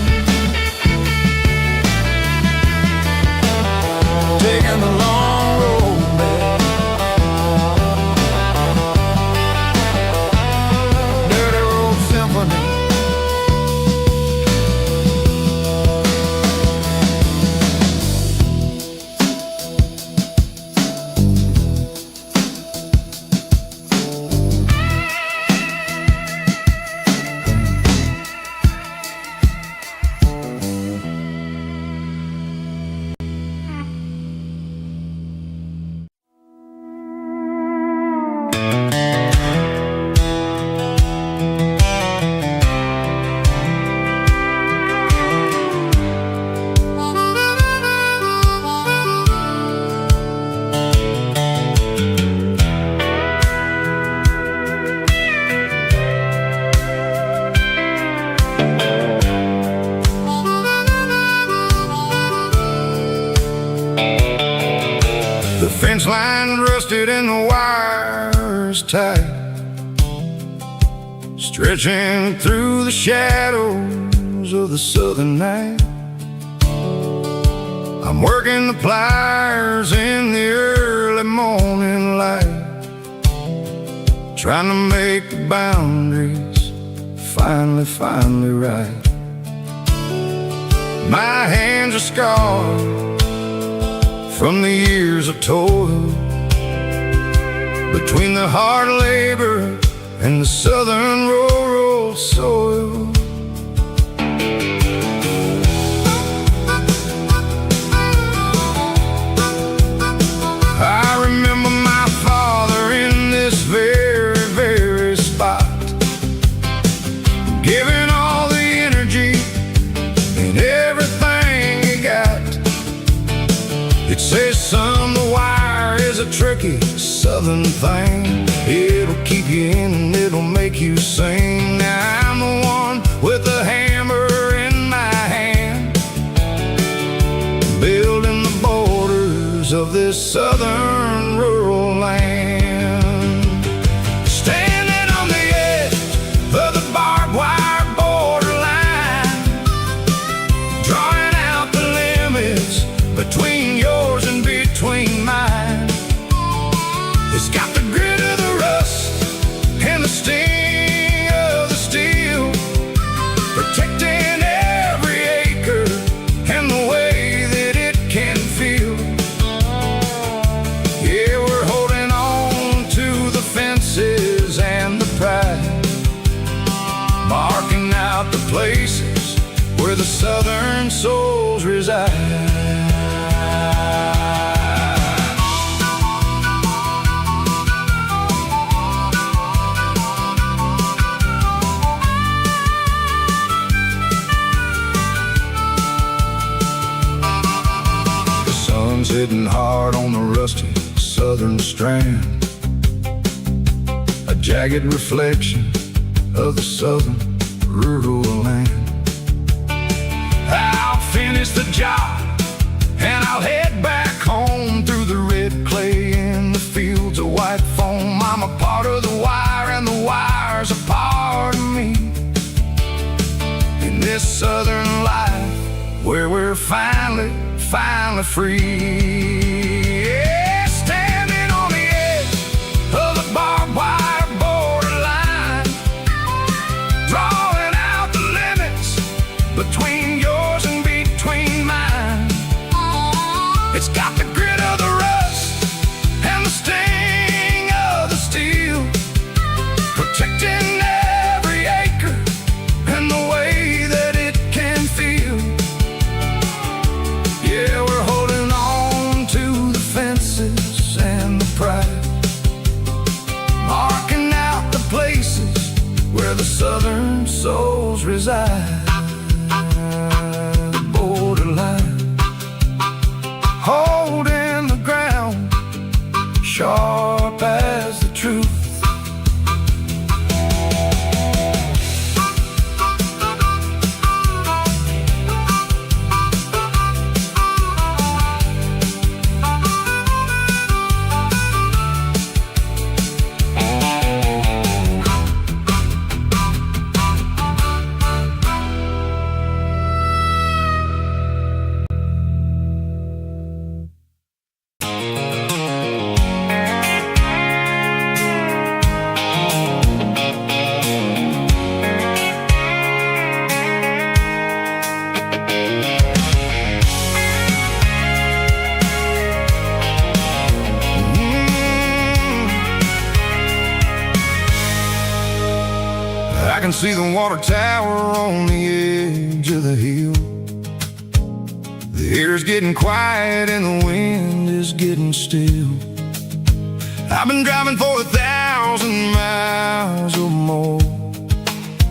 [SPEAKER 1] taking the long road back. Dirty road symphony. The fence line rusted and the wires tight, stretching through the shadows of the southern night. I'm working the pliers in the early morning light, trying to make the boundaries finally right. My hands are scarred from the years of toil, between the hard labor and the southern rural soil. I remember my father in this very spot, giving all the energy and everything he got. It says, son, the wire is a tricky southern thing. It'll keep you in and it'll make you sing. Now I'm the one with the hammer in my hand, building the borders of this southern rural land. Standing on the edge of the barbed wire borderline, drawing out the limits between yours and between mine. It's got the grit of the rust and the sting of the steel, protecting every acre and the way that it can feel. Yeah, we're holding on to the fences and the pride, marking out the places where the southern souls reside. The sun's hitting hard on the rusty southern strand, a jagged reflection of the southern rural land. I'll finish the job and I'll head back home through the red clay in the fields of white foam. I'm a part of the wire and the wire's a part of me, in this southern life where we're finally free. Yeah, standing on the edge of the barbed wire borderline, draw
[SPEAKER 3] between yours and between mine. It's got the grit of the rust and the sting of the steel, protecting every acre and the way that it can feel. Yeah, we're holding on to the fences and the pride, marking out the places where the southern souls reside. The borderline, holding the ground, sharp as the truth. I can see the water tower on the edge of the hill. The air's getting quiet and the wind is getting still. I've been driving for 1,000 miles or more,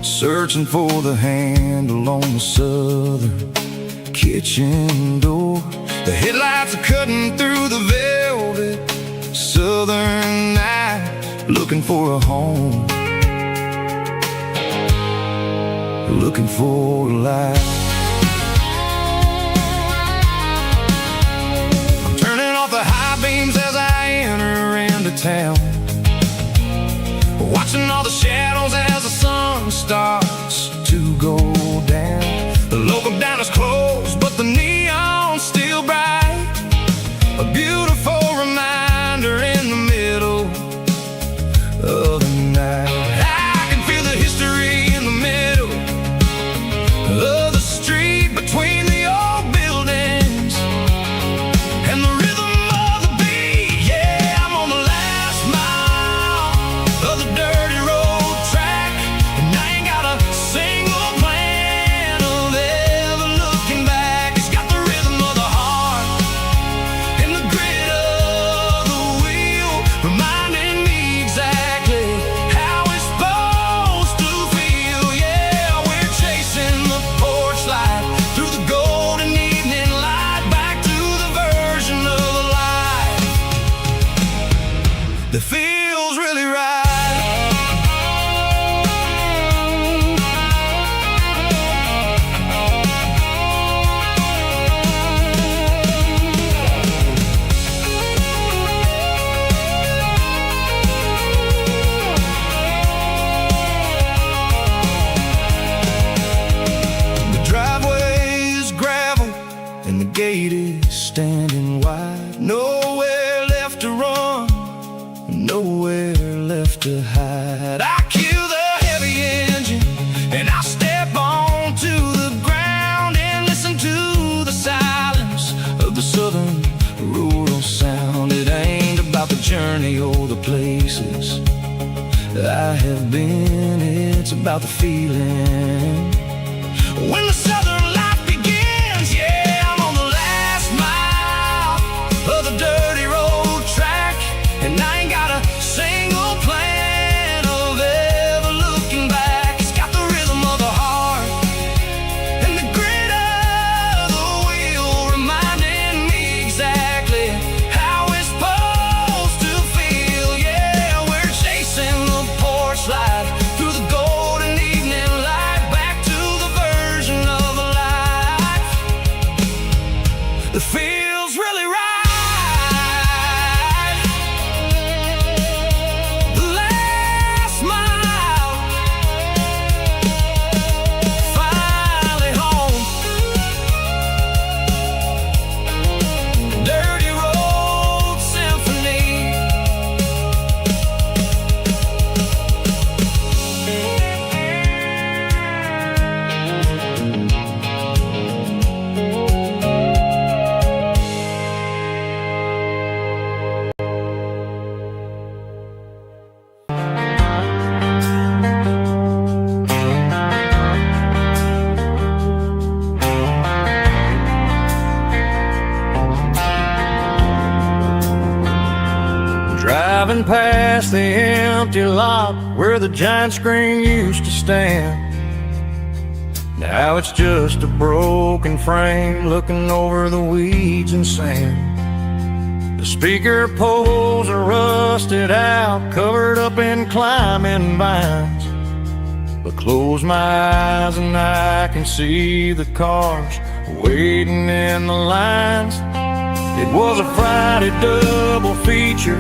[SPEAKER 3] searching for the handle on the southern kitchen door. The headlights are cutting through the velvet southern night, looking for a home, looking for a life. I'm turning off the high beams as I enter into town, watching all the shadows as the sun starts to go down. The local diner's closed, but the neon's still bright, a beautiful reminder in the middle of the night. I can feel the history in the middle of the street, between the old buildings and the rhythm of the beat. Yeah, I'm on the last mile of the dirty road track, and I ain't got a single plan of ever looking back. It's got the rhythm of the heart and the grit of the wheel, reminding me exactly how it's supposed to feel. Yeah, we're chasing the porch light through the golden evening light, back to the version of life that feels really right. The driveway is gravel and the gate is standing wide. Nowhere left to run, nowhere left to hide. I kill the heavy engine and I step onto the ground and listen to the silence of the southern rural sound. It ain't about the journey or the places I have been, it's about the feeling when the southern life begins. Yeah, I'm on the last mile of the dirty road track, and I ain't got a single plan of ever looking back. It's got the rhythm of the heart and the grit of the wheel, reminding me exactly how it's supposed to feel. Yeah, we're chasing the porch light through the golden evening light, back to the version of life
[SPEAKER 1] past the empty lot where the giant screen used to stand. Now it's just a broken frame looking over the weeds and sand. The speaker poles are rusted out, covered up in climbing vines. But close my eyes and I can see the cars waiting in the lines. It was a Friday double feature,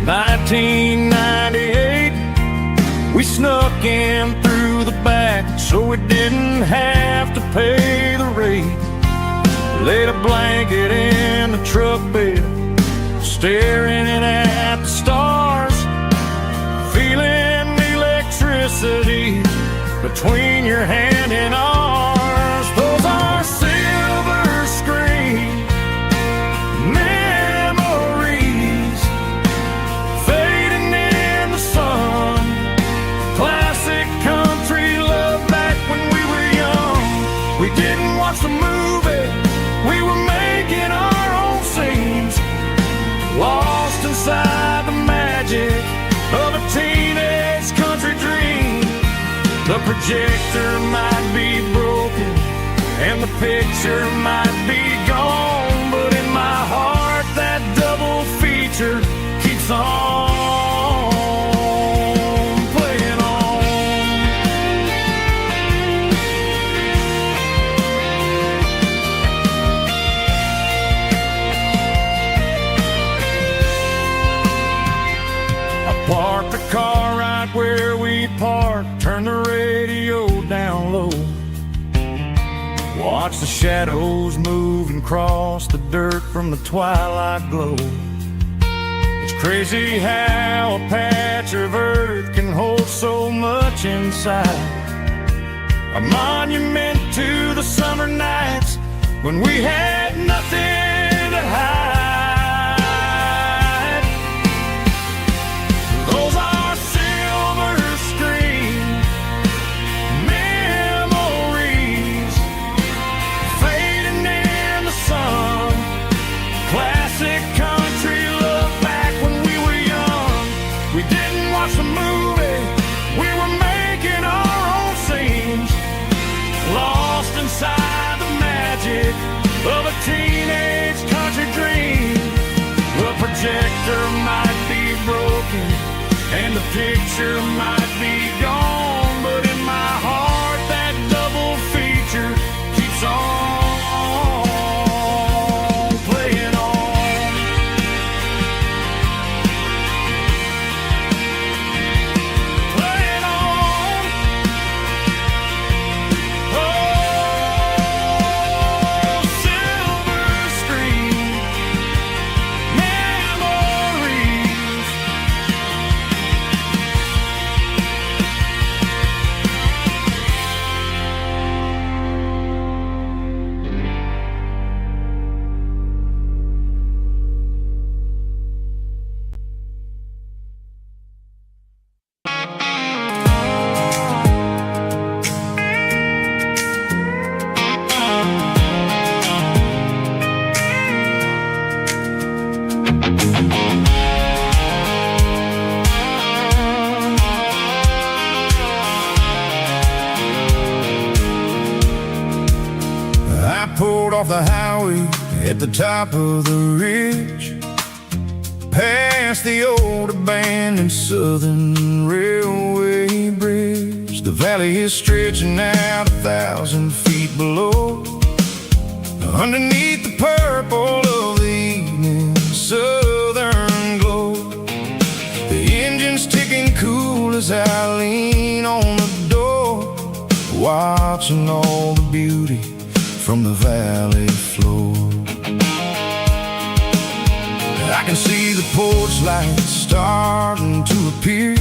[SPEAKER 1] 1998. We snuck in through the back so we didn't have to pay the rate. Laid a blanket in the truck bed, staring at the stars, feeling the electricity between your hand and ours. Those are silver screen memories fading in the sun. Classic country love back when we were young. We didn't watch the movie, we were making our own scenes, lost inside the magic of a teenage country dream. The projector might be broken and the picture might be gone, but in my heart that double feature keeps on playing on. I parked the car right where we parked, turned the radio down low, watch the shadows move and cross the dirt from the twilight glow. It's crazy how a patch of earth can hold so much inside. A monument to the summer nights when we had nothing to hide. Those are silver screen memories fading in the sun. Classic country love back when we were young. We didn't watch the movie, we were making our own scenes, lost inside the magic of a teenage country dream. The projector might be broken and the picture might be gone, but in my heart that double feature keeps on playing on. Playing on. Oh, silver screen memories.
[SPEAKER 2] I pulled off the highway at the top of the ridge, past the old abandoned Southern Railway bridge. The valley is stretching out 1,000 feet below, underneath the purple of the evening southern glow. The engine's ticking cool as I lean on the door, watching all the beauty from the valley floor. I can see the porch lights starting to appear,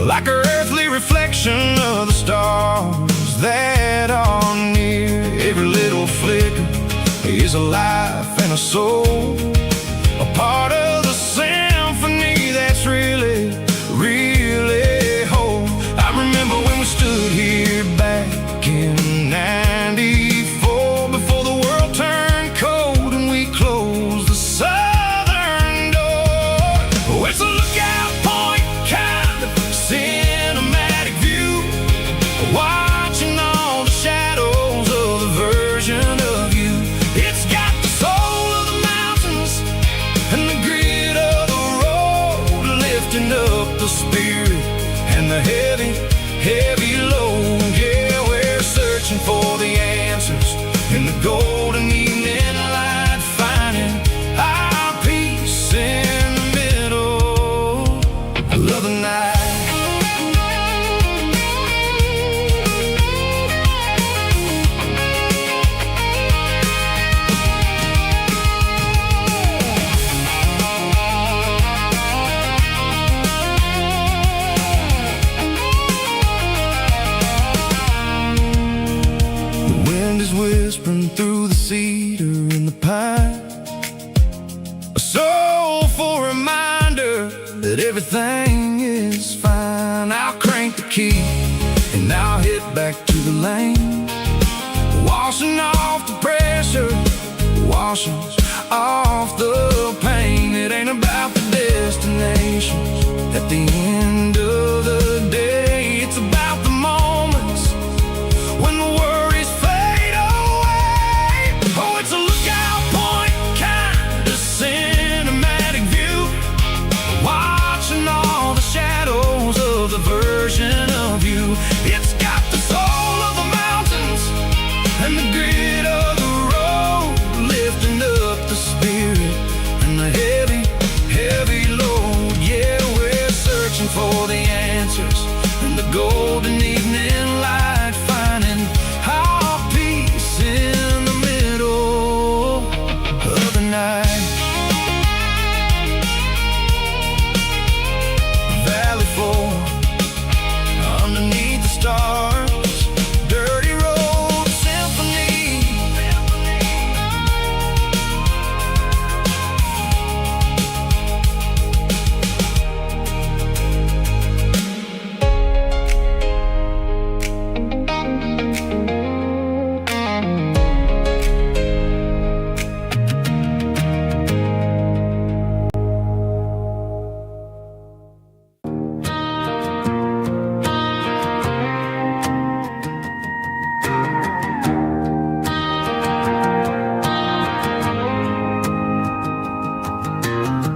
[SPEAKER 2] like an earthly reflection of the stars that are near. Every little flicker is a life and a soul, a part of the symphony that's really, really whole. I remember when we stood here back in 94, before the world turned cold and we closed the southern door. Oh, it's
[SPEAKER 3] heavy, heavy load. Yeah, we're searching for the answers in the golden evening light, finding our peace in the middle of the night. Whispering through the cedar and the pine, a soulful reminder that everything is fine. I'll crank the key and I'll hit back to the lane, washing off the pressure, washing off the pain. It ain't about the destinations at the end of the day. It's about the moments when the worries fade away. Oh, it's a lookout point, kind of cinematic view, watching all the shadows of the version of you. It's got the soul of the mountains and the grit of the road, lifting up the spirit and the heavy, heavy load. Yeah, we're searching for the answers in the golden evening light, finding our peace in the middle of the night. Valley floor, underneath the stars, dirty road symphony.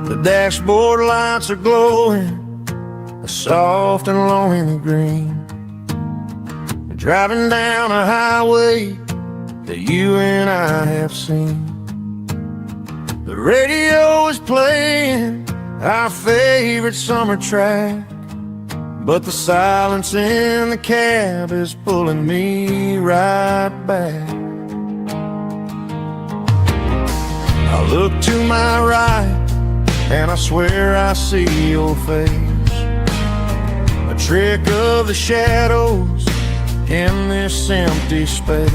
[SPEAKER 1] The dashboard lights are glowing a soft and lonely green. We're driving down a highway that you and I have seen. The radio is playing our favorite summer track, but the silence in the cab is pulling me right back. I look to my right and I swear I see your face, a trick of the shadows in this empty space.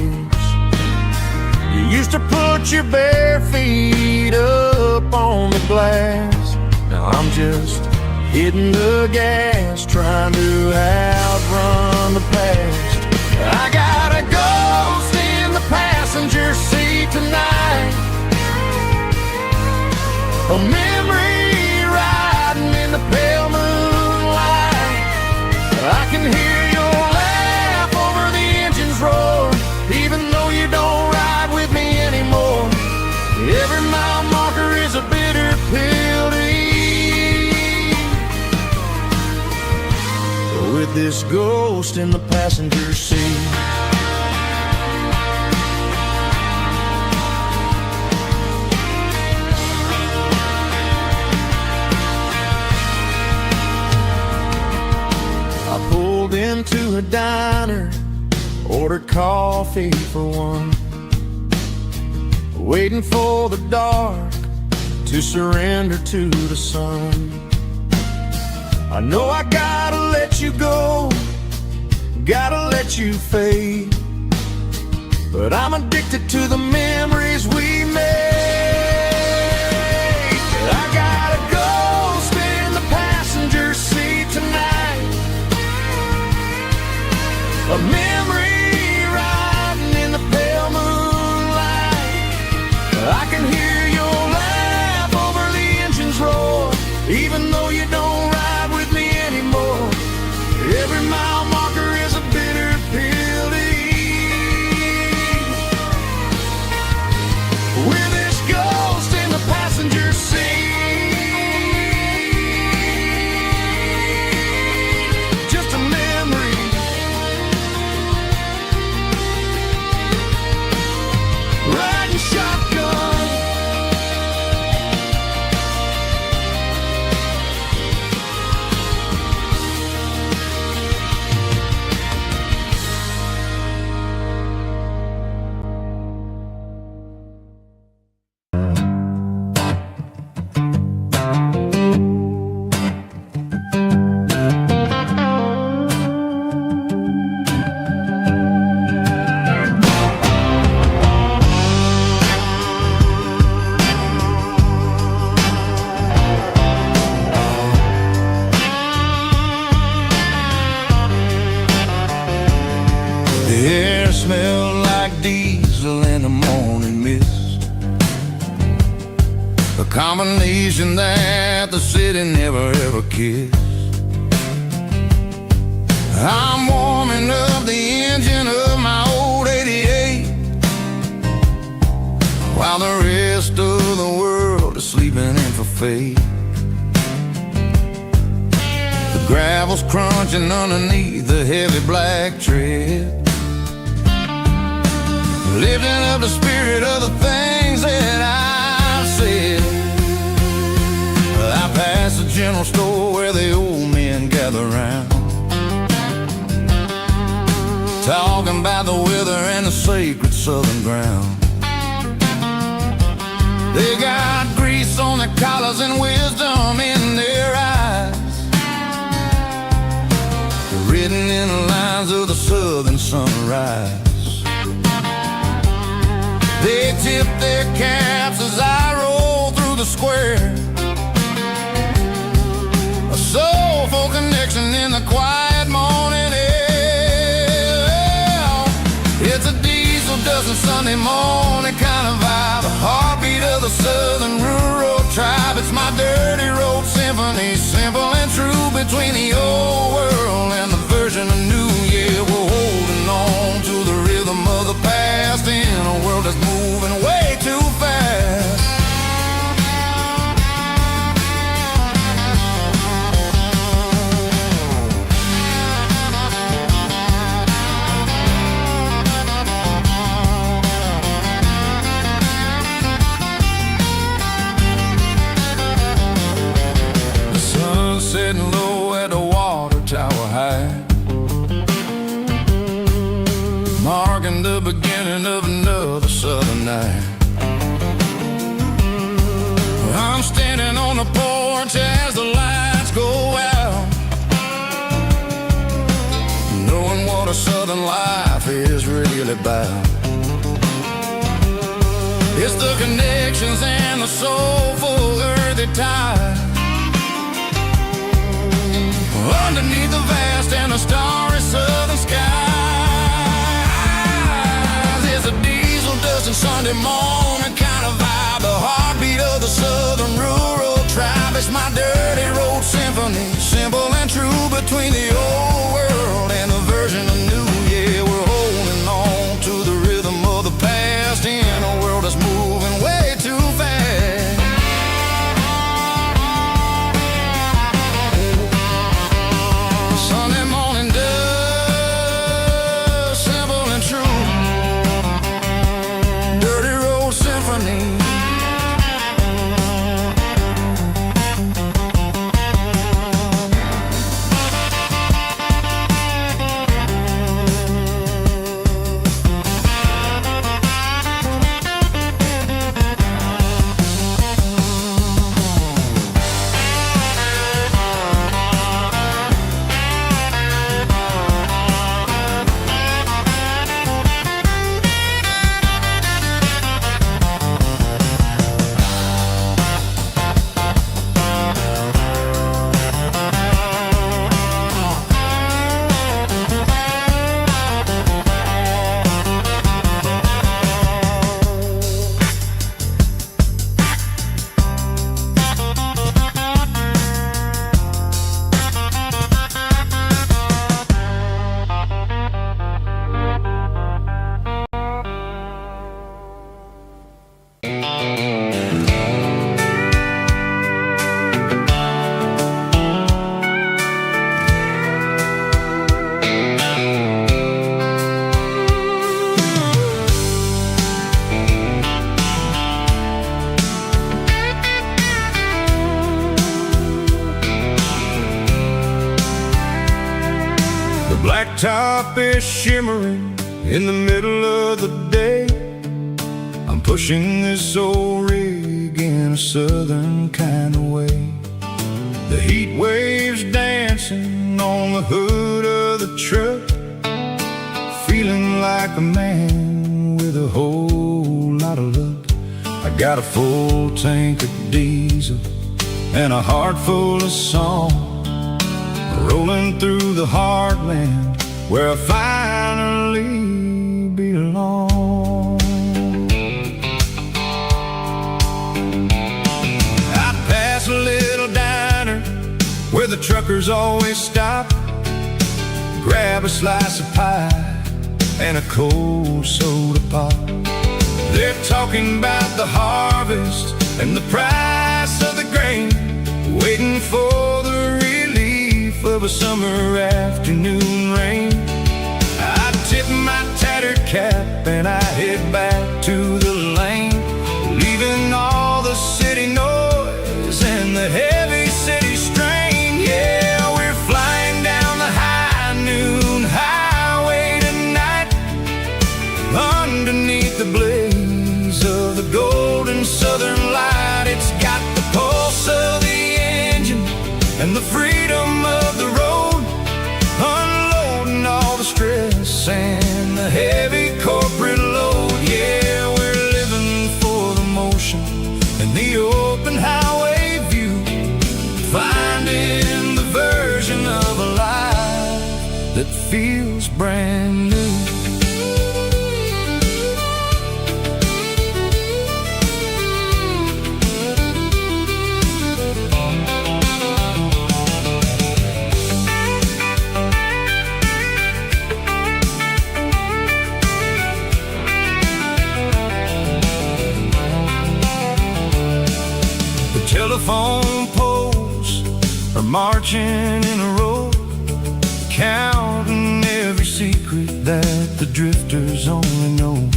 [SPEAKER 1] You used to put your bare feet up on the glass. Now I'm just hitting the gas, trying to outrun the past. I got a ghost in the passenger seat tonight, a memory riding in the pale moonlight. I can hear your laugh over the engine's roar, even though you don't ride with me anymore. Every mile marker is a bitter pill to eat, with this ghost in the passenger seat. I pulled into a diner, ordered coffee for one, waiting for the dark to surrender to the sun. I know I gotta let you go, gotta let you fade, but I'm addicted to the memories we made. I got a ghost in the passenger seat tonight, a memory riding in the pale moonlight. I can hear your laugh over the engine's roar, even though you don't ride with me anymore. Every mile marker is a bitter pill to eat, with this ghost in the passenger seat. Just a combination that the city never ever kissed. I'm warming up the engine of my old 88, while the rest of the world is sleeping in for fate. The gravel's crunching underneath the heavy black tread, lifting up the spirit of the things that I've said. I pass the general store where the old men gather round, talking about the weather and the sacred southern ground. They got grease on their collars and wisdom in their eyes, written in the lines of the southern sunrise. They tip their caps as I roll through the square, a soulful connection in the quiet morning air. It's a diesel dozen Sunday morning kind of vibe, a heartbeat of the southern rural tribe. It's my dirty road symphony, simple and true, between the old world and the version of new. Yeah, we're holding on to the rhythm of the past in a world that's moving way too fast. The sun's setting low at the water tower high, marking the beginning of another southern night. I'm standing on the porch as the lights go out, knowing what a southern life is really about. It's the connections and the soulful earthy tide, underneath the vast and the starry southern skies. It's a diesel dusting Sunday morning kind of vibe, the heartbeat of the southern rural tribe. It's my dirty road symphony, simple and true, between the old world and the version of new. Yeah, we're holding on to the rhythm of the past in a world that's moving way too fast. Sunday morning dust, simple and true, dirty road symphony.
[SPEAKER 2] Blacktop is shimmering in the middle of the day. I'm pushing this old rig in a southern kind of way. The heat waves dancing on the hood of the truck, feeling like a man with a whole lot of luck. I got a full tank of diesel and a heart full of song, rolling through the heartland where I finally belong.
[SPEAKER 1] truckers always stop, grab a slice of pie and a cold soda pop. They're talking about the harvest and the price of the grain, waiting for the relief of a summer afternoon rain. I tip my tattered cap and I head back to the lane, leaving all the city noise and the heavy city strain. Yeah, we're flying down the high noon highway tonight, underneath the blaze of the golden southern light. It's got the pulse of the engine and the freedom of the road, unloading all the stress and the heavy corporate load. Yeah, we're living for the motion and the open highway view, finding the version of a life that feels brand new. Telephone poles are marching in a row, counting every secret that the drifters only know.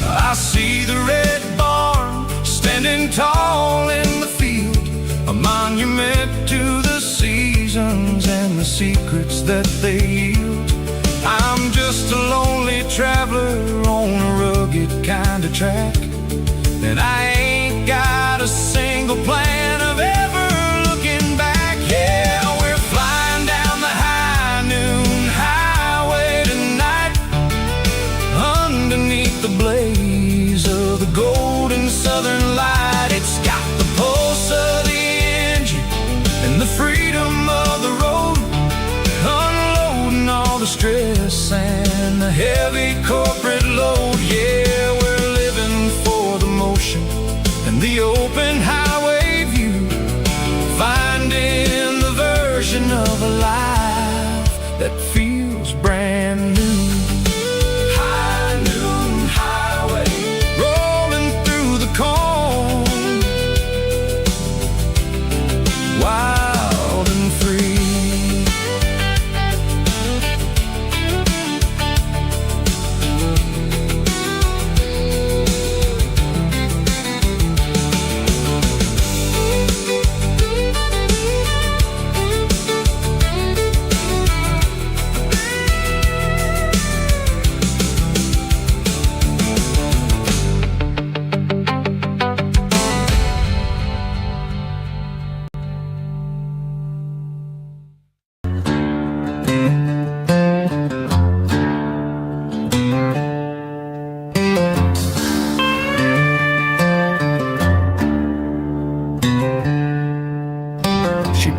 [SPEAKER 1] I see the red barn standing tall in the field, a monument to the seasons and the secrets that they yield. I'm just a lonely traveler on a rugged kind of track, and I ain't got a single plan of ever looking back. Yeah, we're flying down the high noon highway tonight, underneath the blaze of the golden southern light. It's got the pulse of the engine and the freedom of the road, unloading all the stress and the heavy corporate load. Yeah, we're living for the motion and the open highway view, finding the version of a life that feels brand new. High noon highway, rolling through the corn, wild and free.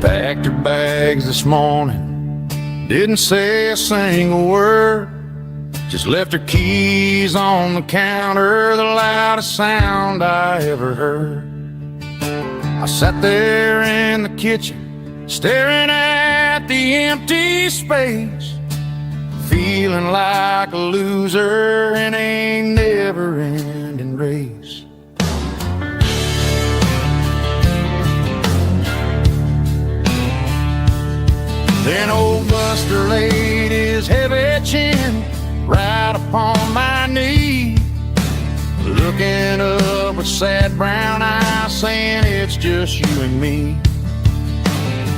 [SPEAKER 1] Packed her bags this morning, didn't say a single word, just left her keys on the counter, the loudest sound I ever heard. I sat there in the kitchen, staring at the empty space, feeling like a loser in a never-ending race. Then old Buster laid his heavy chin right upon my knee, looking up with sad brown eyes, saying it's just you and me.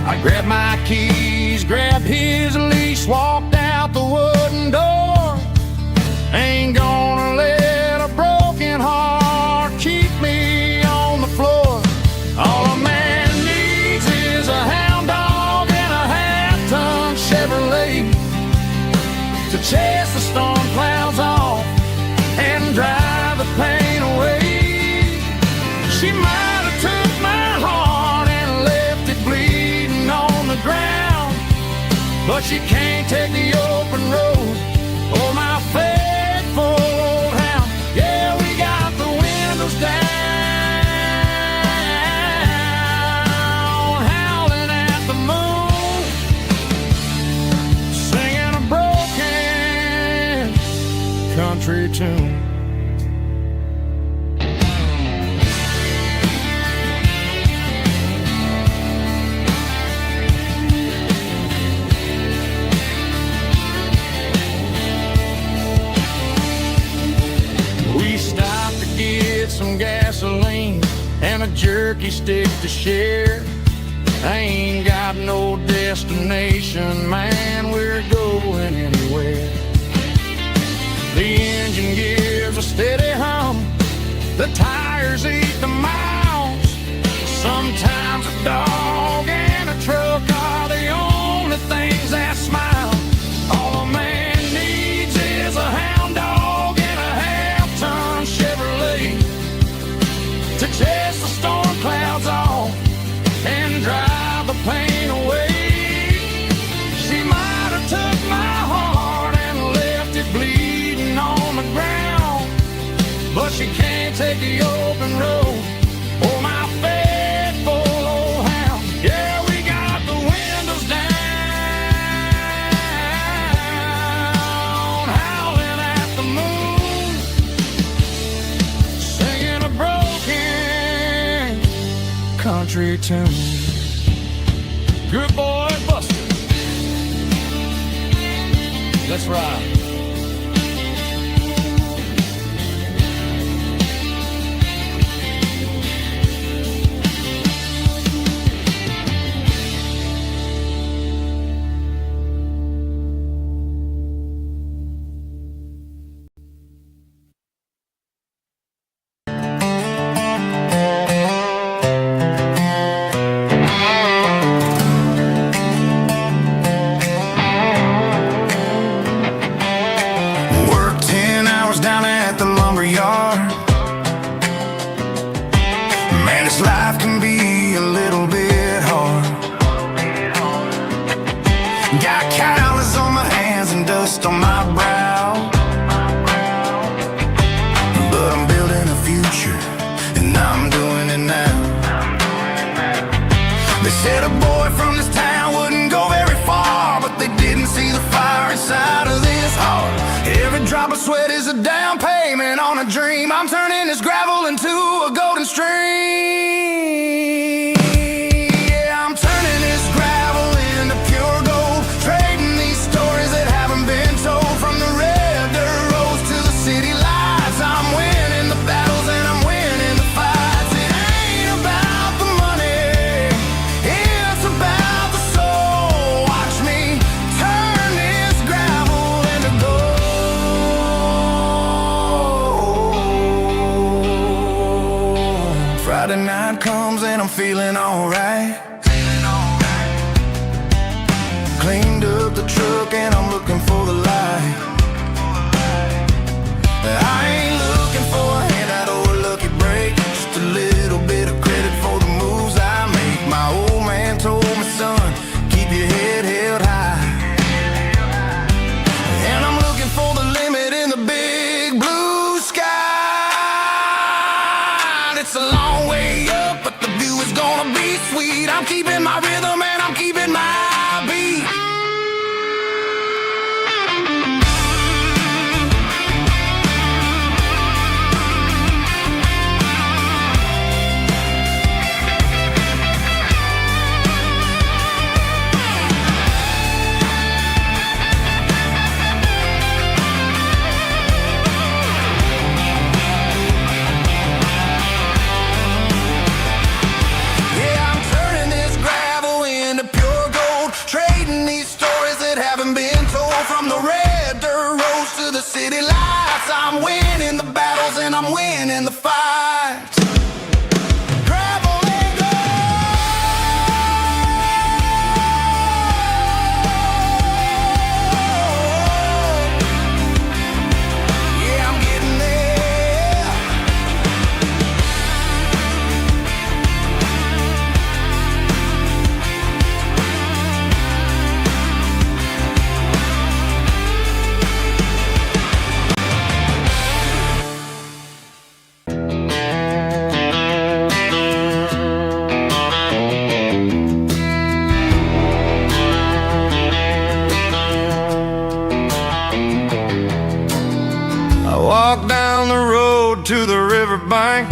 [SPEAKER 1] I grabbed my keys, grabbed his leash, walked out the wooden door. Ain't gonna let a broken heart keep me on the floor. All a man needs is a hound dog and a half-ton Chevrolet to chase the storm clouds off and drive the pain away. She might have took my heart and left it bleeding on the ground, but she can't take the open road or my faithful old hound. Yeah, we got the windows down, howling at the moon.
[SPEAKER 3] country tune. We stopped to get some gasoline and a jerky stick to share. I ain't got no destination, man, we're going anywhere. The engine gives a steady hum, the tires eat the miles. Sometimes a dog and a truck are the only things that smile. All a man needs is a hound dog and a half-ton Chevrolet to chase the storm clouds off and drive the pain away. She might have took my heart and left it bleeding on the ground, but she can't take the open road or my faithful old hound. Yeah, we got the windows down, howling at the moon, singing a broken country tune. Good boy, Buster. Let's ride. I'm turning this gravel into a golden stream. Yeah, I'm turning this gravel into pure gold, trading these stories that haven't been told. From the red dirt roads to the city lights, I'm winning the battles and I'm winning the fights. It ain't about the money, it's about the soul. Watch me turn this gravel into gold. Friday night comes and I'm feeling alright. Cleaned up the truck and I'm looking for the light. I ain't looking for a handout or a lucky break, just a little bit of credit for the moves I make. My old man told me, son, keep your head held high. And I'm looking for the limit in the big blue sky. It's a long way up, but the view is gonna be sweet. I'm keeping my rhythm and I'm keeping my beat. Yeah, I'm turning this gravel into pure gold, trading these stories that haven't been told. From the red dirt roads to the city lights, I'm winning the battles and I'm winning the fights. Gravel and gold. Yeah, I'm getting there.
[SPEAKER 1] rode to the riverbank,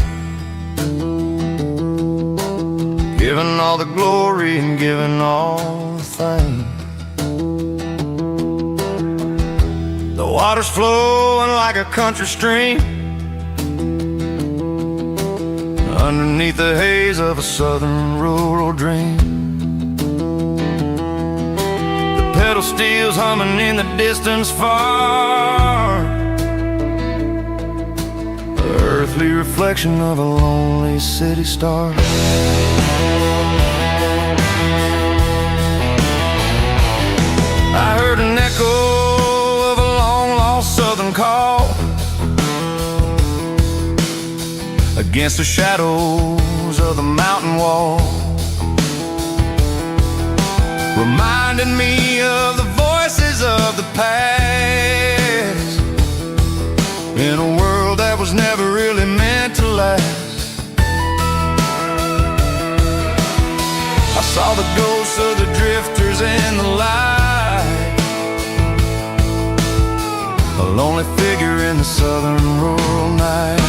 [SPEAKER 1] giving all the glory and giving all the thanks. The water's flowing like a country stream underneath the haze of a southern rural dream. The pedal steel's humming in the distance far, the earthly reflection of a lonely city star. I heard an echo of a long-lost southern call against the shadows of the mountain wall, reminding me of the voices of the past, in a world that was never really meant to last. I saw the ghosts of the drifters in the light, a lonely figure in the southern rural night.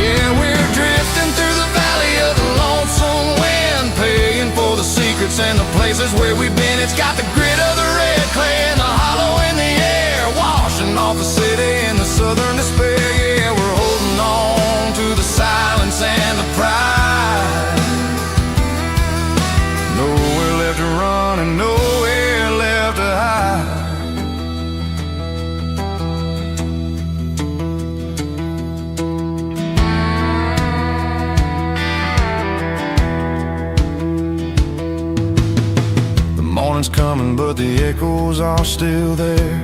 [SPEAKER 1] Yeah, we're drifting through the valley of the lonesome wind, paying for the secrets and the places where we've been. It's got the grit of the red clay and the hollow in the air, washing off the city in the southern despair. Yeah, we're holding on to the silence and the pride. Nowhere left to run and nowhere left to hide. Morning's coming, but the echoes are still there.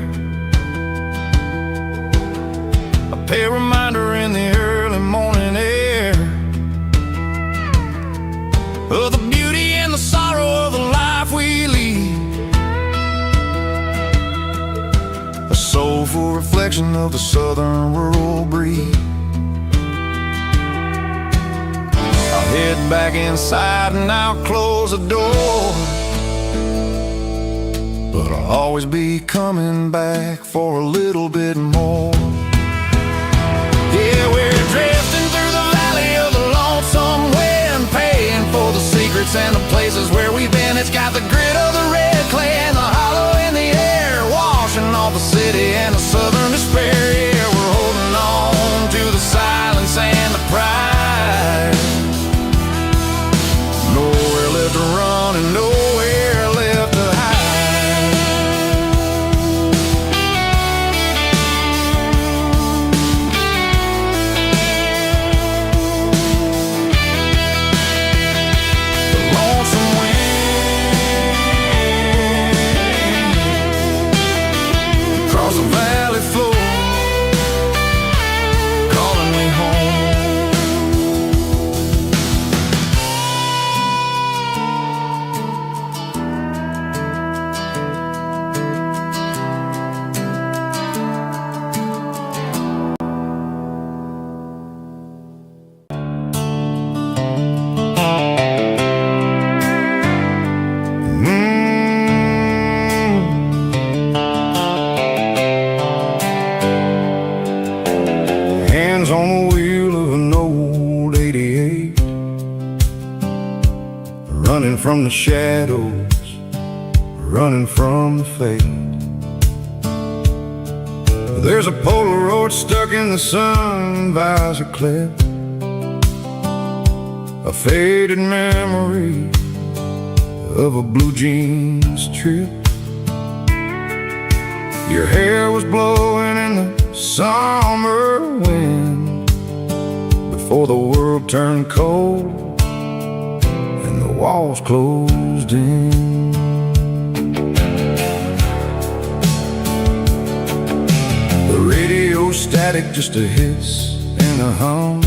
[SPEAKER 1] A pale reminder in the early morning air of the beauty and the sorrow of the life we lead, a soulful reflection of the southern rural breed. I'll head back inside and I'll close the door, but I'll always be coming back for a little bit more. Yeah, we're drifting through the valley of the lonesome wind, paying for the secrets and the places where we've been. It's got the grit of the red clay and the hollow in the air, washing off the city and the southern despair. Yeah, we're holding on to the silence and the pride. Nowhere left to run and nowhere left to hide. The valley floor, calling me home. Hands on the wheel of an old 88, running from the shadows, running from the fate. There's a Polaroid stuck in the sun visor clip, a faded memory of a blue jeans trip. Your hair was blowing in the summer wind before the world turned cold and the walls closed in. The radio static, just a hiss and a hum,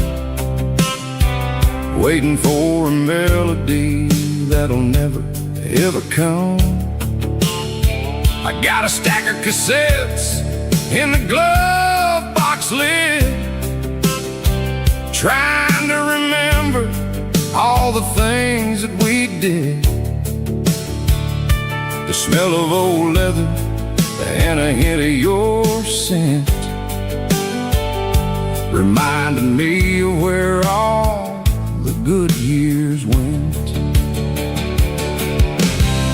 [SPEAKER 1] waiting for a melody that'll never ever come. I got a stack of cassettes in the glove box lid, trying to remember all the things that we did. The smell of old leather and a hint of your scent, reminding me of where all the good years went.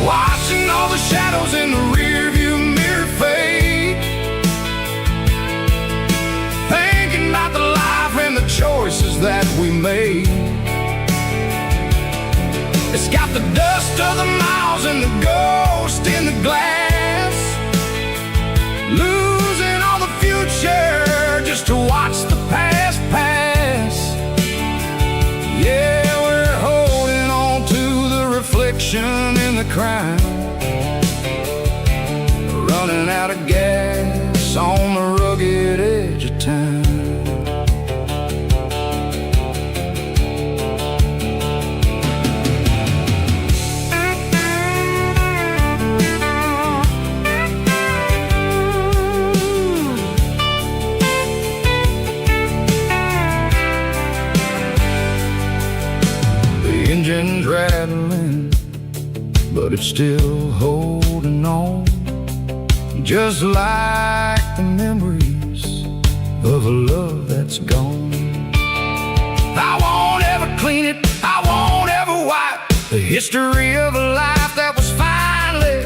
[SPEAKER 1] Watching all the shadows in the rearview mirror fade, thinking about the life and the choices that we made. It's got the dust of the miles and the ghost in the glass, losing all the future just to watch the past pass. Yeah, we're holding on to the reflection in the crowd, running out of gas on the rugged edge of town. Engine's rattling, but it's still holding on, just like the memories of a love that's gone. I won't ever clean it, I won't ever wipe the history of a life that was finally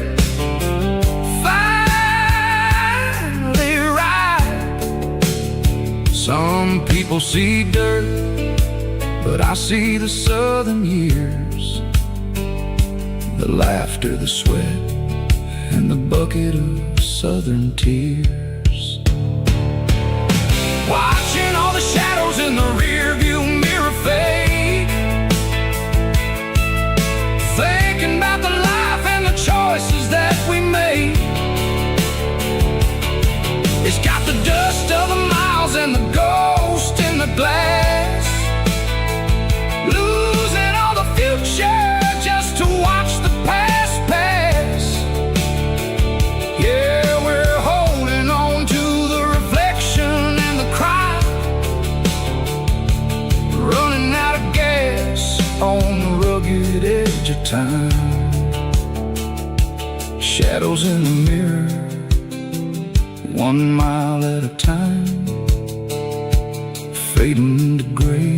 [SPEAKER 1] right. Some people see dirt, but I see the southern years, the laughter, the sweat, and the bucket of southern tears. Watching all the shadows in the rearview mirror fade, thinking about the life and the choices that we made. It's got the dust of the miles and the ghost in the glass, losing all the future just to watch the past pass. Yeah, we're holding on to the reflection and the cry, running out of gas on the rugged edge of time. Shadows in the mirror, 1 mile at a time, fading to gray.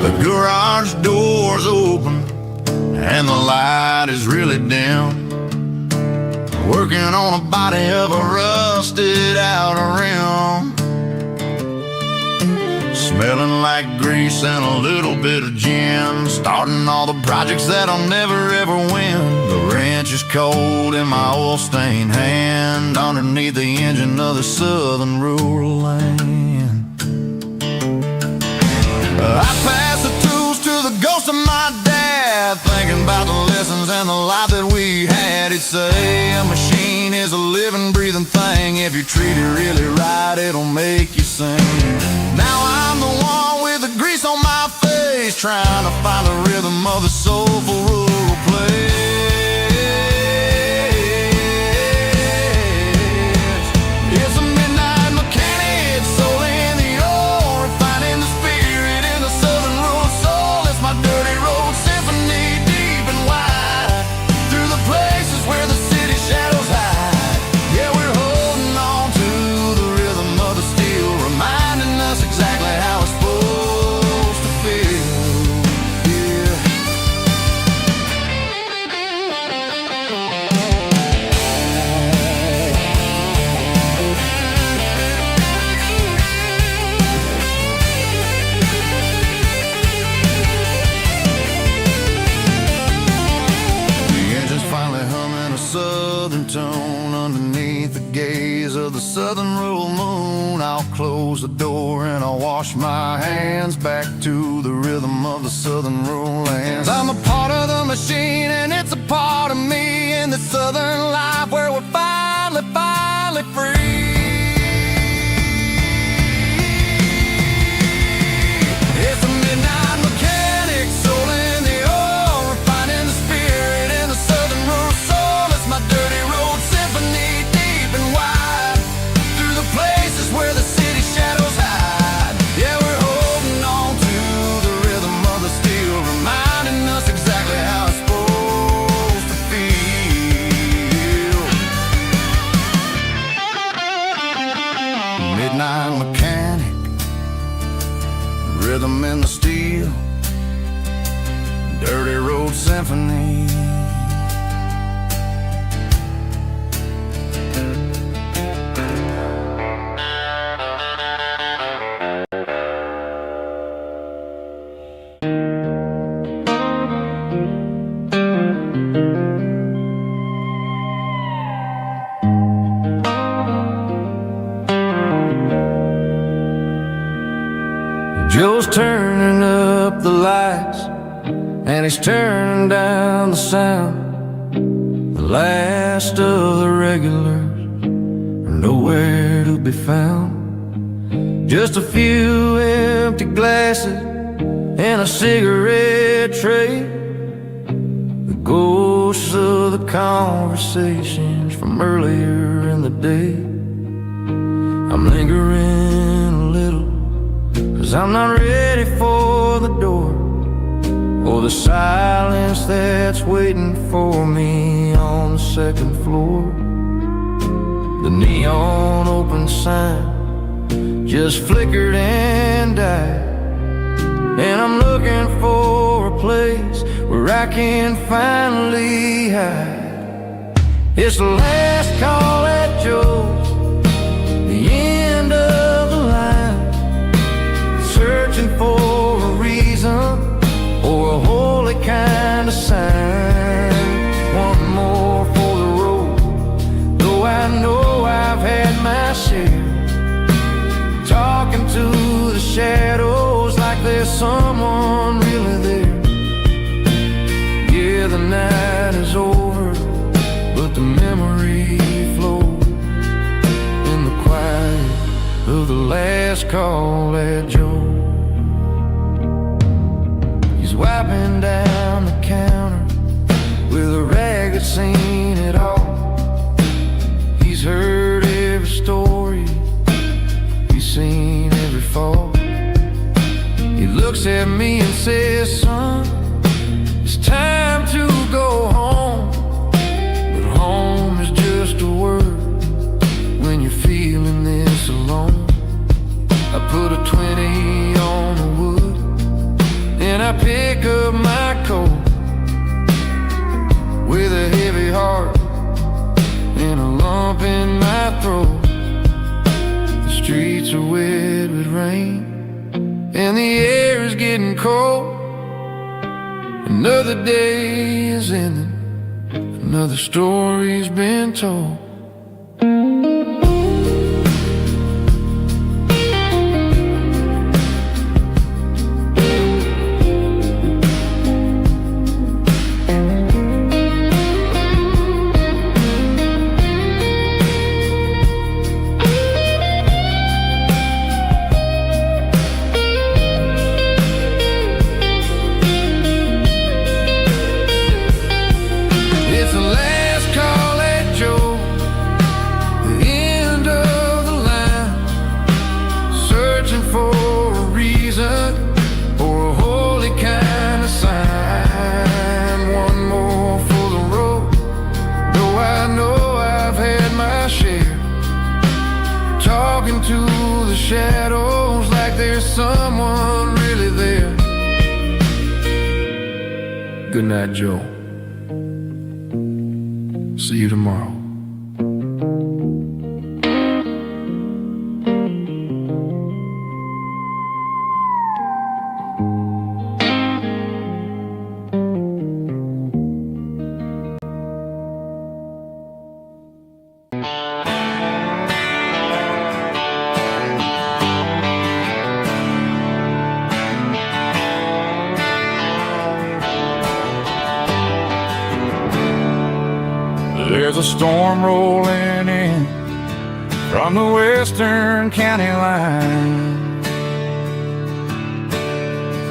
[SPEAKER 3] The garage door's open and the light is really dim, working on a body of a rusted out rim, smelling like grease and a little bit of gin, starting all the projects that I'll never ever win. The wrench is cold in my oil-stained hand, underneath the engine of the southern rural land. I pass the tools to the ghost of my dad, thinking about the lessons and the life that we had. He'd say a machine is a living, breathing thing. If you treat it really right, it'll make you sing. Now I'm the one with the grease on my face, trying to find the rhythm of the soulful rural place. It's a midnight mechanic, soul in the ore, refining the spirit in the southern rural soul. It's my dirty road symphony, deep and wide, through the places where the city shadows hide. Yeah, we're holding on to the rhythm of the steel, reminding us exactly how it's supposed to feel. Yeah. The engine's finally humming a southern tone underneath the gaze of the southern rural moon. I'll close the door and I'll wash my hands back to the rhythm
[SPEAKER 1] rhythm of the southern rural lands. I'm a part of the machine and it's a part of me in the southern life where we're finally free. It's a midnight mechanic, soul in the oil, refining the spirit in the southern rural soul. It's my dirty road symphony, deep and wide, through the places where the city shadows hide. Yeah, we're holding on to the rhythm of the steel, reminding us exactly how it's supposed to feel. Midnight mechanic, rhythm in the steel, dirty road symphony. Joe's turning up the lights and he's turning down the sound. The last of the regulars are nowhere to be found. Just a few empty glasses and a cigarette tray, the ghosts of the conversations from earlier in the day. I'm lingering a little, 'cause I'm not ready for the door, or the silence that's waiting for me on the second floor. The neon open sign just flickered and died, and I'm looking for a place where I can finally hide. It's the last call at Joe's, the end of the line, searching for a reason or a holy kind of sign. One more for the road, though I know I've had my share, talking to the shadows like there's someone really there. Yeah, the night is over, but the memory flows in the quiet of the last call at Joe. He's wiping down the counter with a rag that's seen it all. He's heard every story, he's seen every fall. He looks at me and says, son, it's time to go home. But home is just a word when you're feeling this alone. I put a 20 on the wood and I pick up my coat with a heavy heart and a lump in my throat. The streets are wet with rain and the air is getting cold. Another day is ending, another story's been told. To the shadows like there's someone really there. Good night, Joe. See you tomorrow. There's a storm rolling in from the western county line,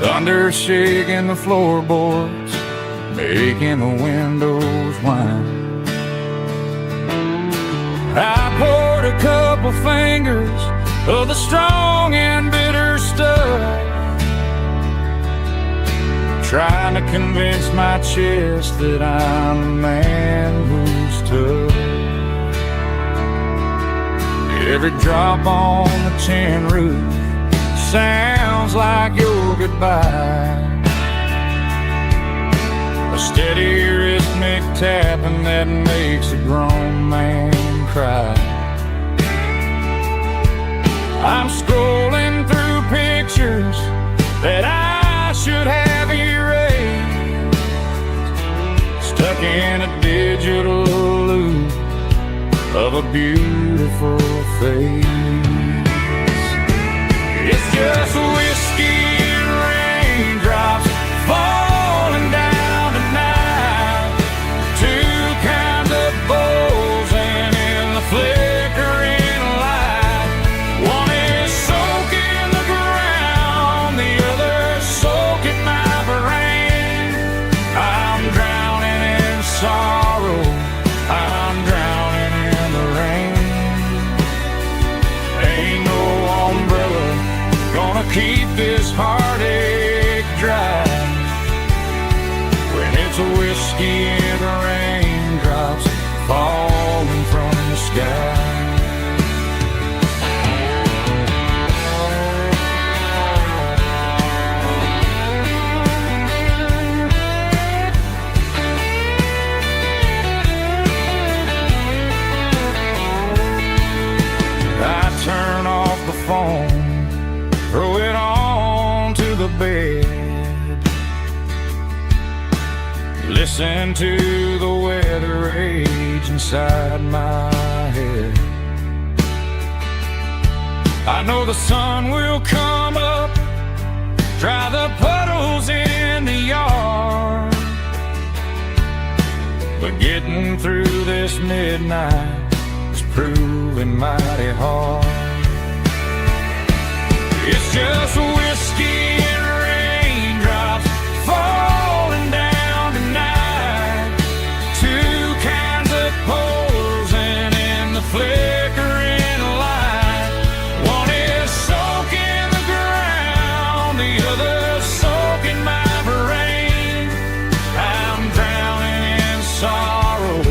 [SPEAKER 1] thunder shaking the floorboards, making the windows whine. I poured a couple fingers of the strong and bitter stuff, trying to convince my chest that I'm the man who's tough. Every drop on the tin roof sounds like your goodbye, a steady rhythmic tapping that makes a grown man cry. I'm scrolling through pictures that I should have erased, stuck in a digital loop of a beautiful face. It's just whiskey and raindrops falling down tonight, two kinds of bowls and in the flickering light. One is soaking the ground, the other soaking my brain. I'm drowning in sorrow, I'm drowning in the rain. Ain't no umbrella gonna keep this heartache dry when it's a whiskey and raindrops falling from the sky. I turn off the phone, throw it on to the bed, listen to the weather rage inside my head. I know the sun will come up, dry the puddles in the yard, but getting through this midnight is proving mighty hard. It's just whiskey and raindrops falling down tonight, two kinds of pours and in the flickering light. One is soaking the ground, the other soaking my brain. I'm drowning in sorrow,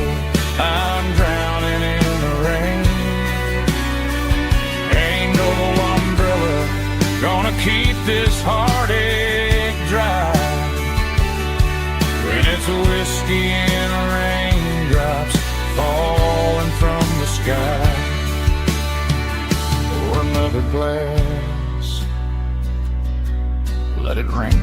[SPEAKER 1] I'm drowning in the rain. Ain't no umbrella gonna keep this heartache dry when it's a whiskey and raindrops falling from the sky. Pour another glass, let it rain.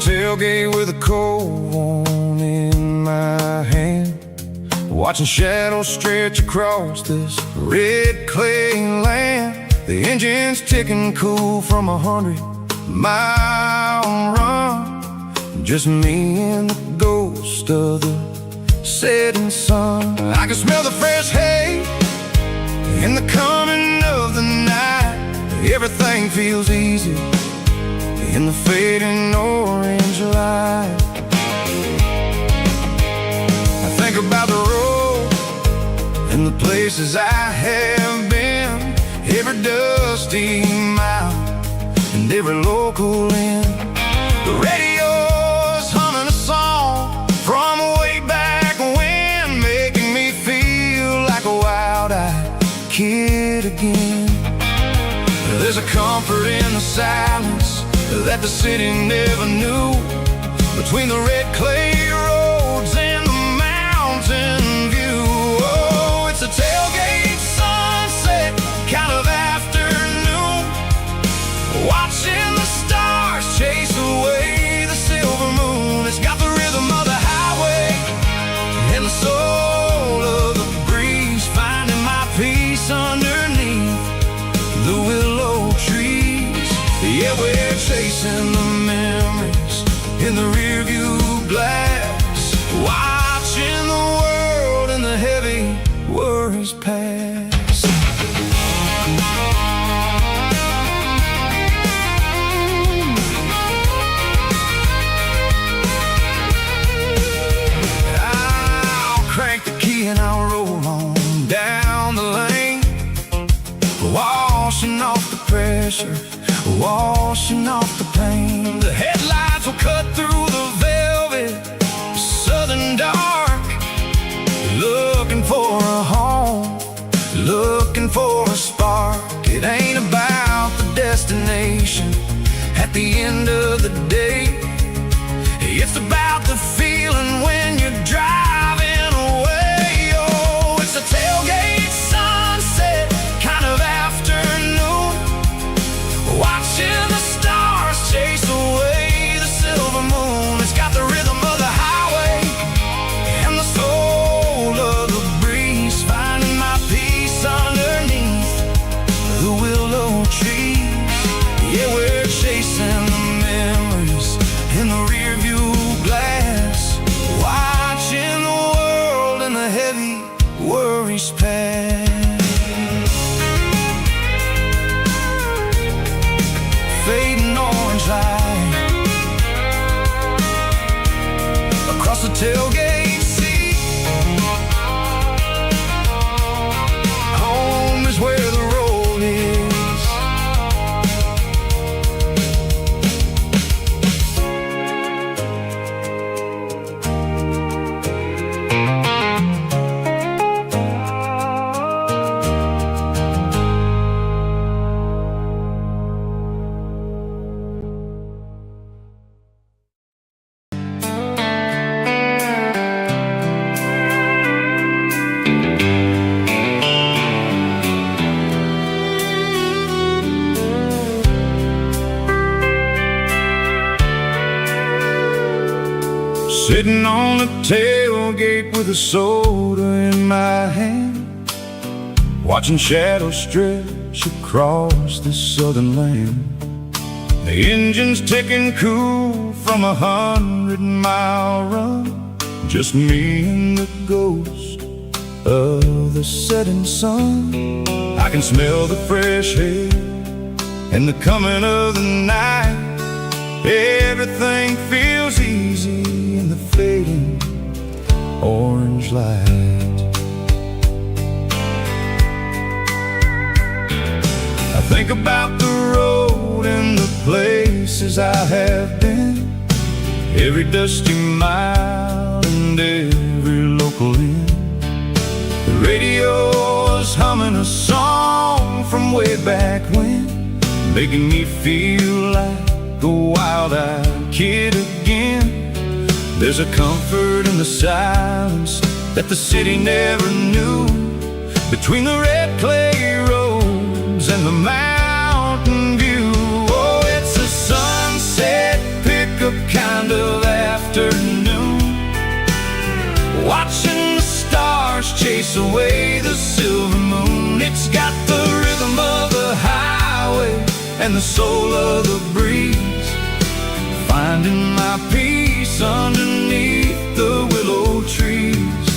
[SPEAKER 1] tailgate with a cold one in my hand, watching shadows stretch across this red clay land. The engine's ticking cool from 100-mile run. Just me and the ghost of the
[SPEAKER 2] setting sun.
[SPEAKER 1] I can smell the fresh hay in the coming of the night. Everything feels easy in the fading orange light. I think about the road and the places I have been, every dusty mile and every local inn. The radio's humming a song from way back when, making me feel like a wild-eyed kid again. There's a comfort in the silence that the city never knew, between the red clay roads and the mountain view. Oh, it's a tailgate sunset kind of afternoon, watching the stars chase away the silver moon. It's got the rhythm of the highway and the soul of the breeze, finding my peace underneath the willow trees. Yeah, we're chasing the memories in the rearview glass, watching the world and the heavy worries pass. I'll crank the key and I'll roll on down the lane, washing off the pressure, washing off the pain. The headlights will cut through the velvet southern dark, looking for a home, looking for a spark. It ain't about the destination at the end of the day, it's about the feeling when you're driving away. Oh, it's a tailgate sunset kind of afternoon, watching the stars chase away the silver moon. It's got the rhythm of the highway and the soul of the breeze, finding my peace underneath the willow trees. Yeah, we're chasing the memories in the rearview glass, watching the world and the heavy worries pass. Fading orange light across the tailgate seat. Home is where the road is. Sitting on the tailgate with a soda in my hand, watching shadows stretch across this southern land. The engine's ticking cool from 100-mile run, just me and the ghost of the setting sun. I can smell the fresh air and the coming of the night. Everything feels easy in the fading orange light. I think about the road and the places I have been, every dusty mile and every local inn. The radio is humming a song from way back when, making me feel like a wild-eyed kid again. There's a comfort in the silence that the city never knew, between the red clay roads and the mountain view. Oh, it's a sunset pickup kind of afternoon, watching the stars chase away the silver moon. It's got the rhythm of the highway and the soul of the breeze, finding my peace underneath the willow trees.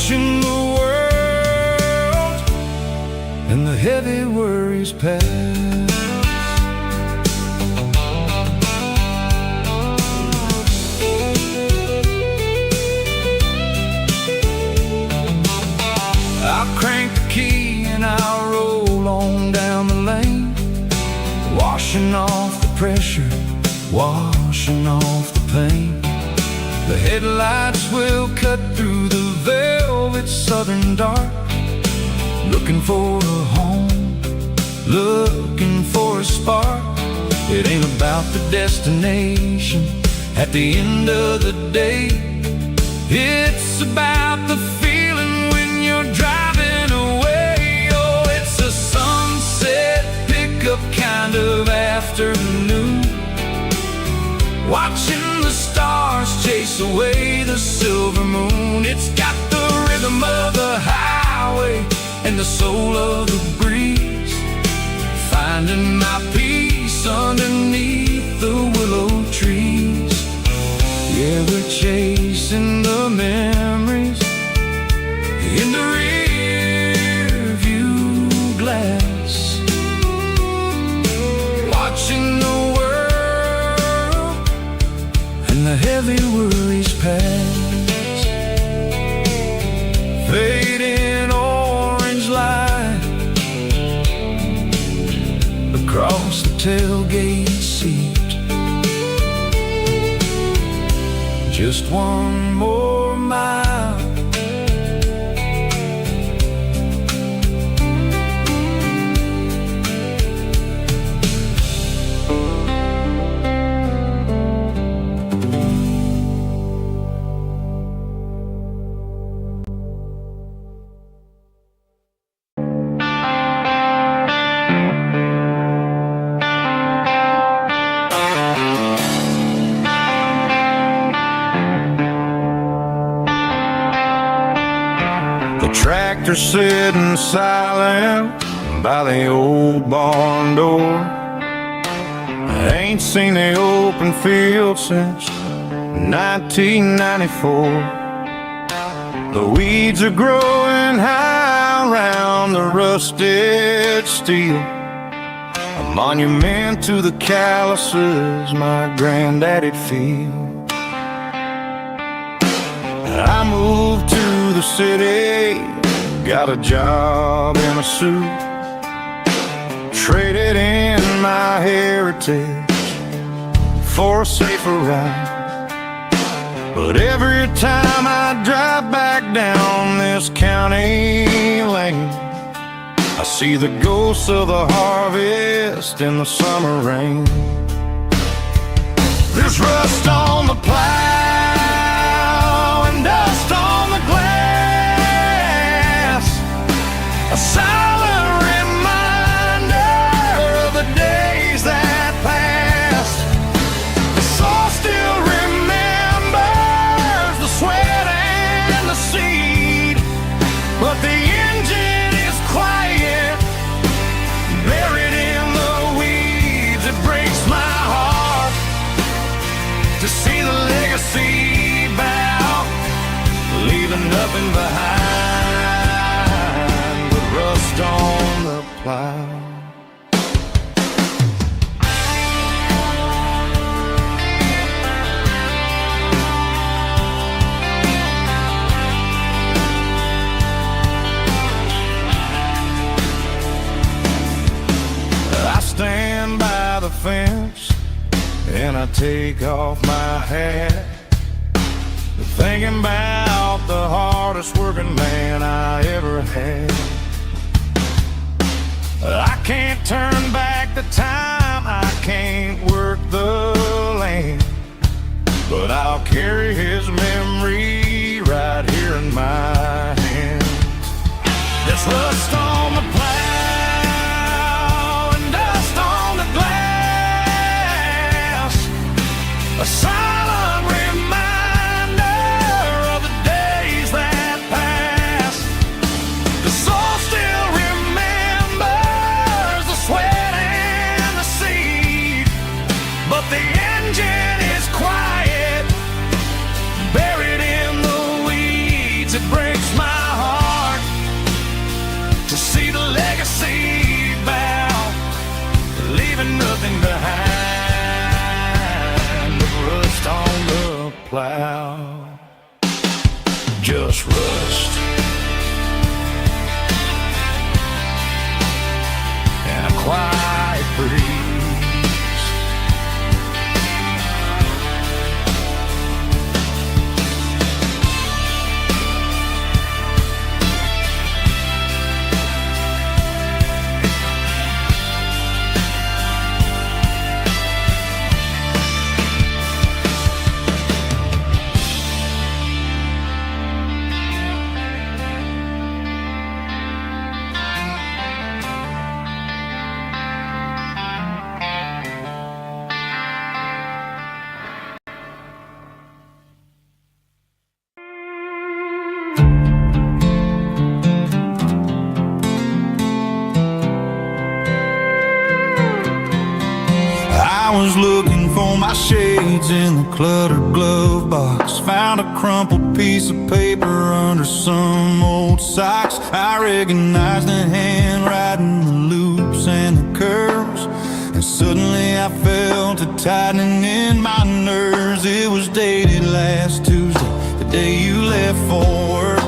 [SPEAKER 3] watching the world and the heavy worries pass. I'll crank the key and I'll roll on down the lane, washing off the pressure, washing off the pain. The headlights will cut through the velvet southern dark, looking for a home, looking for a spark. It ain't about the destination at the end of the day. It's about the feeling when you're driving away. Oh, it's a sunset pickup kind of afternoon, watching the stars chase away the silver moon. It's got the rhythm of the highway and the soul of the breeze, finding my peace underneath the willow trees. Yeah, we're chasing the memories in the rear view glass, watching the world and the heavy worries pass. Fading orange light across the tailgate seat. Just one more mile,
[SPEAKER 1] tractor sitting silent by the old barn door. I ain't seen the open field since 1994. The weeds are growing high around the rusted steel, a monument to the calluses my granddaddy'd feel. I moved to the city, got a job in a suit, traded in my heritage for a safer ride. But every time I drive back down this county lane, I see the ghosts of the harvest in the summer rain. There's rust on the plow and dust on the glass, a silent reminder of the days that passed. The soul still remembers the sweat and the seed, but the engine is quiet, buried in the weeds. It breaks my heart to see the legacy bow, leaving nothing behind but rust on the plow. I stand by the fence and I take off my hat, thinking about the hardest working man I ever had. I can't turn back the time, I can't work the land, but I'll carry his memory right here in my hand. There's rust on the plow and dust on the glass, a silent reminder of the days that passed. The soul still remembers the sweat and the seed, but the engine is quiet, buried in the weeds. It breaks
[SPEAKER 3] breaks my heart to see the legacy bow, leaving nothing behind but rust on the plow. Just rust and a quiet breeze.
[SPEAKER 1] I was looking for my shades in the cluttered glove box. Found a crumpled piece of paper under some old socks. I recognized the handwriting, the loops and the curves, and suddenly I felt a tightening in my nerves. It was dated last Tuesday, the day you left for work.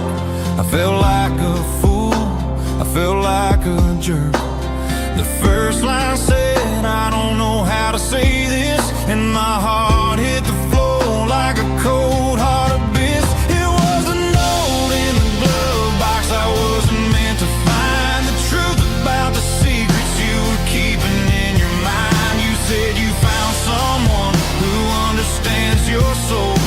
[SPEAKER 1] I felt like a fool, I felt like a jerk. The first line said, I don't know how to say this, and my heart hit the floor like a cold heart abyss. It was a note in the glove box I wasn't meant to find, the truth about the secrets you were keeping in your mind. You said you found someone who understands your soul,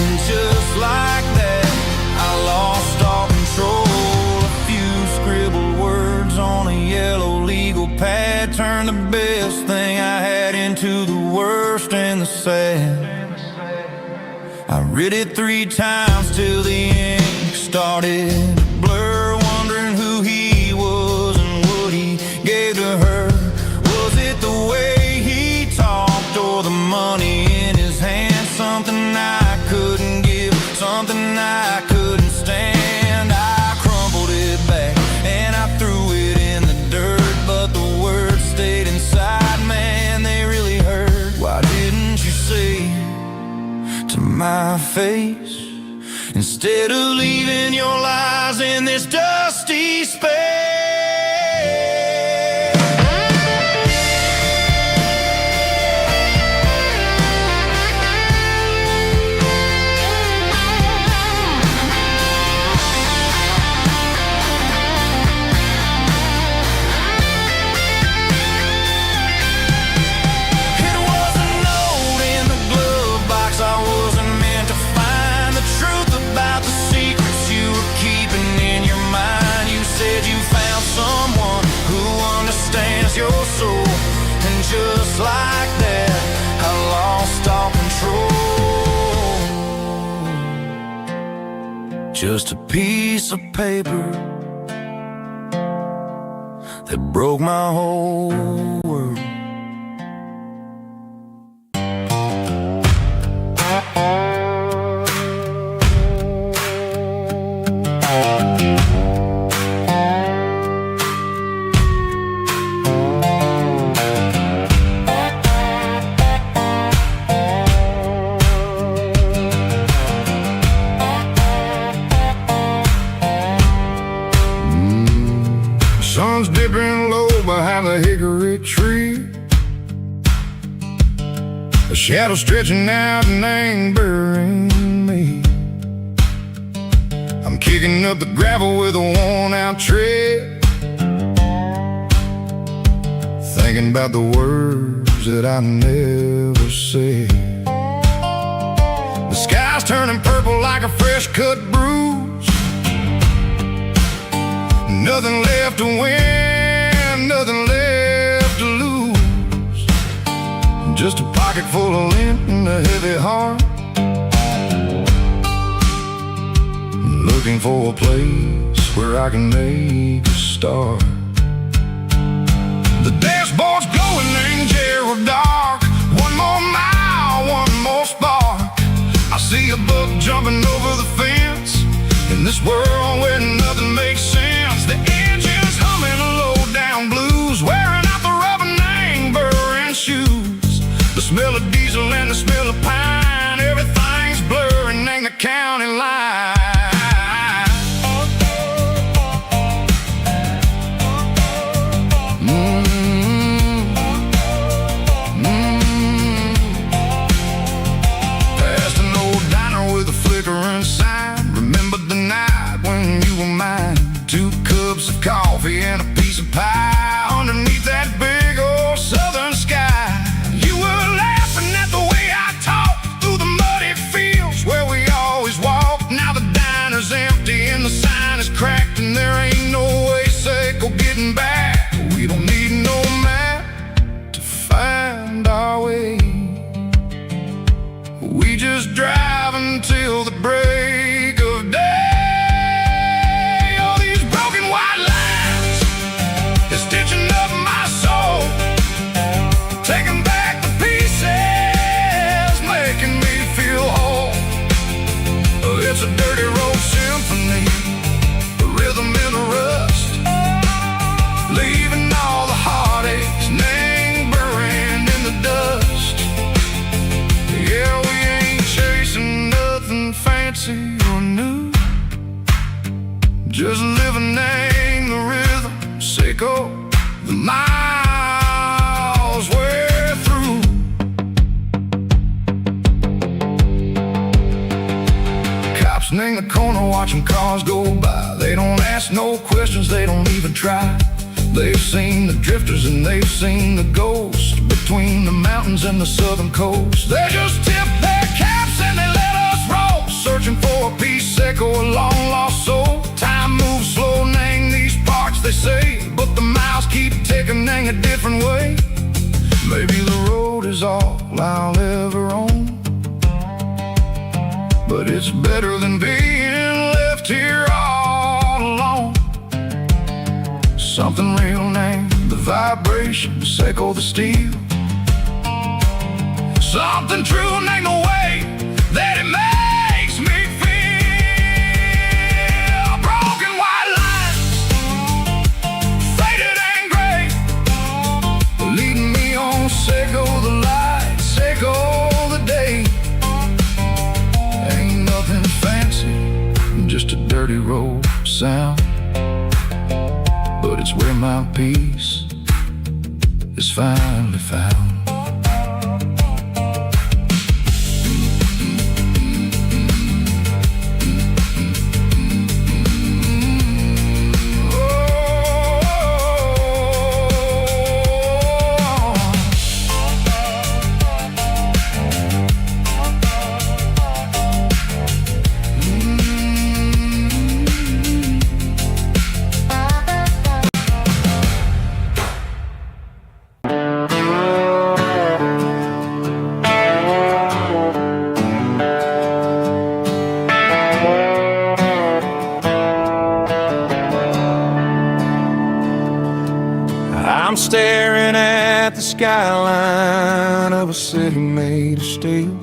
[SPEAKER 1] and just like that I lost all control. A few scribbled words on a yellow legal pad turned the best thing I had into the worst and the sad. I read it 3 times till the ink started to blur, wondering who he was and what he gave to her. Was it the way he talked or the money in his hand? Something I couldn't give, something I couldn't stand. I crumpled it back and I threw it in the dirt, but the words stayed inside, man, they really hurt. Why didn't you say to my face, instead of leaving your lies in this dusty space? Your soul, and just like that I lost all control. Just a piece of paper that broke my whole world. Sun's dipping low behind the hickory tree, a shadow stretching out and angering me. I'm kicking up the gravel with a worn-out tread, thinking about the words that I never said. The sky's turning purple like a fresh-cut bruise. Nothing left to win, nothing left to lose. Just a pocket full of lint and a heavy heart, looking for a place where I can make a start. The dashboard's glowing in Gerald dark. One more mile, one more spark. I see a buck jumping over the fence, and In this world where nothing makes sense, the engine's humming low down blues, wearing out the rubber name burring shoes. The smell of diesel and the smell of pine, everything's blurring in the county line. Past an old diner with a flickering sign, remember the night when you were mine. 2 cups of coffee and a piece of pie underneath that big old southern sky. You were laughing at the way I talked through the muddy fields where we always walked. Now the diner's empty and the sign is cracked, and there ain't no way safe or getting back. We don't need no map to find our way. We just drive until the break of day. All these broken white lines is stitching up my soul, taking back the pieces, making me feel whole. It's a dirty road symphony, a rhythm in the rust, leaving all the heartaches lingering in the dust. Yeah, we ain't chasing nothing fancy or new, just living in the rhythm, sicko, the miles we're through. Cops in the corner watching cars go by. They don't ask no questions, they don't even try. They've seen the drifters and they've seen the ghosts between the mountains and the southern coast. They just tip their caps and they let us roll, searching for a piece sick or a long lost soul. Time moves slow in these parts, they say, but the miles keep ticking in a different way. Maybe the road is all I'll ever own, but it's better than being left here all alone. Something real named the vibration, echo the steel. Something true named the way that it makes me feel. Broken white lines, faded and gray, leading me on, echo the light, echo the day. Ain't nothing fancy, just a dirty road sound, but it's where my peace is finally found.
[SPEAKER 2] I'm staring at the skyline of a city made of steel,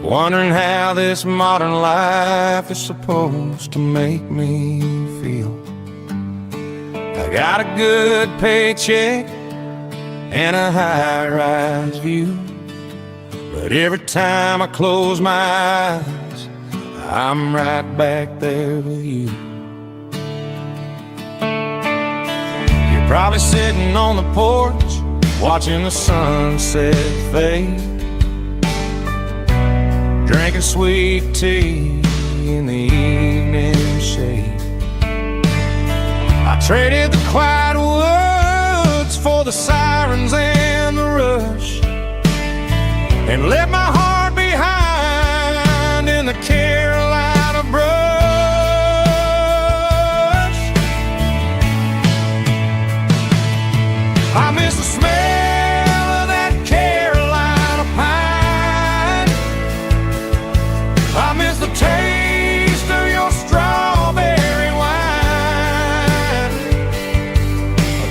[SPEAKER 2] wondering how this modern life is supposed to make me feel. I got a good paycheck and a high-rise view, but every time I close my eyes, I'm right back there with you. Probably sitting on the porch, watching the sunset fade, drinking sweet tea in the evening shade. I traded the quiet woods for the sirens and the rush, and left my heart behind in the Carolina brush. I miss the smell of that Carolina pine. I miss the taste of your strawberry wine.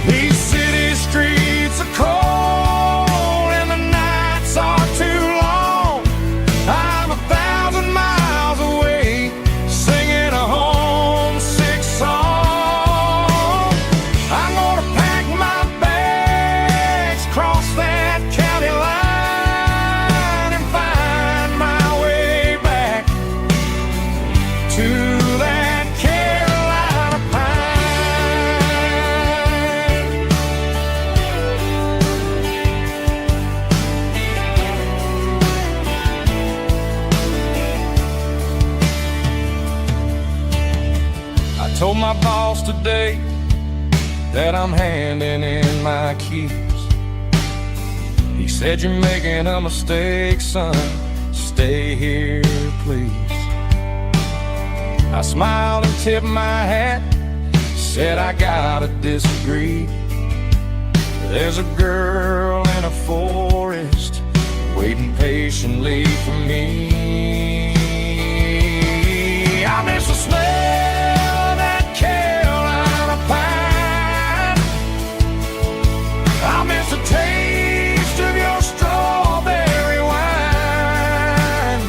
[SPEAKER 2] These city streets are cold and the nights are too long.
[SPEAKER 3] told my boss today that I'm handing in my keys. He said, "You're making a mistake, son. Stay here, please." I smiled and tipped my hat, said I gotta disagree. There's a girl in a forest waiting patiently for me. I miss the smell of that Carolina pine. I miss the taste of your strawberry wine.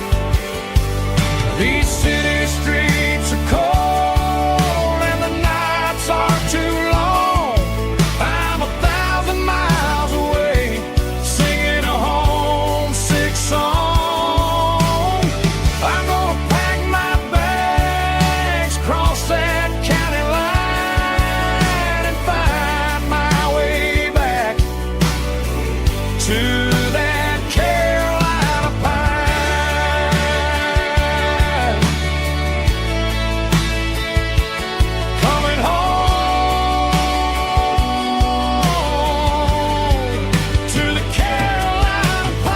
[SPEAKER 3] These city streets are cold and the nights are too long. I'm 1,000 miles away, singing a homesick song. I'm gonna pack my bags, cross that county line, and find my way back to that Carolina pine. Coming home to the Carolina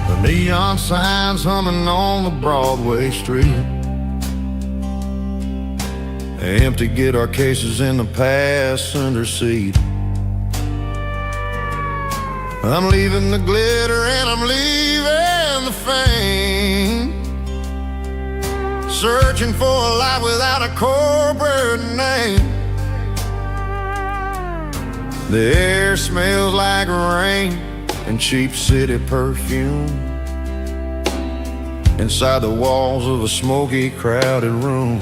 [SPEAKER 1] The neon signs humming on the Broadway street. Empty guitar cases in the passenger seat. I'm leaving the glitter and I'm leaving the fame. Searching for a life without a corporate name. The air smells like rain and cheap city perfume. Inside the walls of a smoky, crowded room.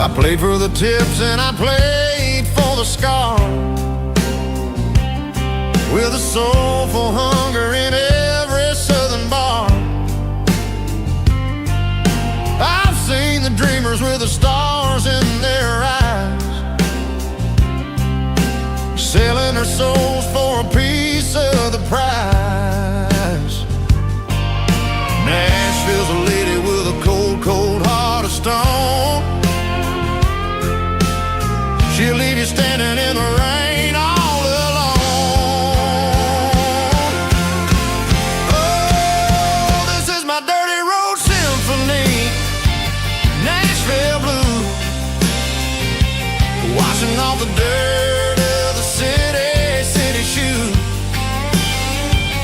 [SPEAKER 1] I played for the tips and I played for the scars, with a soulful hunger in every southern bar. I've seen the dreamers with the stars in their eyes, selling their souls for a piece of the prize. Nashville's a lady with a cold, cold heart of stone. She'll leave you standing in the rain all alone. Oh, this is my dirty road symphony, Nashville blues, washing off the dirt of the city shoes.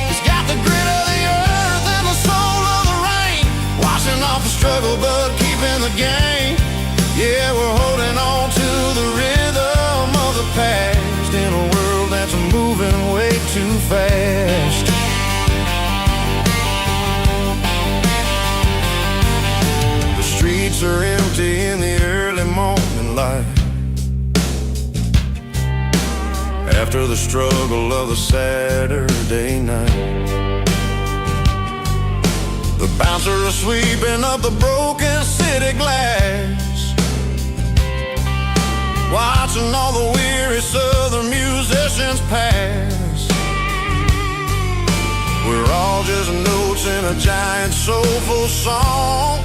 [SPEAKER 1] It's got the grit of the earth and the soul of the rain, washing off the struggle but keeping the game. Yeah, we're holding on to the rhythm of the past in a world that's moving way too fast. The streets are empty in the early morning light, after the struggle of the Saturday night. The bouncer is sweeping up the broken city glass, watching all the weary southern musicians pass. We're all just notes in a giant soulful song,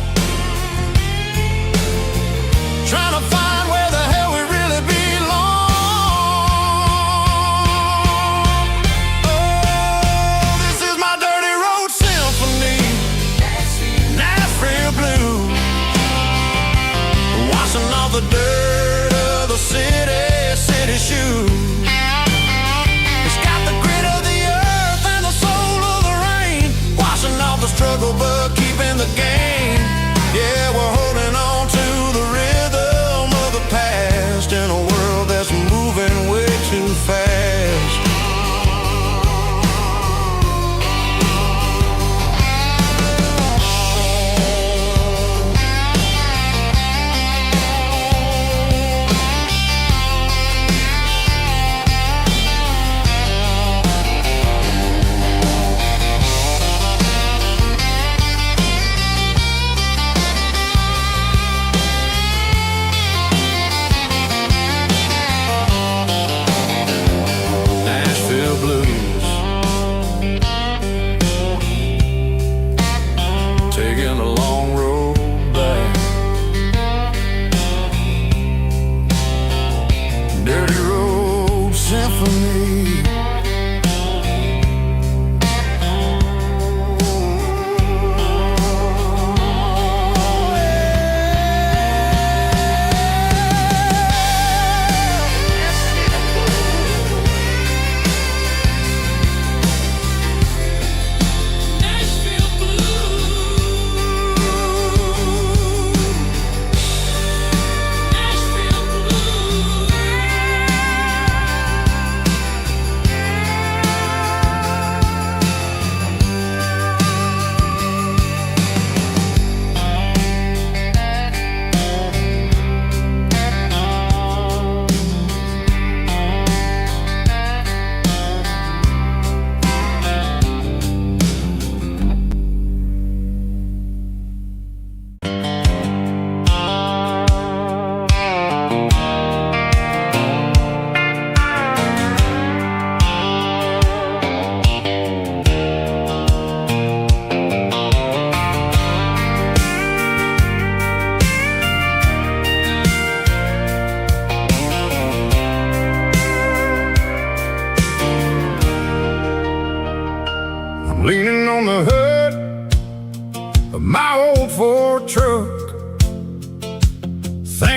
[SPEAKER 1] trying to find where the hell we really belong. Oh, this is my dirty road symphony, Nashville blues, washing off the dirt of the city shoes.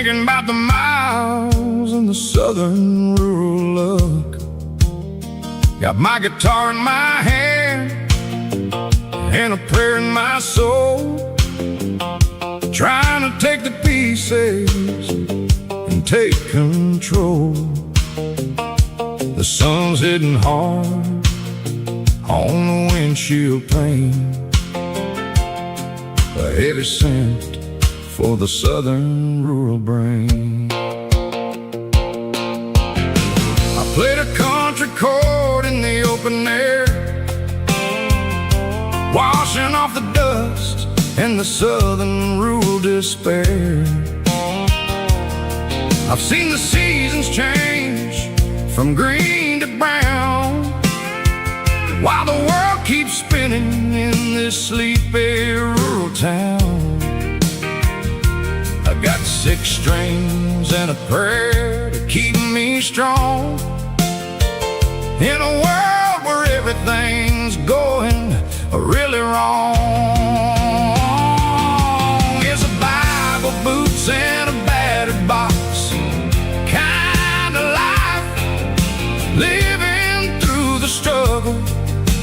[SPEAKER 1] thinking about the miles and the southern rural look. Got my guitar in my hand and a prayer in my soul, trying to take the pieces and take control. The sun's hitting hard on the windshield pane, a heavy scent for the southern rural brain. I played a country chord in the open air, washing off the dust and the southern rural despair. I've seen the seasons change from green to brown, while the world keeps spinning in this sleepy rural town. I got 6 strings and a prayer to keep me strong, in a world where everything's going really wrong. It's a Bible, boots, and a battered box kind of life, living through the struggle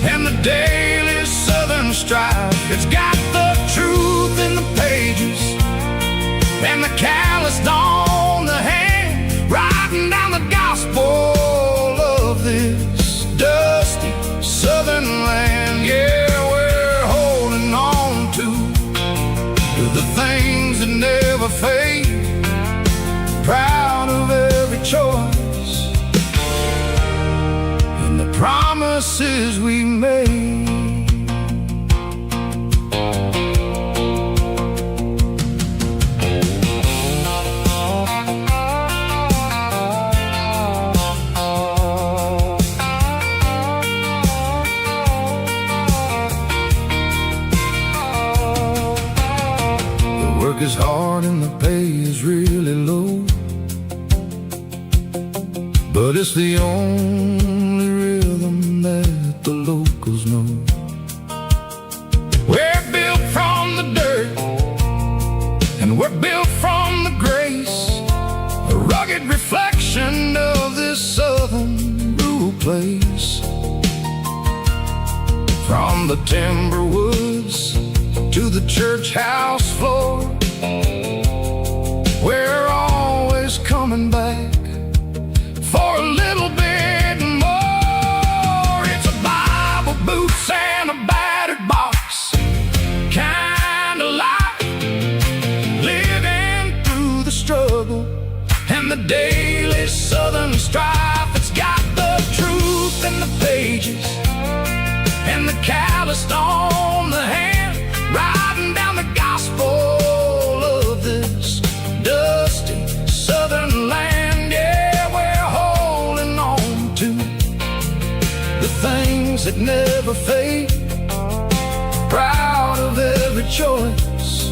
[SPEAKER 1] and the daily southern strife. It's got the truth in the pages and the calloused on the hand, writing down the gospel of this dusty southern land. Yeah, we're holding on to the things that never fade, proud of every choice and the promises we made. Is hard and the pay is really low, but it's the only rhythm that the locals know. We're built from the dirt and we're built from the grace, a rugged reflection of this southern rural place. From the timber woods to the church house floor, we're always coming back for a little bit more. It's a Bible, boots, and a battered box kind of life, living through the struggle and the daily southern strife. It's got the truth in the pages and the calloused on the hand, writing down the gospel of this dusty southern land. Yeah, we're holding on to the things that never fade, proud of every choice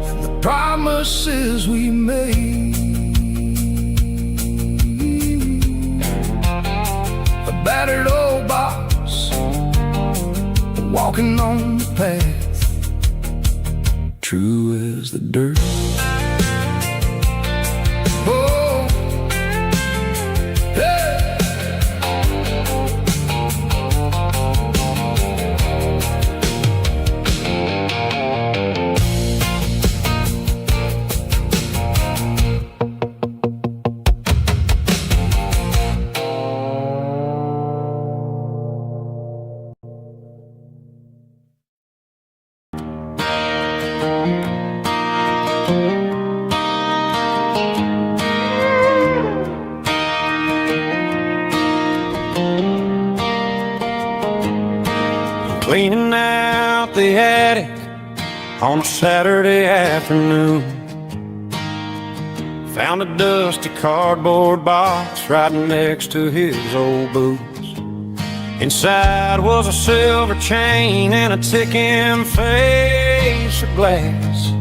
[SPEAKER 1] and the promises we made. A battered old box, walking on the path, true as the dirt. Oh, hey.
[SPEAKER 3] Cleaning out the attic on a Saturday afternoon, found a dusty cardboard box right next to his old boots. Inside was a silver chain and a ticking face of glass,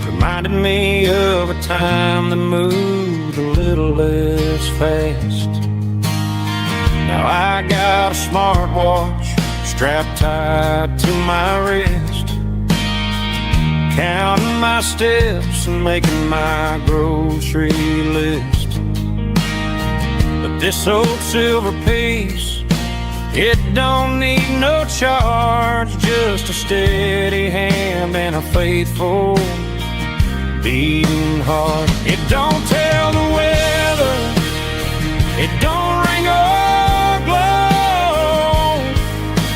[SPEAKER 3] reminded me of a time that moved a little less fast. Now I got a smartwatch strapped tight to my wrist,
[SPEAKER 1] counting my steps and making my grocery list. But this old silver piece, it don't need no charge, just a steady hand and a faithful beating heart. It don't tell the weather, it don't ring or glow,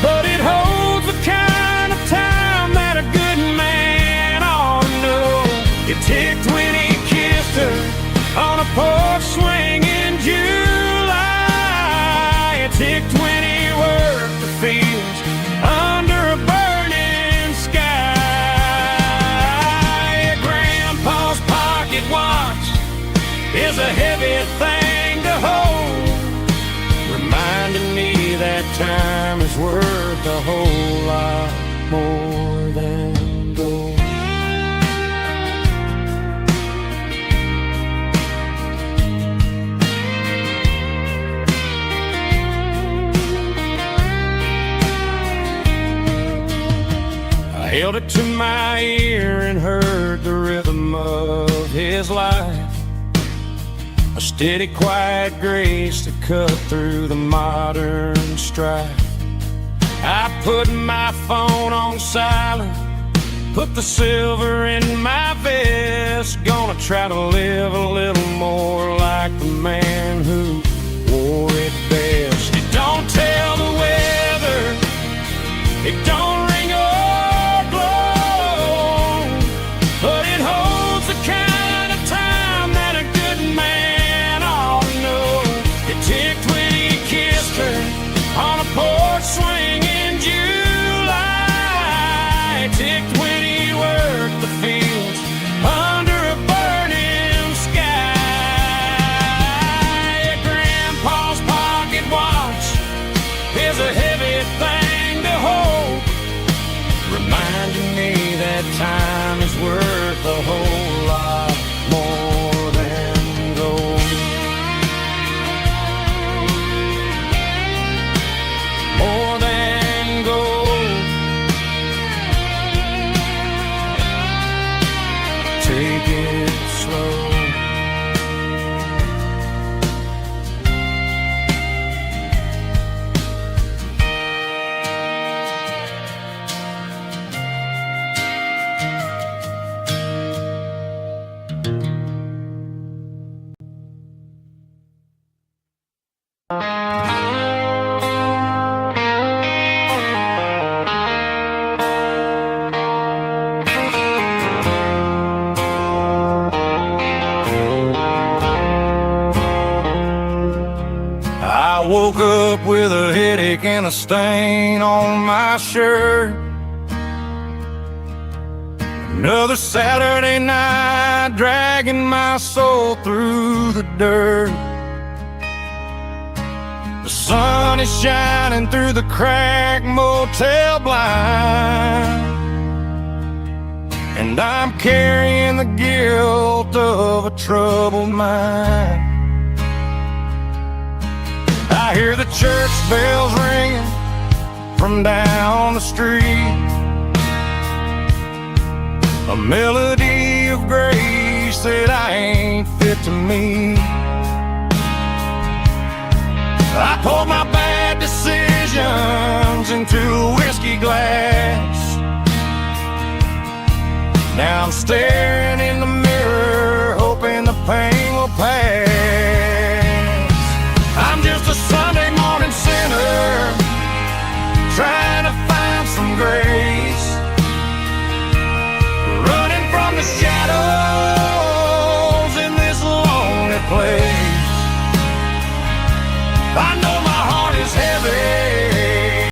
[SPEAKER 1] but it holds the kind of time that a good man ought to know. It ticked when he kissed her on a porch swing in July. It ticked when he worked the fields under a burning sky. Grandpa's pocket watch is a heavy thing to hold, reminding me that time is worth a whole lot more than gold. I held it to my ear and heard the rhythm of his life, a steady, quiet grace to cut through the modern strife. I put my phone on silent, put the silver in my vest, gonna try to live a little more like the man who wore it best. It don't tell the weather, it don't ring or glow, but it holds the kind of time that a good man ought to know. It ticked when he kissed her on a porch swing in July. It ticked when he worked the fields under a burning sky. Grandpa's pocket watch is a heavy thing to hold, reminding me that time is worth a whole lot more than gold. More than gold. Take it slow. I woke up with a headache and a stain on my shirt. Another Saturday night dragging my soul through the dirt. The sun is shining through the cracked motel blind, and I'm carrying the guilt of a troubled mind. I hear the church bells ringing from down the street, a melody of grace that I ain't fit to meet. I poured my bad decisions into a whiskey glass. Now I'm staring in the mirror, hoping the pain will pass.